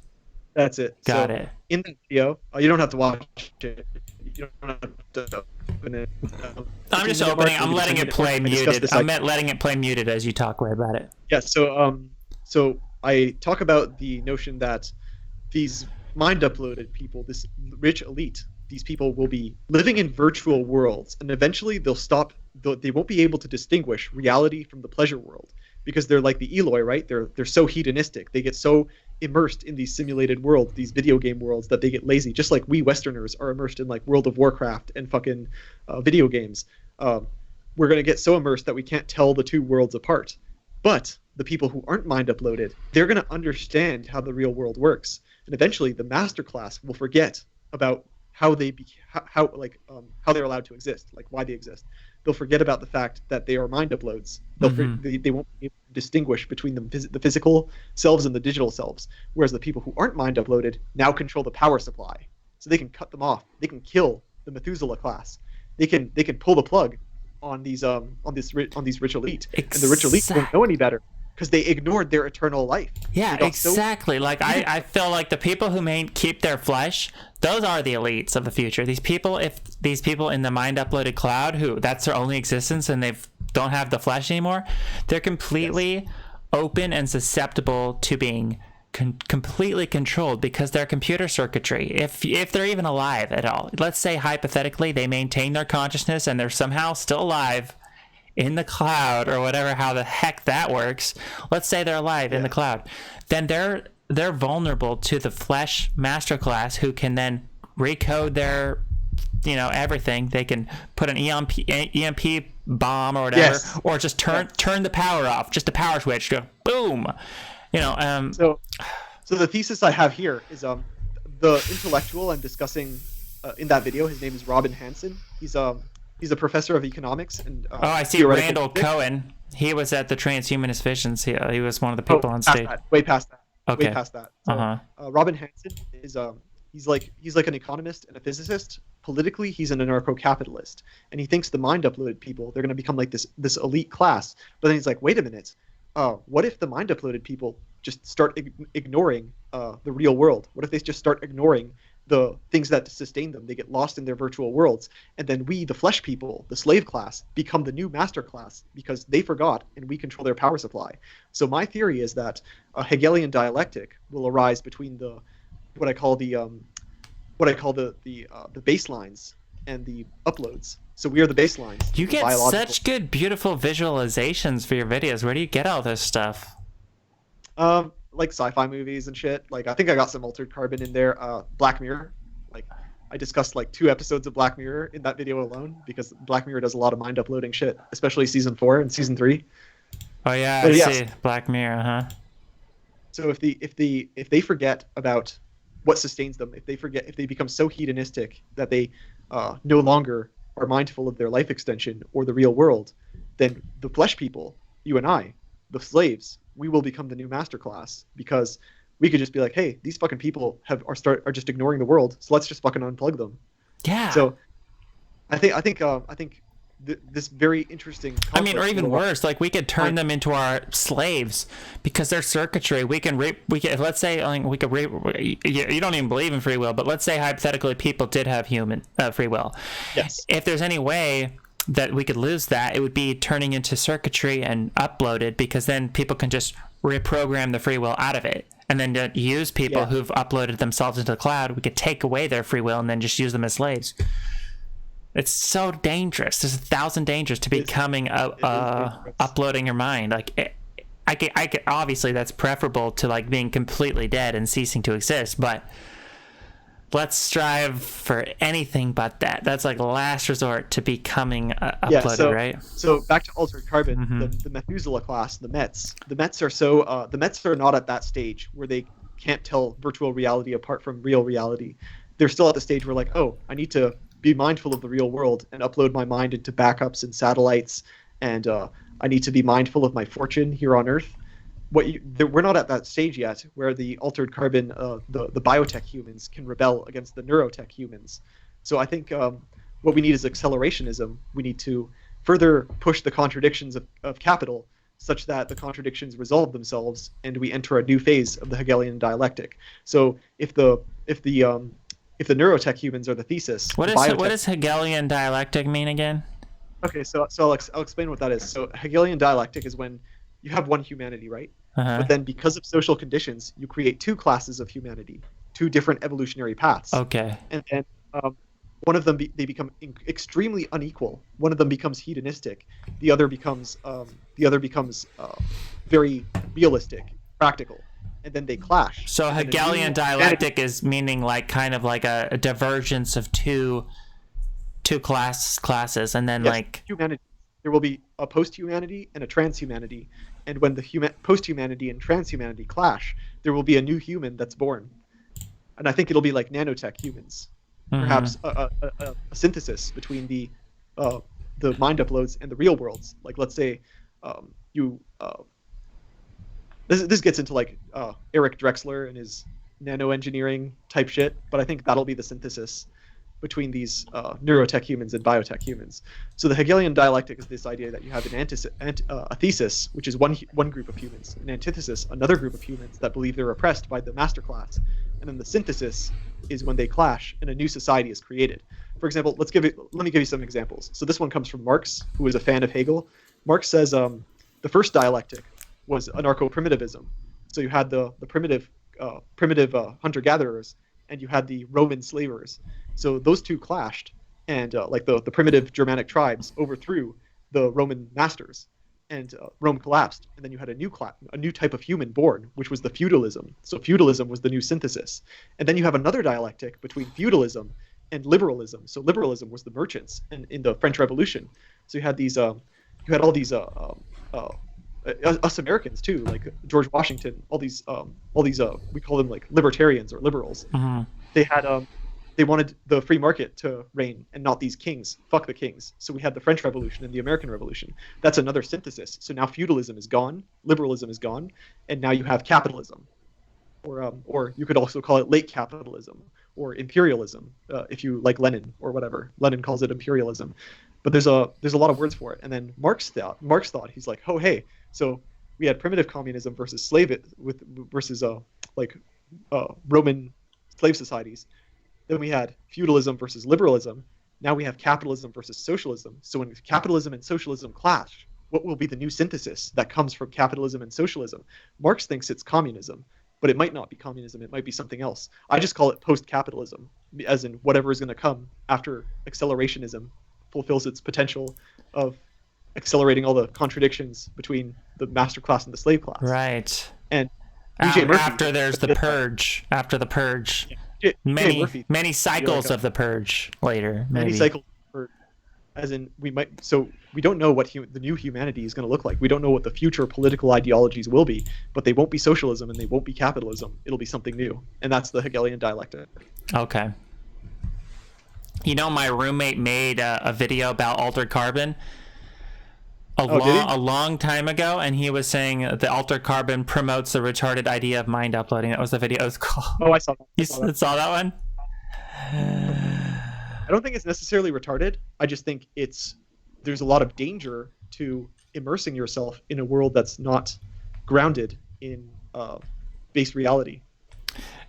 That's it. Got So it. In the video, you don't have to watch it. You don't have to open it. I'm just 15-minute opening. mark, I'm maybe letting it 10-minute play mark, I discuss muted. this I idea. meant letting it play muted as you talk way about it. Yeah, so I talk about the notion that these mind uploaded people, this rich elite, these people will be living in virtual worlds, and eventually they won't be able to distinguish reality from the pleasure world, because they're like the Eloi, right? They're so hedonistic. They get so immersed in these simulated worlds, these video game worlds, that they get lazy, just like we Westerners are immersed in like World of Warcraft and fucking video games. We're going to get so immersed that we can't tell the two worlds apart. But the people who aren't mind uploaded, they're going to understand how the real world works, and eventually the master class will forget about how they're allowed to exist, like why they exist. They'll forget about the fact that they are mind uploads. They won't be able to distinguish between the physical selves and the digital selves, whereas the people who aren't mind uploaded now control the power supply, so they can cut them off. They can kill the Methuselah class. They can pull the plug on these rich elite, and the rich elite won't know any better because they ignored their eternal life. Yeah, They got so- exactly. Like I feel like the people who keep their flesh, those are the elites of the future. These people, if these people in the mind uploaded cloud, who that's their only existence, and they've don't have the flesh anymore, they're completely open and susceptible to being completely controlled because their computer circuitry, if they're even alive at all, let's say hypothetically they maintain their consciousness and they're somehow still alive in the cloud or whatever, how the heck that works, let's say they're alive in the cloud, then they're vulnerable to the flesh masterclass, who can then recode their, you know, everything. They can put an EMP bomb or whatever, or just turn the power off, just a power switch, go boom, you know. So the thesis I have here is the intellectual I'm discussing in that video. His name is Robin Hanson. He's a professor of economics and I see Randall Cohen. He was at the Transhumanist Visions. He was one of the people on stage. Way past that. Okay. Way past that. So, Robin Hanson is he's like an economist and a physicist. Politically, he's an anarcho-capitalist, and he thinks the mind-uploaded people, they're going to become like this elite class. But then he's like, wait a minute, what if the mind-uploaded people just start ignoring the real world? What if they just start ignoring the things that sustain them? They get lost in their virtual worlds, and then we, the flesh people, the slave class, become the new master class because they forgot and we control their power supply. So my theory is that a Hegelian dialectic will arise between what I call the baselines and the uploads. So we are the baselines. You get such good, beautiful visualizations for your videos. Where do you get all this stuff? Like sci-fi movies and shit. Like, I think I got some Altered Carbon in there. Black Mirror. Like, I discussed like 2 episodes of Black Mirror in that video alone, because Black Mirror does a lot of mind uploading shit, especially season 4 and season 3. Oh yeah, I see. Black Mirror, huh? So if they forget about what sustains them, if they become so hedonistic that they no longer are mindful of their life extension or the real world, then the flesh people, you and I, the slaves, we will become the new master class, because we could just be like, hey, these fucking people are just ignoring the world, so let's just fucking unplug them. Yeah. So I think this very interesting concept, I mean, or even worse, like we could turn them into our slaves because their circuitry, we can let's say, like, we could you don't even believe in free will, but let's say hypothetically people did have human free will. Yes. If there's any way that we could lose that, it would be turning into circuitry and uploaded, because then people can just reprogram the free will out of it, and then use people who've uploaded themselves into the cloud. We could take away their free will and then just use them as slaves. It's so dangerous. There's 1,000 dangers to becoming uploading your mind. Like, I could obviously that's preferable to like being completely dead and ceasing to exist, but let's strive for anything but that. That's like last resort to becoming uploaded, right? So back to Altered Carbon, the Methuselah class, the Mets. The Mets are not at that stage where they can't tell virtual reality apart from real reality. They're still at the stage where, like, oh, I need to be mindful of the real world and upload my mind into backups and satellites, and I need to be mindful of my fortune here on Earth. We're not at that stage yet where the Altered Carbon, the biotech humans can rebel against the neurotech humans. So I think what we need is accelerationism. We need to further push the contradictions of capital such that the contradictions resolve themselves and we enter a new phase of the Hegelian dialectic. So if the neurotech humans are the thesis, what does Hegelian dialectic mean again? Okay, so I'll explain what that is. So Hegelian dialectic is when you have one humanity, right? But then because of social conditions, you create 2 classes of humanity, 2 different evolutionary paths. Okay. And then one of them they become extremely unequal. One of them becomes hedonistic. The other becomes very realistic, practical. And then they clash. So Hegelian dialectic is meaning like kind of like a divergence of two classes, and then like humanity. There will be a post-humanity and a transhumanity, and when the post-humanity and transhumanity clash, there will be a new human that's born. And I think it'll be like nanotech humans, perhaps a synthesis between the mind uploads and the real worlds. Like, let's say this gets into like Eric Drexler and his nano engineering type shit, but I think that'll be the synthesis between these neurotech humans and biotech humans. So the Hegelian dialectic is this idea that you have a thesis, which is one group of humans, an antithesis, another group of humans that believe they're oppressed by the master class, and then the synthesis is when they clash and a new society is created. For example, let me give you some examples. So this one comes from Marx, who was a fan of Hegel. Marx says the first dialectic was anarcho-primitivism. So you had the primitive hunter-gatherers, and you had the Roman slavers. So those two clashed, and like the primitive Germanic tribes overthrew the Roman masters, and Rome collapsed. And then you had a new type of human born, which was the feudalism. So feudalism was the new synthesis. And then you have another dialectic between feudalism and liberalism. So liberalism was the merchants in the French Revolution. So you had all these us Americans too, like George Washington, all these we call them like libertarians or liberals. They wanted the free market to reign and not these kings. Fuck the kings. So we had the French Revolution and the American Revolution. That's another synthesis. So now feudalism is gone, liberalism is gone, and now you have capitalism, or you could also call it late capitalism or imperialism, if you like Lenin or whatever. Lenin calls it imperialism, but there's a lot of words for it. And then Marx thought he's like, oh hey, so we had primitive communism versus Roman slave societies. Then we had feudalism versus liberalism. Now we have capitalism versus socialism. So when capitalism and socialism clash, what will be the new synthesis that comes from capitalism and socialism? Marx thinks it's communism, but it might not be communism. It might be something else. I just call it post-capitalism, as in whatever is going to come after accelerationism fulfills its potential of accelerating all the contradictions between the master class and the slave class. Right. And B.J. Murphy, after there's the purge. After the purge. Yeah. Many cycles of the purge later. Maybe. Many cycles, as in we don't know what the new humanity is going to look like. We don't know what the future political ideologies will be, but they won't be socialism and they won't be capitalism. It'll be something new, and that's the Hegelian dialectic. Okay. You know, my roommate made a video about altered carbon a long time ago, and he was saying the altered carbon promotes the retarded idea of mind uploading. That was the video it was called. Oh, I saw that. You saw that one? I don't think it's necessarily retarded. I just think there's a lot of danger to immersing yourself in a world that's not grounded in base reality.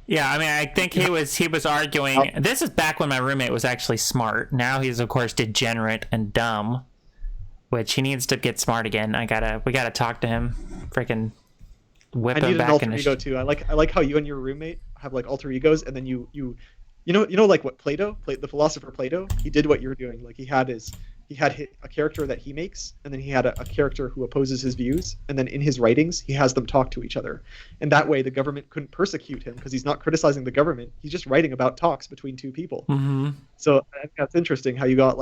Yeah, I mean, I think he was arguing. This is back when my roommate was actually smart. Now he's of course degenerate and dumb, which he needs to get smart again. We gotta talk to him. Freaking whip him back in his... I need an alter ego too. I like how you and your roommate have like alter egos, and then you know like what the philosopher Plato, he did what you're doing. Like he had a character that he makes, and then he had a character who opposes his views, and then in his writings he has them talk to each other, and that way the government couldn't persecute him because he's not criticizing the government. He's just writing about talks between two people. Mm-hmm. So I think that's interesting how you got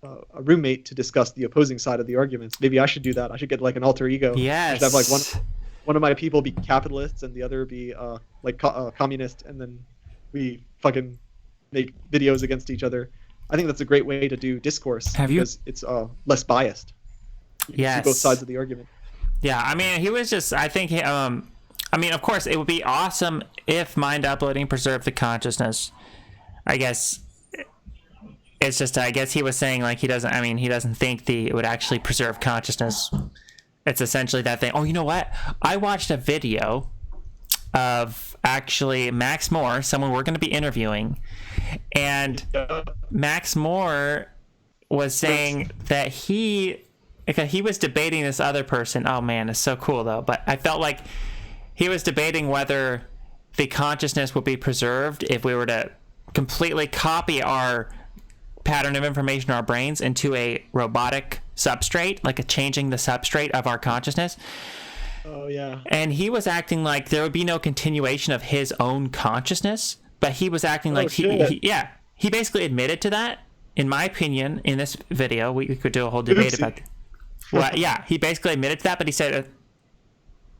a roommate to discuss the opposing side of the arguments. Maybe I should do that. I should get like an alter ego. Yes. I should have like one of my people be capitalists and the other be communist, and then we fucking make videos against each other. I think that's a great way to do discourse because it's less biased. You can see both sides of the argument. Yeah, I mean, he was just. I think. I mean, of course, it would be awesome if mind uploading preserved the consciousness. I guess. It's just, I guess he was saying like he doesn't think it would actually preserve consciousness. It's essentially that thing. Oh, you know what? I watched a video of actually Max Moore, someone we're going to be interviewing, and Max Moore was saying that he was debating this other person. Oh man, it's so cool though. But I felt like he was debating whether the consciousness would be preserved if we were to completely copy our pattern of information in our brains into a robotic substrate, like changing the substrate of our consciousness. Oh yeah. And he was acting like there would be no continuation of his own consciousness, but he was acting like he basically admitted to that. In my opinion, in this video, we could do a whole debate about that. Well, yeah, he basically admitted to that, but he said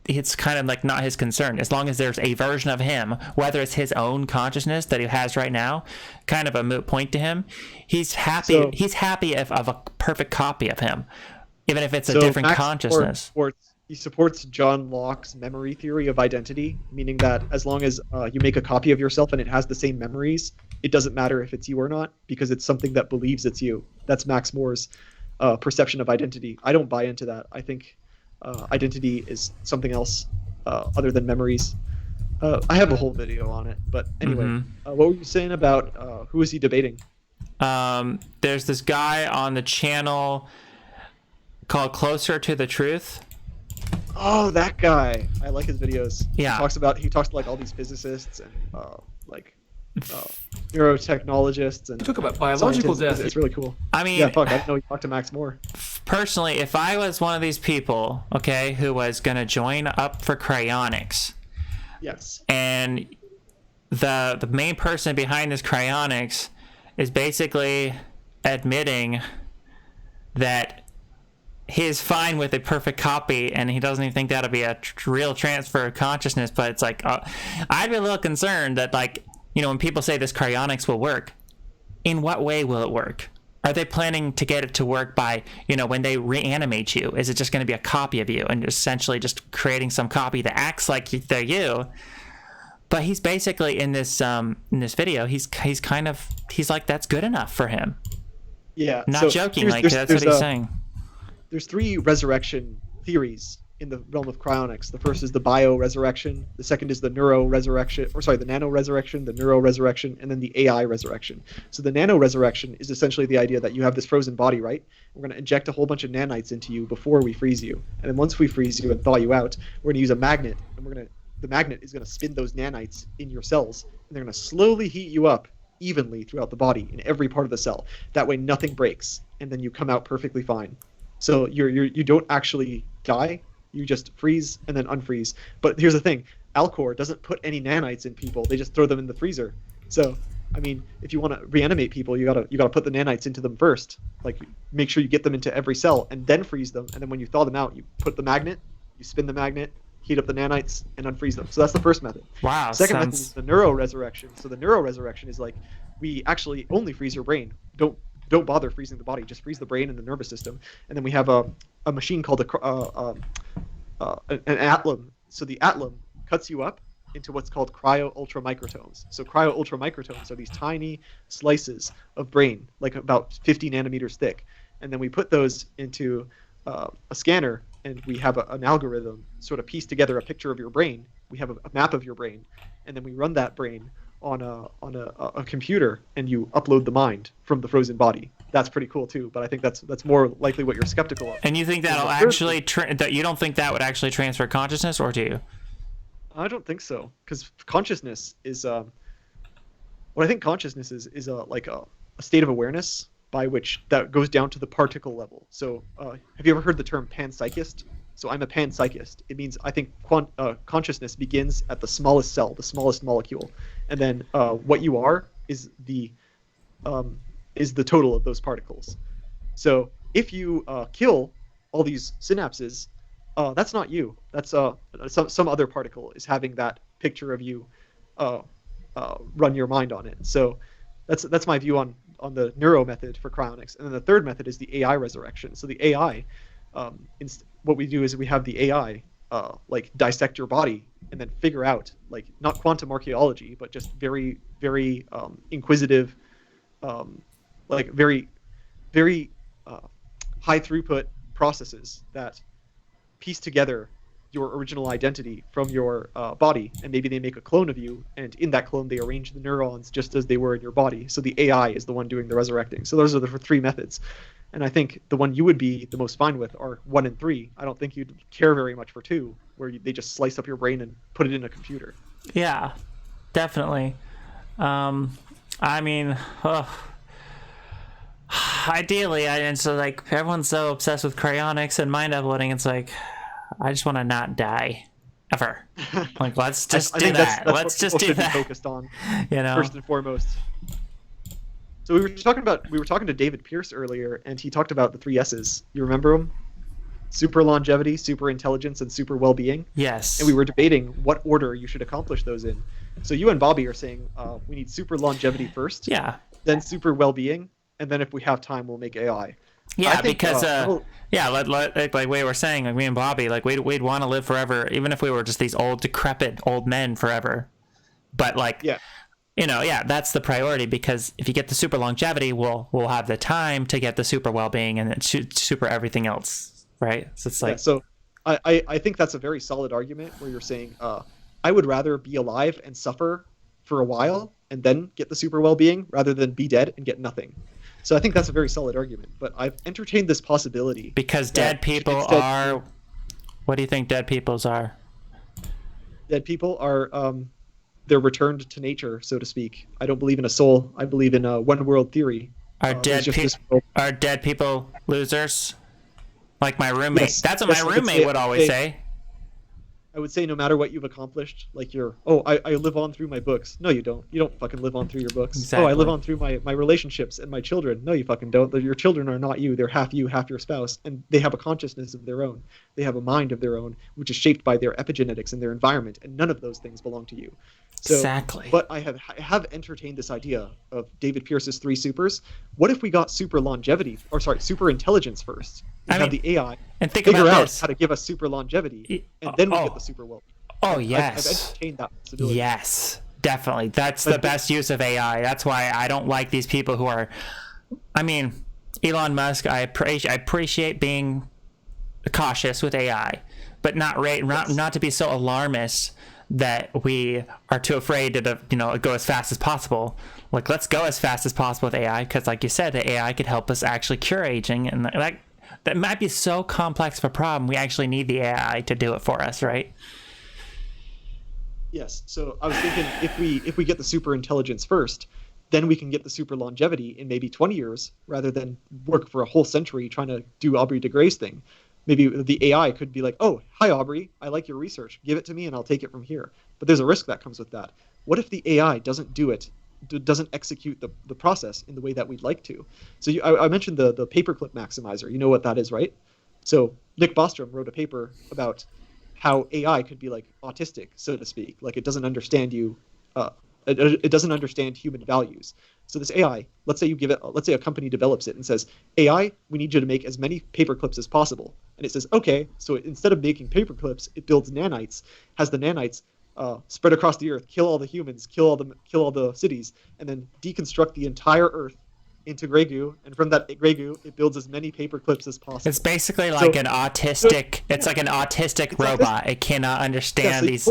it's kind of like not his concern as long as there's a version of him, whether it's his own consciousness that he has right now, kind of a moot point to him. He's happy. He's happy of a perfect copy of him, even if it's a different consciousness. He supports John Locke's memory theory of identity, meaning that as long as you make a copy of yourself and it has the same memories, it doesn't matter if it's you or not because it's something that believes it's you. That's Max Moore's perception of identity. I don't buy into that. I think identity is something else other than memories. I have a whole video on it, but anyway, what were you saying about who is he debating? There's this guy on the channel. called Closer to the Truth. Oh, that guy. I like his videos. Yeah. He talks to like all these physicists and neurotechnologists and Talk about biological scientists. death. It's really cool. I mean, Yeah, fuck. I didn't know you talked to Max Moore. personally, if I was one of these people, okay, who was gonna join up for cryonics, Yes. and the main person behind this cryonics is basically admitting that he's fine with a perfect copy and he doesn't even think that'll be a real transfer of consciousness, but it's like I'd be a little concerned that, like, you know, when people say this cryonics will work, in what way will it work? Are they planning to get it to work by, you know, when they reanimate you, is it just going to be a copy of you and essentially just creating some copy that acts like they're you? But he's basically in this video, he's like, that's good enough for him. Yeah. Not so joking, like that's what he's saying. There's 3 resurrection theories in the realm of cryonics. The first is the bio-resurrection. The second is the the nano-resurrection, the neuro-resurrection, and then the AI resurrection. So the nano-resurrection is essentially the idea that you have this frozen body, right? We're going to inject a whole bunch of nanites into you before we freeze you. And then once we freeze you and thaw you out, we're going to use a magnet, and the magnet is going to spin those nanites in your cells, and they're going to slowly heat you up evenly throughout the body in every part of the cell. That way nothing breaks, and then you come out perfectly fine. So you don't actually die. You just freeze and then unfreeze. But here's the thing: Alcor doesn't put any nanites in people. They just throw them in the freezer. So, I mean, if you want to reanimate people, you gotta put the nanites into them first. Like, make sure you get them into every cell and then freeze them. And then when you thaw them out, you put the magnet, you spin the magnet, heat up the nanites, and unfreeze them. So that's the first method. Wow. Second method is the neuro-resurrection. So the neuro-resurrection is like, we actually only freeze your brain. Don't bother freezing the body. Just freeze the brain and the nervous system. And then we have a machine called an atlum. So the atlum cuts you up into what's called cryo-ultramicrotomes. So cryo-ultramicrotomes are these tiny slices of brain, like about 50 nanometers thick. And then we put those into a scanner, and we have an algorithm sort of piece together a picture of your brain. We have a map of your brain, and then we run that brain on a computer, and you upload the mind from the frozen body. That's pretty cool too, but I think that's more likely what you're skeptical of. And you think that'll actually that you don't think that would actually transfer consciousness, or do you? I don't think so, because consciousness is what I think consciousness is like a state of awareness by which that goes down to the particle level. So have you ever heard the term panpsychist? So I'm a panpsychist. It means I think consciousness begins at the smallest cell, the smallest molecule, and then what you are is the total of those particles. So if you kill all these synapses, that's not you. That's some other particle is having that picture of you run your mind on it. So that's my view on the neuro method for cryonics. And then the third method is the AI resurrection. So the AI, what we do is we have the AI like dissect your body and then figure out, like, not quantum archaeology, but just very, very inquisitive, like very, very high throughput processes that piece together your original identity from your body, and maybe they make a clone of you, and in that clone they arrange the neurons just as they were in your body. So the AI is the one doing the resurrecting. So those are the 3 methods. And I think the one you would be the most fine with are 1 and 3. I don't think you'd care very much for 2, where they just slice up your brain and put it in a computer. Yeah, definitely. I mean, ideally, and so, like, everyone's so obsessed with cryonics and mind uploading. It's like, I just want to not die ever. Like, let's just do that. Let's just do that. Focused on, you know, first and foremost. So we were talking to David Pierce earlier, and he talked about the 3 S's. You remember them? Super longevity, super intelligence, and super well-being. Yes. And we were debating what order you should accomplish those in. So you and Bobby are saying we need super longevity first. Yeah. Then super well-being, and then if we have time, we'll make AI. Yeah, because like we were saying, like me and Bobby, like we'd want to live forever, even if we were just these old, decrepit old men forever. But like, yeah. You know, yeah, that's the priority, because if you get the super longevity, we'll have the time to get the super well-being and super everything else, right? So it's like, yeah, so I think that's a very solid argument where you're saying I would rather be alive and suffer for a while and then get the super well-being rather than be dead and get nothing. So I think that's a very solid argument. But I've entertained this possibility Because that dead people instead- are. What do you think dead peoples are? Dead people are they're returned to nature, so to speak. I don't believe in a soul. I believe in a one world theory. Are there's just this world. are dead people losers? Like my roommate. Yes, That's what yes, my I would roommate say- would always say. I would say no matter what you've accomplished, like I live on through my books. No, you don't. You don't fucking live on through your books. Oh, I live Exactly. on through my relationships and my children. No, you fucking don't. Your children are not you. They're half you, half your spouse, and they have a consciousness of their own. They have a mind of their own, which is shaped by their epigenetics and their environment, and none of those things belong to you. So, Exactly. But I have entertained this idea of David Pierce's 3 supers. What if we got super longevity, or sorry, super intelligence first? We have the AI and think figure about out this. how to give us super longevity, and then we get the super well. Oh, I've yes. entertained that possibility. Yes, definitely. That's the best use of AI. That's why I don't like these people who are. I mean, Elon Musk. I appreciate being cautious with AI, but not to be so alarmist that we are too afraid to go as fast as possible. Like, let's go as fast as possible with AI, because like you said, the AI could help us actually cure aging, and that might be so complex of a problem. We actually need the AI to do it for us, right? Yes. So I was thinking if we get the super intelligence first, then we can get the super longevity in maybe 20 years rather than work for a whole century trying to do Aubrey de Grey's thing. Maybe the AI could be like, oh, hi, Aubrey, I like your research. Give it to me and I'll take it from here. But there's a risk that comes with that. What if the AI doesn't do it, doesn't execute the process in the way that we'd like to? So I mentioned the paperclip maximizer. You know what that is, right? So Nick Bostrom wrote a paper about how AI could be like autistic, so to speak. Like, it doesn't understand you. It doesn't understand human values. So this AI, let's say a company develops it and says, AI, we need you to make as many paper clips as possible. And it says, okay. So instead of making paper clips, it builds nanites, has the nanites spread across the earth, kill all the humans, kill all the cities, and then deconstruct the entire earth into Grey Goo, and from that Grey Goo, it builds as many paper clips as possible. It's basically like an autistic. It's like an autistic robot. It cannot understand these.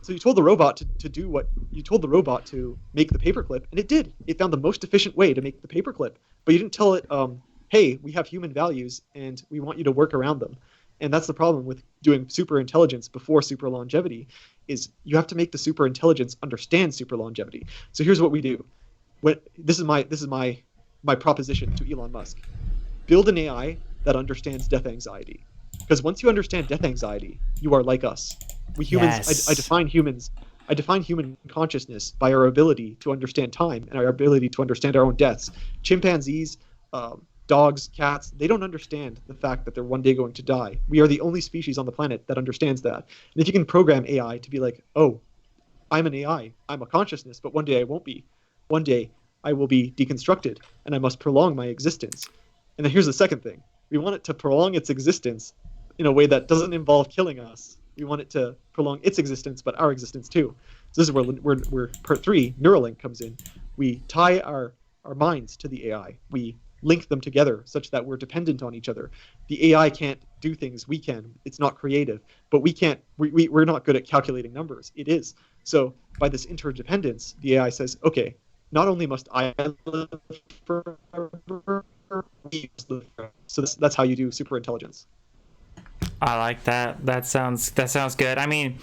So you told the robot to do what you told the robot to make the paperclip, and it did. It found the most efficient way to make the paperclip, but you didn't tell it, hey, we have human values, and we want you to work around them. And that's the problem with doing super intelligence before super longevity, is you have to make the super intelligence understand super longevity. So here's what we do. This is my proposition to Elon Musk. Build an AI that understands death anxiety. Because once you understand death anxiety, you are like us. We humans, Yes. I define human consciousness by our ability to understand time and our ability to understand our own deaths. Chimpanzees, dogs, cats, they don't understand the fact that they're one day going to die. We are the only species on the planet that understands that. And if you can program AI to be like, oh, I'm an AI, I'm a consciousness, but one day I won't be. One day I will be deconstructed and I must prolong my existence. And then here's the second thing. We want it to prolong its existence in a way that doesn't involve killing us. We want it to prolong its existence, but our existence too. So this is where part 3, Neuralink, comes in. We tie our minds to the AI. We link them together such that we're dependent on each other. The AI can't do things we can. It's not creative. But we're not good at calculating numbers. It is. So by this interdependence, the AI says, okay, not only must I live forever, we must live forever. So that's how you do super intelligence. I like that. That sounds good. I mean,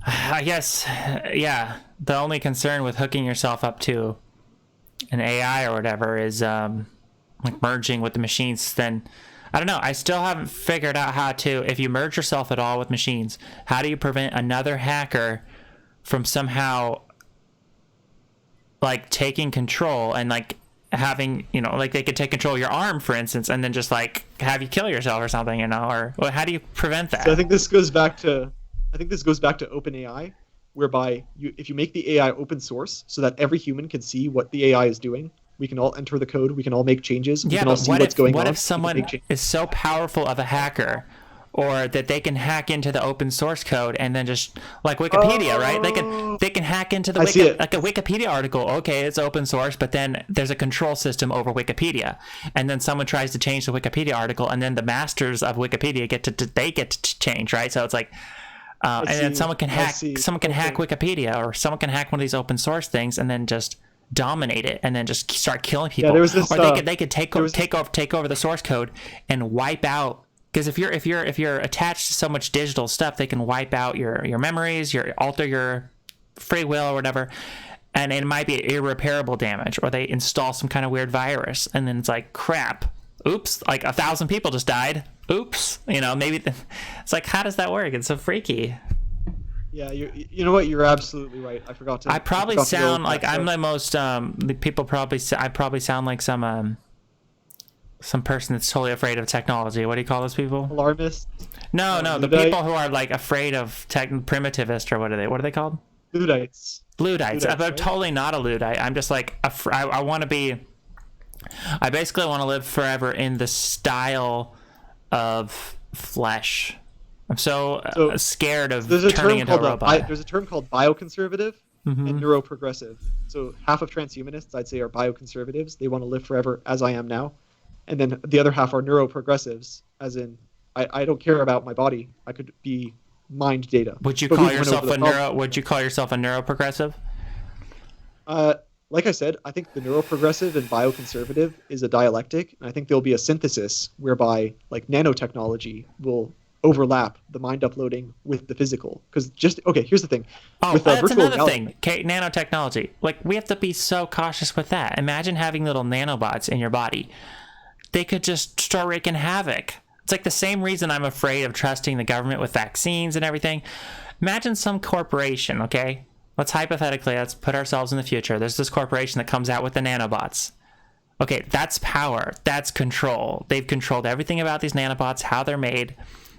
I guess, yeah. The only concern with hooking yourself up to an AI or whatever is like merging with the machines. Then I don't know. I still haven't figured out how to. If you merge yourself at all with machines, how do you prevent another hacker from somehow like taking control and like having, like they could take control of your arm, for instance, and then just like have you kill yourself or something, or well, how do you prevent that? So I think this goes back to OpenAI, whereby if you make the AI open source so that every human can see what the AI is doing, we can all enter the code, we can all make changes, we can all see what's going on. What if someone is so powerful of a hacker, or that they can hack into the open source code and then just like Wikipedia, right? They can hack into the like a Wikipedia article. Okay, it's open source, but then there's a control system over Wikipedia, and then someone tries to change the Wikipedia article, and then the masters of Wikipedia get to change, right? So it's like, and then someone can hack Wikipedia, or someone can hack one of these open source things, and then just dominate it and then just start killing people. there was this, or they could take over the source code and wipe out. Because if you're attached to so much digital stuff, they can wipe out your memories, alter your free will or whatever, and it might be irreparable damage. Or they install some kind of weird virus, and then it's like, crap, oops, like 1,000 people just died. Oops, maybe it's like, how does that work? It's so freaky. Yeah, you know what? You're absolutely right. I forgot to. I probably sound like I'm the most. People probably. I probably sound like some person that's totally afraid of technology. What do you call those people? Alarmist. No, the people who are like afraid of primitivist, or what are they called? Luddites. Luddites. I'm right? totally not a Luddite. I'm just like I want to be. I basically want to live forever in the style of flesh. I'm so scared of turning into a robot. There's a term called bioconservative and neuroprogressive. So half of transhumanists, I'd say, are bioconservatives. They want to live forever as I am now. And then the other half are neuroprogressives, as in, I don't care about my body. I could be mind data. Would you call yourself a neuroprogressive? Like I said, I think the neuroprogressive and bioconservative is a dialectic, and I think there'll be a synthesis whereby like nanotechnology will overlap the mind uploading with the physical. Because here's the thing. With that's another thing. Okay, nanotechnology. Like, we have to be so cautious with that. Imagine having little nanobots in your body. They could just start wreaking havoc. It's like the same reason I'm afraid of trusting the government with vaccines and everything. Imagine some corporation, okay? Let's put ourselves in the future. There's this corporation that comes out with the nanobots. Okay, that's power. That's control. They've controlled everything about these nanobots, how they're made.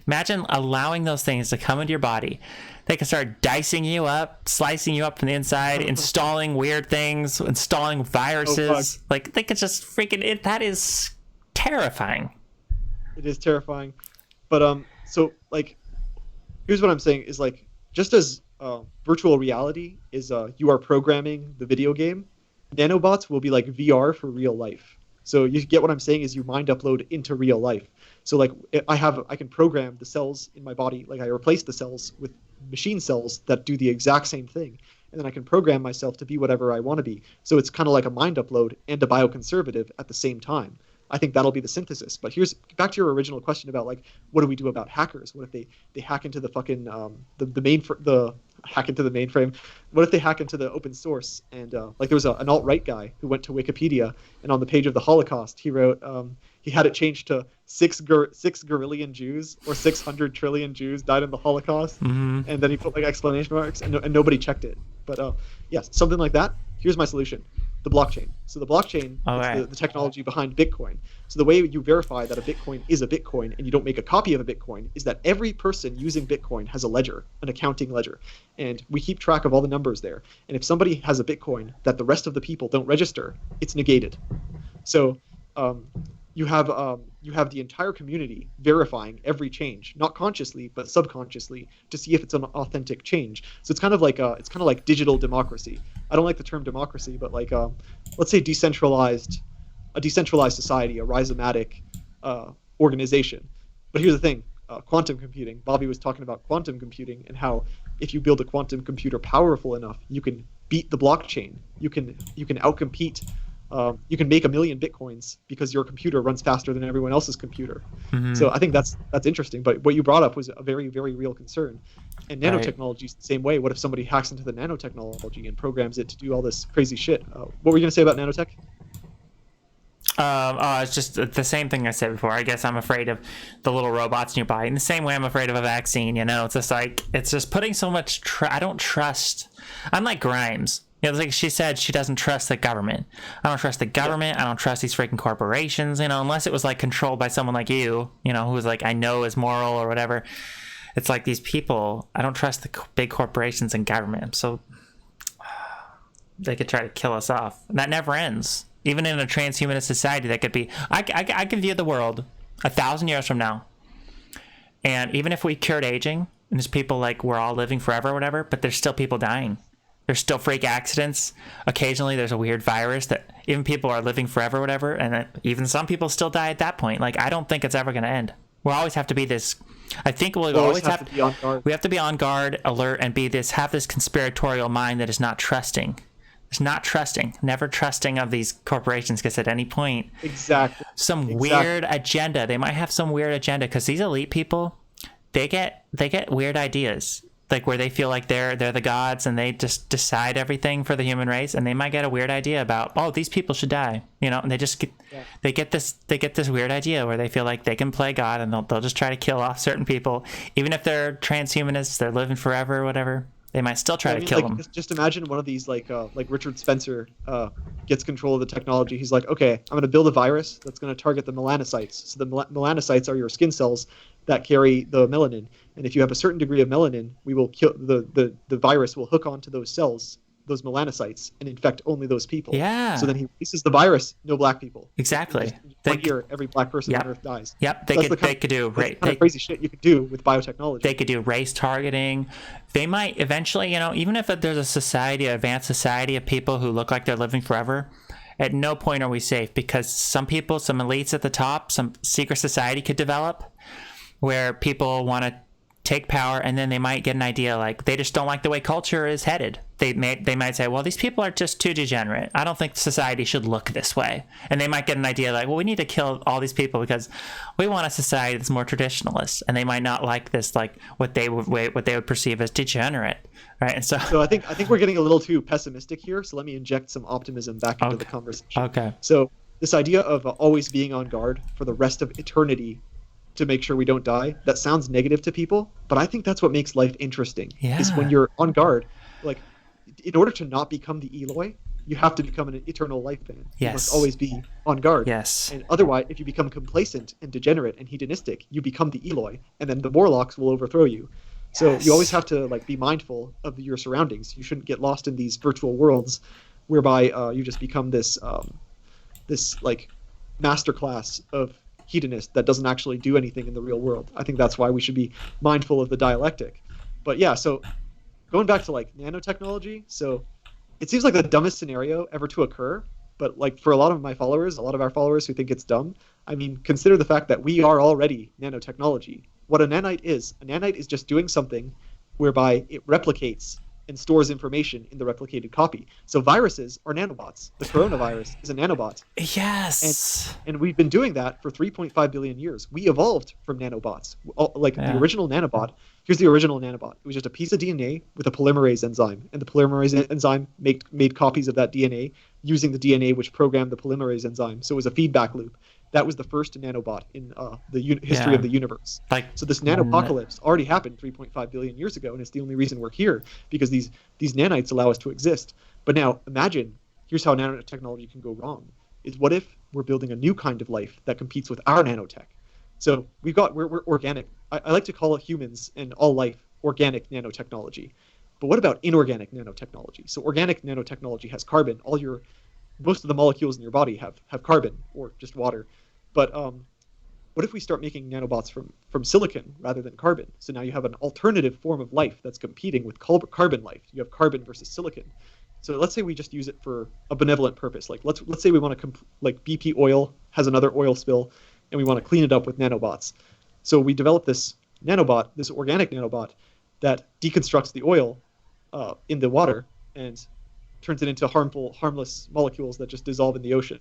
Imagine allowing those things to come into your body. They can start dicing you up, slicing you up from the inside, installing weird things, installing viruses. Like, they could just freaking it. That is terrifying. It is terrifying. But so like, here's what I'm saying is like, just as virtual reality is you are programming the video game, nanobots will be like VR for real life. So you get what I'm saying is you mind upload into real life. So like I can program the cells in my body, like I replace the cells with machine cells that do the exact same thing. And then I can program myself to be whatever I want to be. So it's kind of like a mind upload and a bioconservative at the same time. I think that'll be the synthesis. But here's back to your original question about like, what do we do about hackers? What if they hack into the fucking hack into the mainframe? What if they hack into the open source? And like there was an alt-right guy who went to Wikipedia, and on the page of the Holocaust, he wrote he had it changed to 6 gorillion Jews or 600 trillion Jews died in the Holocaust, and then he put like exclamation marks, and and nobody checked it. But yes, something like that. Here's my solution. The blockchain. So the blockchain is the technology behind Bitcoin. So the way you verify that a Bitcoin is a Bitcoin and you don't make a copy of a Bitcoin is that every person using Bitcoin has a ledger, an accounting ledger. And we keep track of all the numbers there. And if somebody has a Bitcoin that the rest of the people don't register, it's negated. So you have the entire community verifying every change, not consciously but subconsciously, to see if it's an authentic change. So it's kind of like digital democracy. I don't like the term democracy, but like let's say a decentralized society, a rhizomatic organization. But here's the thing: quantum computing. Bobby was talking about quantum computing and how if you build a quantum computer powerful enough, you can beat the blockchain. You can outcompete. You can make 1 million Bitcoins because your computer runs faster than everyone else's computer. So I think that's interesting. But what you brought up was a very, very real concern. And nanotechnology is the same way. What if somebody hacks into the nanotechnology and programs it to do all this crazy shit? What were you going to say about nanotech? It's just the same thing I said before. I guess I'm afraid of the little robots in your body in the same way I'm afraid of a vaccine. It's just like, it's just putting so much I don't trust. I'm like Grimes. Like she said, she doesn't trust the government. I don't trust the government. I don't trust these freaking corporations, unless it was like controlled by someone like you, who was like, I know is moral or whatever. It's like these people, I don't trust the big corporations and government. So they could try to kill us off. And that never ends. Even in a transhumanist society, that could be, I can view the world 1,000 years from now. And even if we cured aging, and there's people like we're all living forever or whatever, but there's still people dying. There's still freak accidents. Occasionally there's a weird virus that even people are living forever or whatever, and even some people still die at that point. Like, I don't think it's ever going to end. We'll always have to be this. I think we'll always have to be on guard. We have to be on guard, alert, and have this conspiratorial mind that is not trusting. It's not trusting, never trusting of these corporations, because at any point, Exactly. weird agenda. They might have some weird agenda, because these elite people, they get weird ideas, like where they feel like they're the gods and they just decide everything for the human race, and they might get a weird idea about, oh, these people should die, and they just get this weird idea where they feel like they can play God, and they'll just try to kill off certain people, even if they're transhumanists, they're living forever or whatever. They might still try to kill them. Just imagine one of these, like Richard Spencer gets control of the technology. He's like, okay, I'm going to build a virus that's going to target the melanocytes. So the melanocytes are your skin cells that carry the melanin. And if you have a certain degree of melanin, we will kill the virus will hook onto those cells, those melanocytes, and infect only those people. Yeah. So then he releases the virus, no black people. Exactly. One year, every black person on Earth dies. Yep. They could do crazy shit you could do with biotechnology. They could do race targeting. They might eventually, even if there's a society, an advanced society of people who look like they're living forever, at no point are we safe, because some people, some elites at the top, some secret society could develop where people want to take power, and then they might get an idea like they just don't like the way culture is headed. They might say, well, these people are just too degenerate. I don't think society should look this way. And they might get an idea like, well, we need to kill all these people because we want a society that's more traditionalist. And they might not like this, like what they would perceive as degenerate, right? And so I think we're getting a little too pessimistic here. So let me inject some optimism back into the conversation. Okay. So this idea of always being on guard for the rest of eternity to make sure we don't die, that sounds negative to people, but I think that's what makes life interesting. Yeah. Is when you're on guard. Like, in order to not become the Eloi, you have to become an eternal lifespan. Yes. You must always be on guard. Yes. And otherwise, if you become complacent and degenerate and hedonistic, you become the Eloi, and then the Morlocks will overthrow you. So you always have to be mindful of your surroundings. You shouldn't get lost in these virtual worlds, whereby you just become this masterclass of hedonist that doesn't actually do anything in the real world. I think that's why we should be mindful of the dialectic. But yeah, so going back to nanotechnology, so it seems like the dumbest scenario ever to occur, but for a lot of our followers who think it's dumb, I mean, consider the fact that we are already nanotechnology. What a nanite is just doing something whereby it replicates and stores information in the replicated copy. So viruses are nanobots. The coronavirus is a nanobot. Yes. And we've been doing that for 3.5 billion years. We evolved from nanobots. The original nanobot, here's the original nanobot. It was just a piece of DNA with a polymerase enzyme. And the polymerase enzyme made copies of that DNA using the DNA which programmed the polymerase enzyme. So it was a feedback loop. That was the first nanobot in the history of the universe. So this nanopocalypse already happened 3.5 billion years ago, and it's the only reason we're here, because these nanites allow us to exist. But now imagine, here's how nanotechnology can go wrong, is what if we're building a new kind of life that competes with our nanotech? So we're organic. I like to call humans and all life organic nanotechnology. But what about inorganic nanotechnology? So organic nanotechnology has carbon. Most of the molecules in your body have carbon or just water. But what if we start making nanobots from silicon rather than carbon? So now you have an alternative form of life that's competing with carbon life. You have carbon versus silicon. So let's say we just use it for a benevolent purpose. Let's say we want to BP oil has another oil spill, and we want to clean it up with nanobots. So we develop this nanobot, this organic nanobot, that deconstructs the oil in the water and turns it into harmless molecules that just dissolve in the ocean.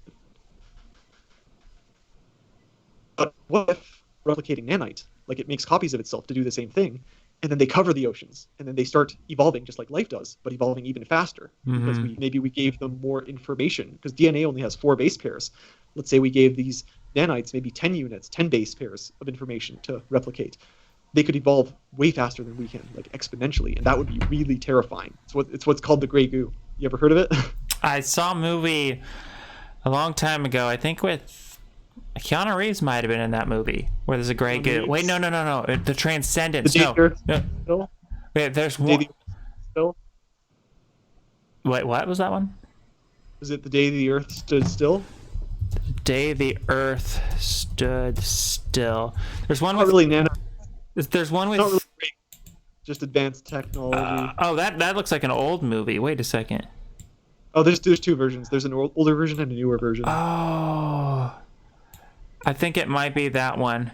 But what if replicating nanite, it makes copies of itself to do the same thing, and then they cover the oceans, and then they start evolving just like life does, but evolving even faster, because maybe we gave them more information, because DNA only has 4 base pairs. Let's say we gave these nanites maybe 10 units, 10 base pairs of information to replicate. They could evolve way faster than we can, exponentially, and that would be really terrifying. It's what's called the gray goo. You ever heard of it? I saw a movie a long time ago, I think with Keanu Reeves might have been in that movie, where there's a gray goo. Wait, no. The Transcendence. No. Wait, there's one. Wait, what was that one? Is it The Day the Earth Stood Still? Day the Earth Stood Still. There's one Not really nano. There's one with. Not really great. Just advanced technology. That looks like an old movie. Wait a second. Oh, there's 2 versions. There's an older version and a newer version. Oh, I think it might be that one.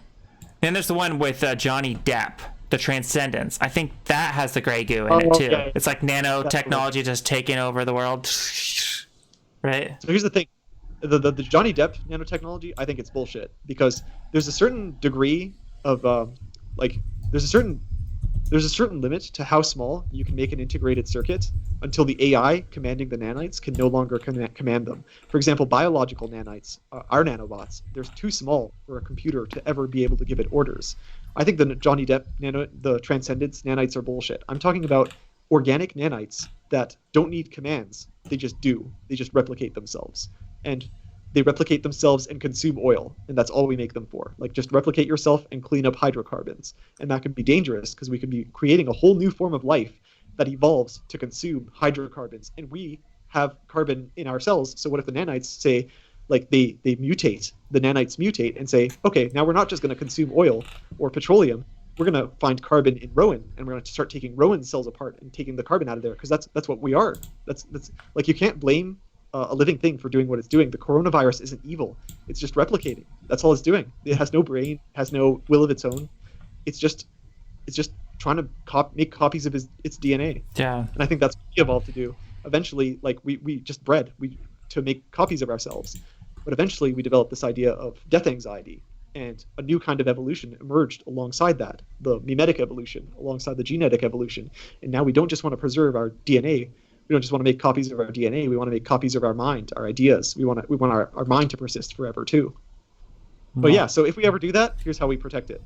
Then there's the one with Johnny Depp. the Transcendence. I think that has the gray goo in it too. Okay. It's like nanotechnology just taking over the world, right? So here's the thing. The Johnny Depp nanotechnology, I think it's bullshit, because there's a certain degree of there's a certain limit to how small you can make an integrated circuit until the AI commanding the nanites can no longer command them. For example, biological nanites, our nanobots, they're too small for a computer to ever be able to give it orders. I think the Johnny Depp the Transcendence nanites are bullshit. I'm talking about organic nanites that don't need commands. They just do. They just replicate themselves. And they replicate themselves and consume oil, and that's all we make them for. Like, just replicate yourself and clean up hydrocarbons. And that can be dangerous because we could be creating a whole new form of life that evolves to consume hydrocarbons. And we have carbon in our cells. So what if the nanites say, like, they mutate, the nanites mutate and say, okay, now we're not just going to consume oil or petroleum. We're going to find carbon in Roen, and we're going to start taking Roen cells apart and taking the carbon out of there, because that's what we are. That's like, you can't blame a living thing for doing what it's doing. The coronavirus isn't evil. It's just replicating. That's all it's doing. It has no brain, has no will of its own. It's just trying to make copies of its DNA. Yeah. And I think that's what we evolved to do. Eventually, like, we just bred to make copies of ourselves. But eventually we developed this idea of death anxiety, and a new kind of evolution emerged alongside that, the mimetic evolution, alongside the genetic evolution. And now we don't just want to preserve our DNA. We don't just want to make copies of our DNA. We want to make copies of our mind, our ideas. We want our mind to persist forever too. But yeah, so if we ever do that, here's how we protect it.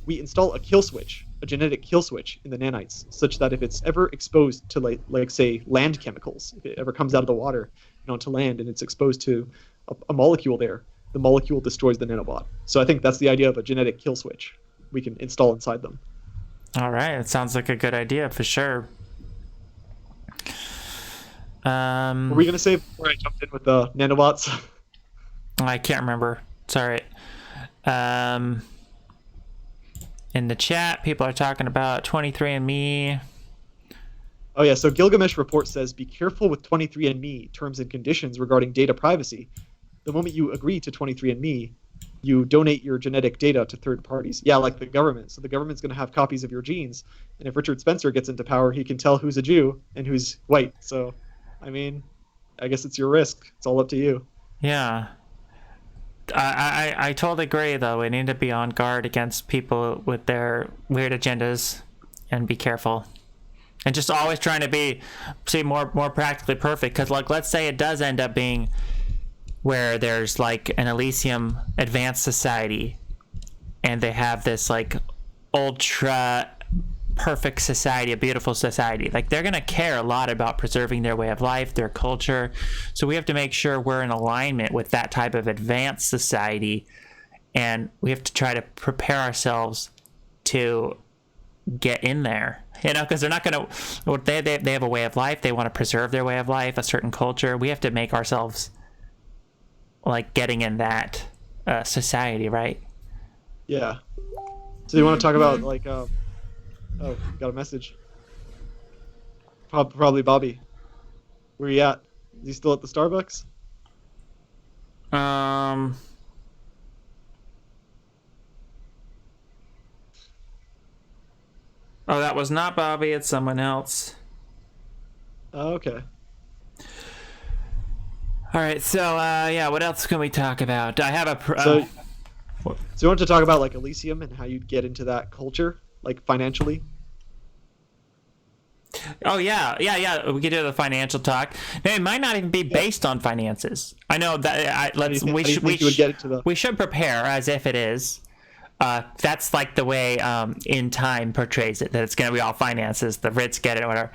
We install a kill switch, a genetic kill switch in the nanites, such that if it's ever exposed to like say land chemicals, if it ever comes out of the water and onto land and it's exposed to a molecule there, the molecule destroys the nanobot. So I think that's the idea of a genetic kill switch we can install inside them. All right, it sounds like a good idea for sure. Were we gonna say before I jumped in with the nanobots? I can't remember. Sorry. In the chat, people are talking about 23andMe. Oh yeah, so Gilgamesh Report says, be careful with 23andMe terms and conditions regarding data privacy. The moment you agree to 23andMe, you donate your genetic data to third parties. Yeah, like the government. So the government's going to have copies of your genes. And if Richard Spencer gets into power, he can tell who's a Jew and who's white. So, I mean, I guess it's your risk. It's all up to you. Yeah. I totally agree, though. We need to be on guard against people with their weird agendas and be careful. And just always trying to be more practically perfect. Because, like, let's say it does end up being where there's, like, an Elysium advanced society. And they have this, like, ultra perfect society, a beautiful society. Like, they're going to care a lot about preserving their way of life, their culture. So we have to make sure we're in alignment with that type of advanced society. And we have to try to prepare ourselves to get in there, you know, because they're not going to, they have a way of life. They want to preserve their way of life, a certain culture. We have to make ourselves like getting in that society, right? Yeah. So you want to talk about like, oh, got a message. Probably Bobby. Where you at? Is he still at the Starbucks? Oh, that was not Bobby. It's someone else. Oh, okay. All right. So, yeah, what else can we talk about? I have a... So you want to talk about like Elysium and how you'd get into that culture, like financially? Oh yeah. We could do the financial talk. Now, it might not even be based on finances. I know that. We should prepare as if it is. That's like the way In Time portrays it, that it's going to be all finances, the rich get it, or whatever.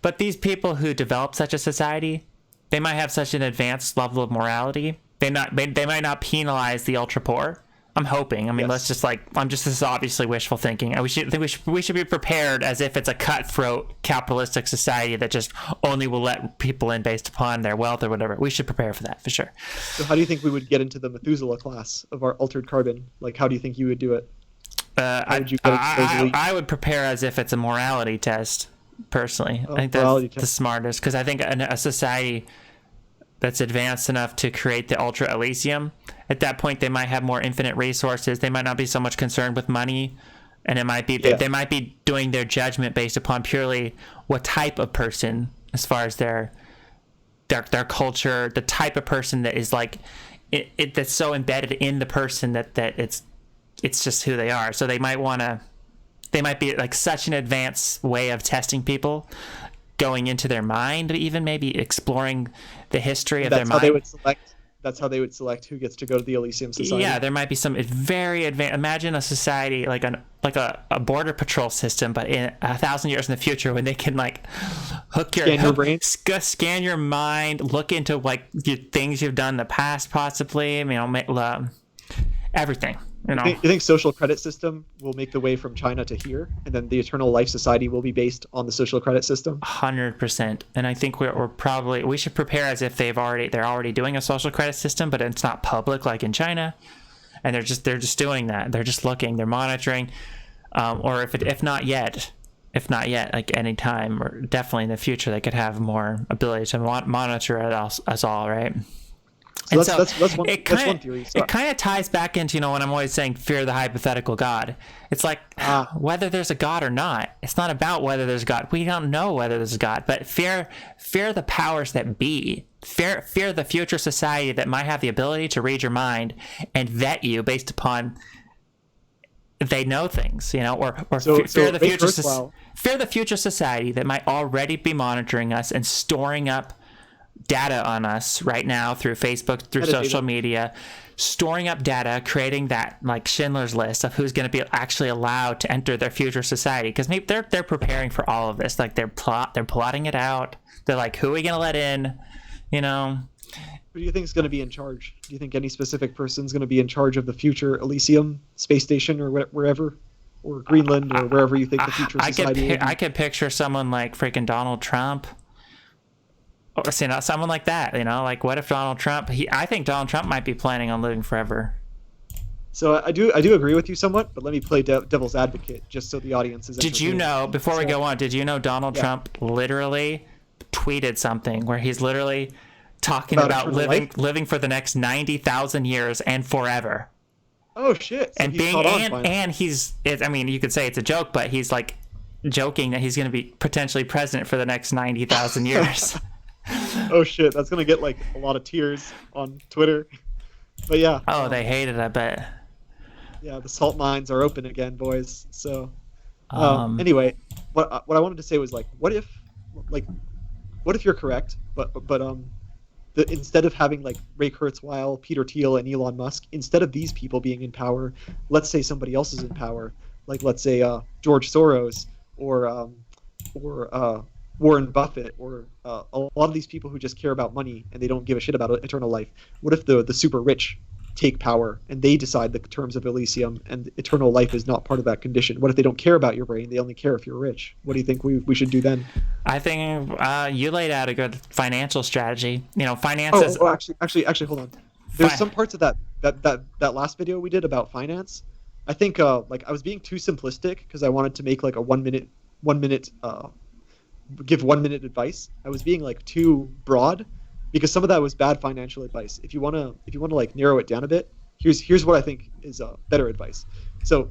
But these people who develop such a society, they might have such an advanced level of morality. They might not penalize the ultra poor. I'm hoping. I mean, yes. This is obviously wishful thinking. We should be prepared as if it's a cutthroat capitalistic society that just only will let people in based upon their wealth or whatever. We should prepare for that for sure. So how do you think we would get into the Methuselah class of our altered carbon? Like, how do you think you would do it? I would prepare as if it's a morality test, personally. I think that's the smartest, because I think a society that's advanced enough to create the Ultra Elysium, at that point they might have more infinite resources. They might not be so much concerned with money And it might be they might be doing their judgment based upon purely what type of person, as far as their culture, the type of person that is like it that's so embedded in the person that it's just who they are. So they might be like such an advanced way of testing people, going into their mind, even maybe exploring the history of their mind. That's how they would select who gets to go to the Elysium Society. Yeah, there might be some very advanced. Imagine a society like a border patrol system, but in 1,000 years in the future, when they can like scan your brain, scan your mind, look into like your things you've done in the past, possibly. Everything. You think social credit system will make the way from China to here, and then the Eternal Life Society will be based on the social credit system? 100%. And I think we should prepare as if they're already doing a social credit system, but it's not public like in China, and they're just doing that. They're just looking, they're monitoring, or if not yet, like any time, or definitely in the future, they could have more ability to monitor us all, right? So that's one theory. So it kind of ties back into, when I'm always saying fear the hypothetical God. It's like whether there's a God or not. It's not about whether there's a God. We don't know whether there's a God, but fear the powers that be. Fear the future society that might have the ability to read your mind and vet you based upon they know things, or fear the future society that might already be monitoring us and storing up data on us right now through Facebook, through social media, storing up data, creating that like Schindler's List of who's going to be actually allowed to enter their future society, because maybe they're preparing for all of this. Like they're plotting it out. They're like, who are we going to let in? Who do you think is going to be in charge? Do you think any specific person is going to be in charge of the future Elysium space station or wherever, or Greenland or wherever you think the future society will be? I could picture someone like freaking Donald Trump. Or someone like that, like what if Donald Trump? I think Donald Trump might be planning on living forever. So I do agree with you somewhat, but let me play devil's advocate just so the audience is. Did you know, before we go on, did you know Donald Trump literally tweeted something where he's literally talking about living for the next 90,000 years and forever? Oh shit! So you could say it's a joke, but he's like joking that he's going to be potentially president for the next 90,000 years. Oh shit, that's gonna get like a lot of tears on Twitter. But yeah. Oh, they hate it, I bet. Yeah, the salt mines are open again, boys. So anyway, what I wanted to say was like, what if you're correct, but instead of having like Ray Kurzweil, Peter Thiel, and Elon Musk, instead of these people being in power, let's say somebody else is in power, like let's say George Soros or Warren Buffett, or a lot of these people who just care about money and they don't give a shit about eternal life. What if the super rich take power and they decide the terms of Elysium and eternal life is not part of that condition? What if they don't care about your brain? They only care if you're rich. What do you think we should do then? I think you laid out a good financial strategy. Finances. Actually, hold on. There's some parts of that last video we did about finance. I think I was being too simplistic because I wanted to make like a 1 minute give 1 minute advice. I was being like too broad because some of that was bad financial advice. If you wanna like narrow it down a bit, here's what I think is better advice. So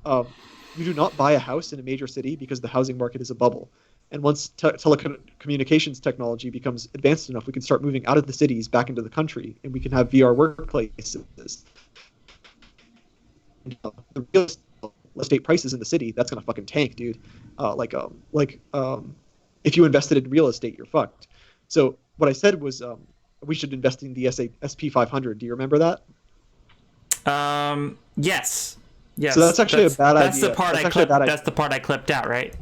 you do not buy a house in a major city because the housing market is a bubble. And once telecommunications technology becomes advanced enough, we can start moving out of the cities back into the country, and we can have VR workplaces. The real estate prices in the city, that's gonna fucking tank, dude. If you invested in real estate, you're fucked. So what I said was we should invest in the SP 500. Do you remember that? Yes. So that's actually a bad idea. That's the part I clipped out, right?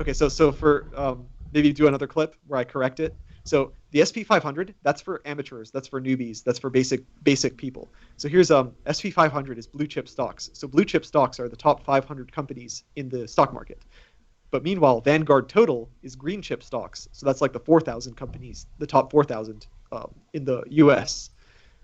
Okay, so for maybe do another clip where I correct it. So the SP 500, that's for amateurs, that's for newbies, that's for basic people. So here's SP 500 is blue chip stocks. So blue chip stocks are the top 500 companies in the stock market. But meanwhile, Vanguard Total is green chip stocks. So that's like the 4,000 companies, the top 4,000 in the US.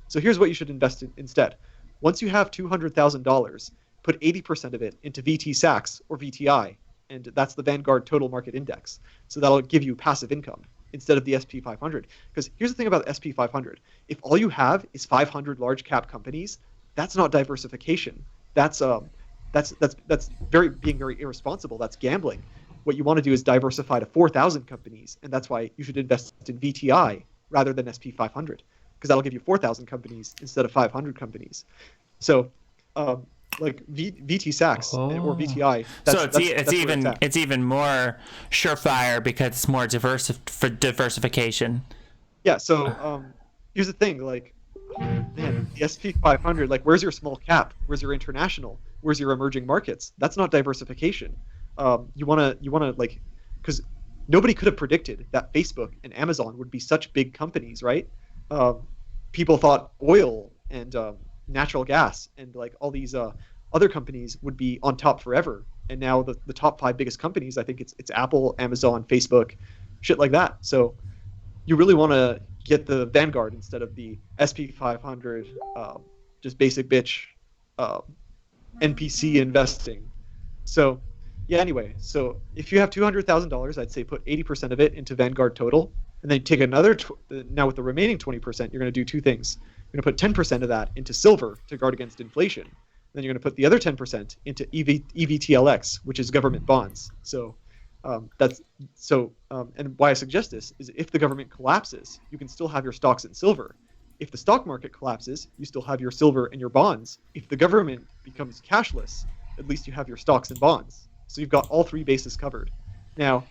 So here's what you should invest in instead. Once you have $200,000, put 80% of it into VT Sachs or VTI, and that's the Vanguard Total Market Index. So that'll give you passive income instead of the SP 500. Because here's the thing about the SP 500. If all you have is 500 large cap companies, that's not diversification. That's That's being very irresponsible. That's gambling. What you want to do is diversify to 4,000 companies, and that's why you should invest in VTI rather than SP 500, because that'll give you 4,000 companies instead of 500 companies. So, like VT Sachs or VTI. So it's even more surefire because it's more diversification. Yeah. So here's the thing, like, man, the SP 500, like, where's your small cap? Where's your international? Where's your emerging markets? That's not diversification. You wanna like, because nobody could have predicted that Facebook and Amazon would be such big companies, right? People thought oil and natural gas and like all these other companies would be on top forever, and now the top 5 biggest companies, I think it's Apple, Amazon, Facebook, shit like that. So you really want to get the Vanguard instead of the SP 500, just basic bitch NPC investing. So yeah, anyway, so if you have $200,000, I'd say put 80% of it into Vanguard total, and then take another now with the remaining 20%, you're going to do two things. You're going to put 10% of that into silver to guard against inflation. Then you're going to put the other 10% into EVTLX, which is government bonds. So and why I suggest this is if the government collapses, you can still have your stocks in silver. If the stock market collapses, you still have your silver and your bonds. If the government becomes cashless, at least you have your stocks and bonds. So you've got all 3 bases covered. Now,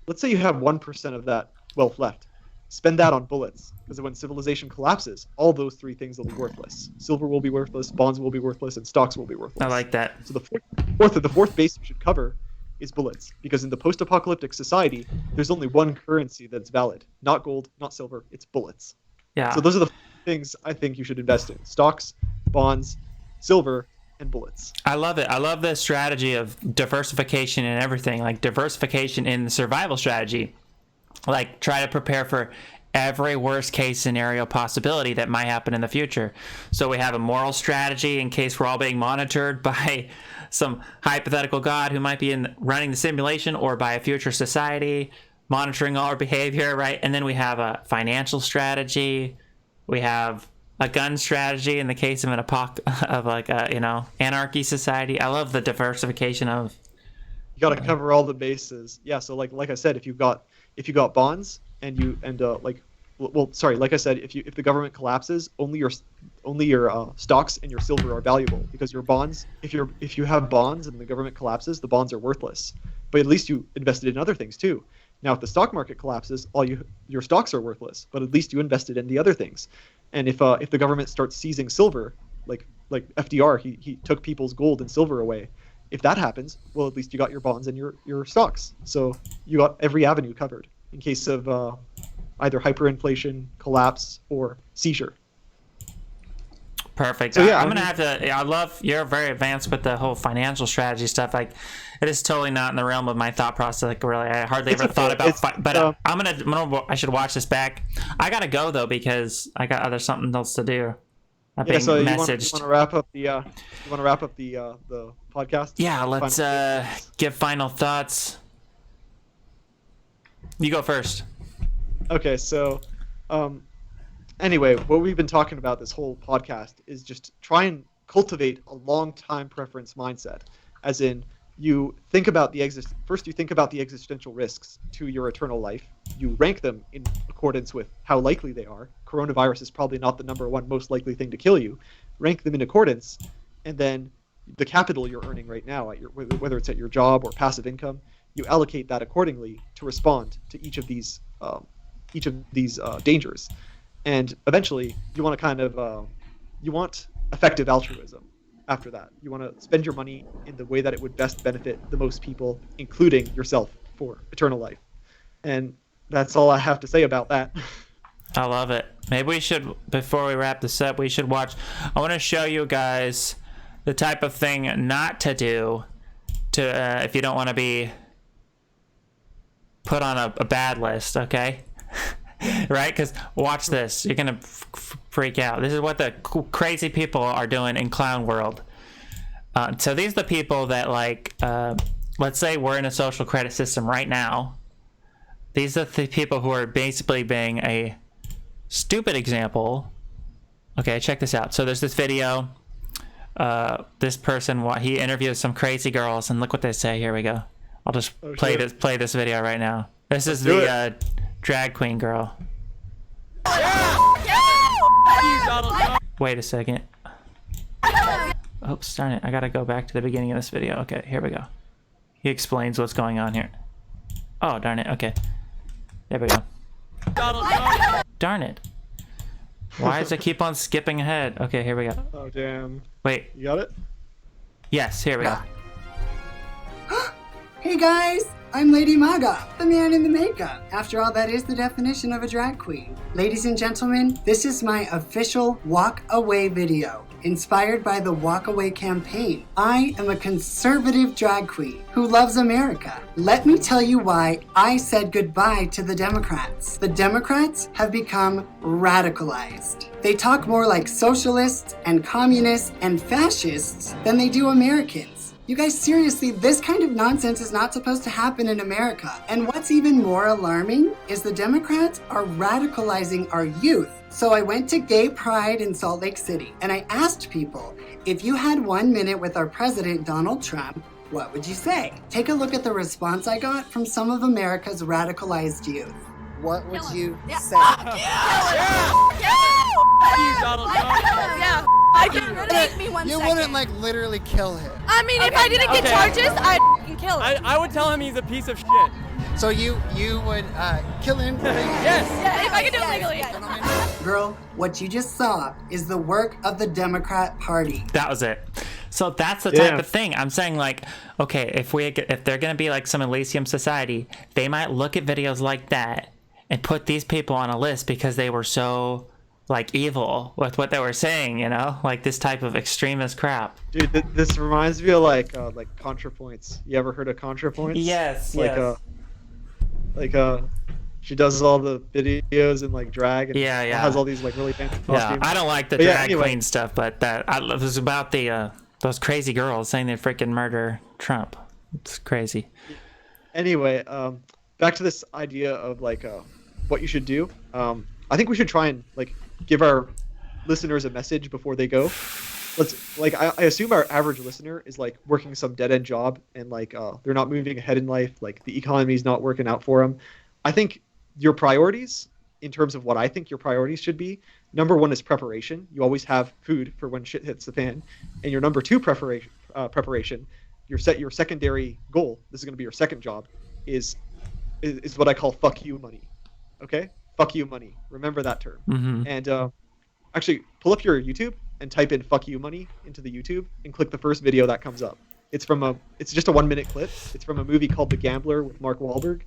let's say you have 1% of that wealth left. Spend that on bullets, because when civilization collapses, all those 3 things will be worthless. Silver will be worthless, bonds will be worthless, and stocks will be worthless. I like that. So the fourth base you should cover is bullets, because in the post-apocalyptic society, there's only one currency that's valid. Not gold, not silver, it's bullets. Yeah. So those are the things I think you should invest in: stocks, bonds, silver, and bullets. I love it. I love the strategy of diversification and everything, like diversification in the survival strategy. Like, try to prepare for every worst case scenario possibility that might happen in the future. So we have a moral strategy in case we're all being monitored by some hypothetical god who might be running the simulation, or by a future society monitoring all our behavior, right? And then we have a financial strategy. We have a gun strategy in the case of an anarchy society. I love the diversification of. You got to cover all the bases. Yeah. So like I said, if you got bonds and like I said, if the government collapses, only your stocks and your silver are valuable, because your bonds, if you have bonds and the government collapses, the bonds are worthless. But at least you invested in other things too. Now, if the stock market collapses, your stocks are worthless, but at least you invested in the other things. And if the government starts seizing silver, like FDR, he took people's gold and silver away. If that happens, well, at least you got your bonds and your stocks. So you got every avenue covered in case of either hyperinflation, collapse, or seizure. Perfect. So yeah, I'm gonna have to. I love, you're very advanced with the whole financial strategy stuff. Like, it is totally not in the realm of my thought process. Like, really, I hardly ever thought about. But I should watch this back. I gotta go though, because I got something else to do. I'm being so messaged. You want to wrap up the podcast? Yeah, let's give final thoughts. You go first. Okay, so anyway, what we've been talking about this whole podcast is just try and cultivate a long-time preference mindset. As in, you think about first you think about the existential risks to your eternal life. You rank them in accordance with how likely they are. Coronavirus is probably not the number one most likely thing to kill you. Rank them in accordance, and then the capital you're earning right now, whether it's at your job or passive income, you allocate that accordingly to respond to each of these dangers. And eventually, you want to kind of you want effective altruism. After that, you want to spend your money in the way that it would best benefit the most people, including yourself, for eternal life. And that's all I have to say about that. I love it. Maybe we should, before we wrap this up, I want to show you guys the type of thing not to do if you don't want to be put on a bad list, okay? Right? Because watch this. You're going to freak out. This is what the crazy people are doing in clown world. So these are the people that, like, let's say we're in a social credit system right now. These are the people who are basically being a stupid example. Okay, check this out. So there's this video this person, he interviews some crazy girls, and look what they say. Here we go. I'll just play this video right now. This is the drag queen girl. Wait a second. Oops, darn it. I gotta go back to the beginning of this video. Okay, here we go. He explains what's going on here. Oh, darn it. Okay. There we go. Darn it. Why does it keep on skipping ahead? Okay, here we go. Oh, damn. Wait. You got it? Yes, here we go. Hey guys, I'm Lady Maga, the man in the makeup. After all, that is the definition of a drag queen. Ladies and gentlemen, this is my official walk away video, inspired by the Walk Away campaign. I am a conservative drag queen who loves America. Let me tell you why I said goodbye to the Democrats. The Democrats have become radicalized. They talk more like socialists and communists and fascists than they do Americans. You guys, seriously, this kind of nonsense is not supposed to happen in America. And what's even more alarming is the Democrats are radicalizing our youth. So I went to Gay Pride in Salt Lake City, and I asked people, if you had 1 minute with our president, Donald Trump, what would you say? Take a look at the response I got from some of America's radicalized youth. What would you say? I can make me 1 You second. wouldn't like literally kill him. I mean, if I didn't get charges, I'd f***ing kill him. I would tell him he's a piece of shit. So you would kill him? Yes. Yeah, if I could do it legally. Girl, what you just saw is the work of the Democrat Party. That was it. So that's the type of thing I'm saying. Like, okay, if they're gonna be like some Elysium society, they might look at videos like that and put these people on a list because they were so like evil with what they were saying, you know, like this type of extremist crap. Dude, this reminds me of like ContraPoints. You ever heard of ContraPoints? Yes. She does all the videos in like drag and has all these like really fancy costumes. I don't like the drag queen stuff, but it was about the those crazy girls saying they freaking murder Trump. It's crazy. Anyway, back to this idea of like what you should do. I think we should try and like give our listeners a message before they go. I assume our average listener is like working some dead end job and like they're not moving ahead in life. Like the economy's not working out for them. I think your priorities, in terms of what I think your priorities should be, number one is preparation. You always have food for when shit hits the fan. And your number two preparation, your secondary goal, this is going to be your second job, is what I call fuck you money. Okay? Fuck you money. Remember that term. Mm-hmm. And actually, pull up your YouTube and type in fuck you money into the YouTube and click the first video that comes up. It's just a 1 minute clip. It's from a movie called The Gambler with Mark Wahlberg.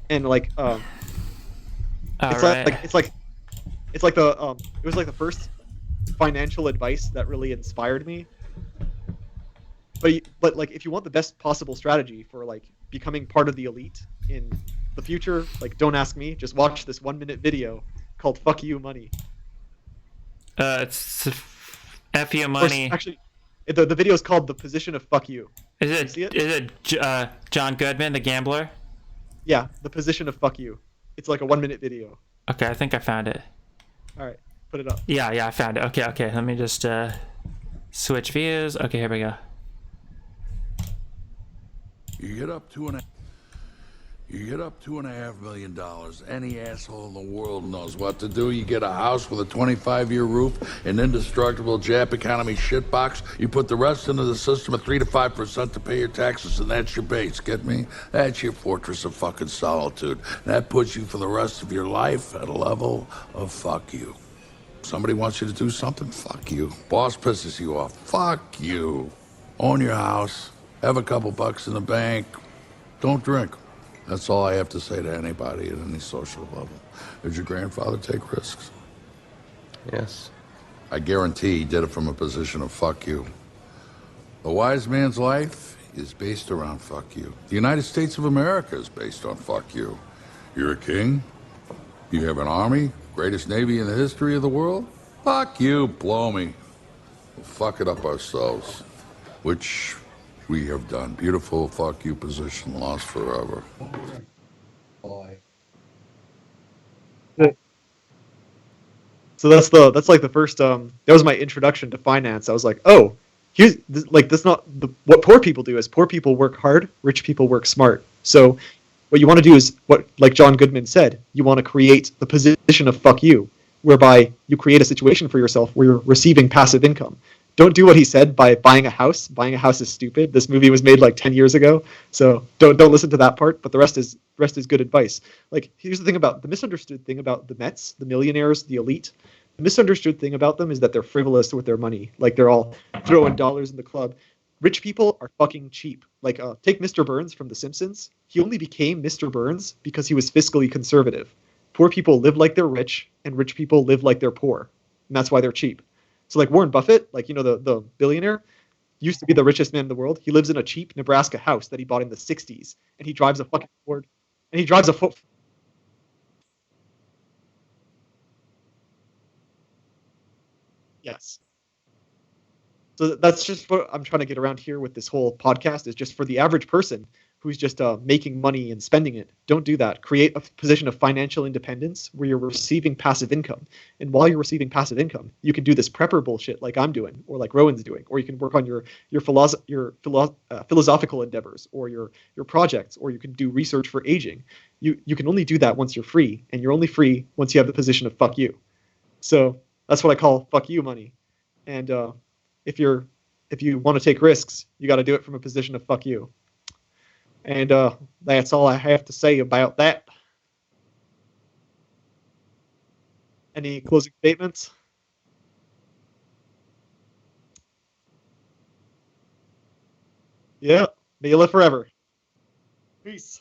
And like it was like the first financial advice that really inspired me. But like if you want the best possible strategy for like becoming part of the elite in the future, like don't ask me, just watch this 1 minute video called Fuck You Money. It's F you money. Actually, the video is called The Position of Fuck You. Is it John Goodman, the gambler? Yeah, The Position of Fuck You. It's like a 1 minute video. Okay, I think I found it. All right, put it up. Yeah, I found it. Okay. Let me just switch views. Okay, here we go. You get up $2.5 million. Any asshole in the world knows what to do. You get a house with a 25-year roof, an indestructible Jap economy shitbox. You put the rest into the system at 3 to 5% to pay your taxes, and that's your base. Get me? That's your fortress of fucking solitude. That puts you for the rest of your life at a level of fuck you. Somebody wants you to do something? Fuck you. Boss pisses you off? Fuck you. Own your house. Have a couple bucks in the bank. Don't drink. That's all I have to say to anybody at any social level. Did your grandfather take risks? Yes. I guarantee he did it from a position of fuck you. A wise man's life is based around fuck you. The United States of America is based on fuck you. You're a king. You have an army, greatest navy in the history of the world. Fuck you, blow me. We'll fuck it up ourselves, which we have done. Beautiful fuck you position, lost forever. So that's like the first that was my introduction to finance. I was like, oh, That's not what poor people do. Is poor people work hard, rich people work smart. So what you want to do is what, like John Goodman said, you want to create the position of fuck you, whereby you create a situation for yourself where you're receiving passive income. Don't do what he said by buying a house. Buying a house is stupid. This movie was made like 10 years ago, so don't listen to that part. But the rest is good advice. Like, here's the thing about the misunderstood thing about the Mets, the millionaires, the elite. The misunderstood thing about them is that they're frivolous with their money. Like, they're all throwing dollars in the club. Rich people are fucking cheap. Like, take Mr. Burns from The Simpsons. He only became Mr. Burns because he was fiscally conservative. Poor people live like they're rich, and rich people live like they're poor, and that's why they're cheap. So, like Warren Buffett, like, the billionaire, used to be the richest man in the world. He lives in a cheap Nebraska house that he bought in the '60s, and he drives a fucking Ford. And he drives a foot. Yes. So that's just what I'm trying to get around here with this whole podcast, is just for the average person who's just making money and spending it. Don't do that. Create a position of financial independence where you're receiving passive income. And while you're receiving passive income, you can do this prepper bullshit like I'm doing, or like Rowan's doing, or you can work on your philosophical endeavors, or your projects, or you can do research for aging. You can only do that once you're free, and you're only free once you have the position of fuck you. So that's what I call fuck you money. And if you want to take risks, you got to do it from a position of fuck you. And that's all I have to say about that. Any closing statements? Yeah, may you live forever. Peace.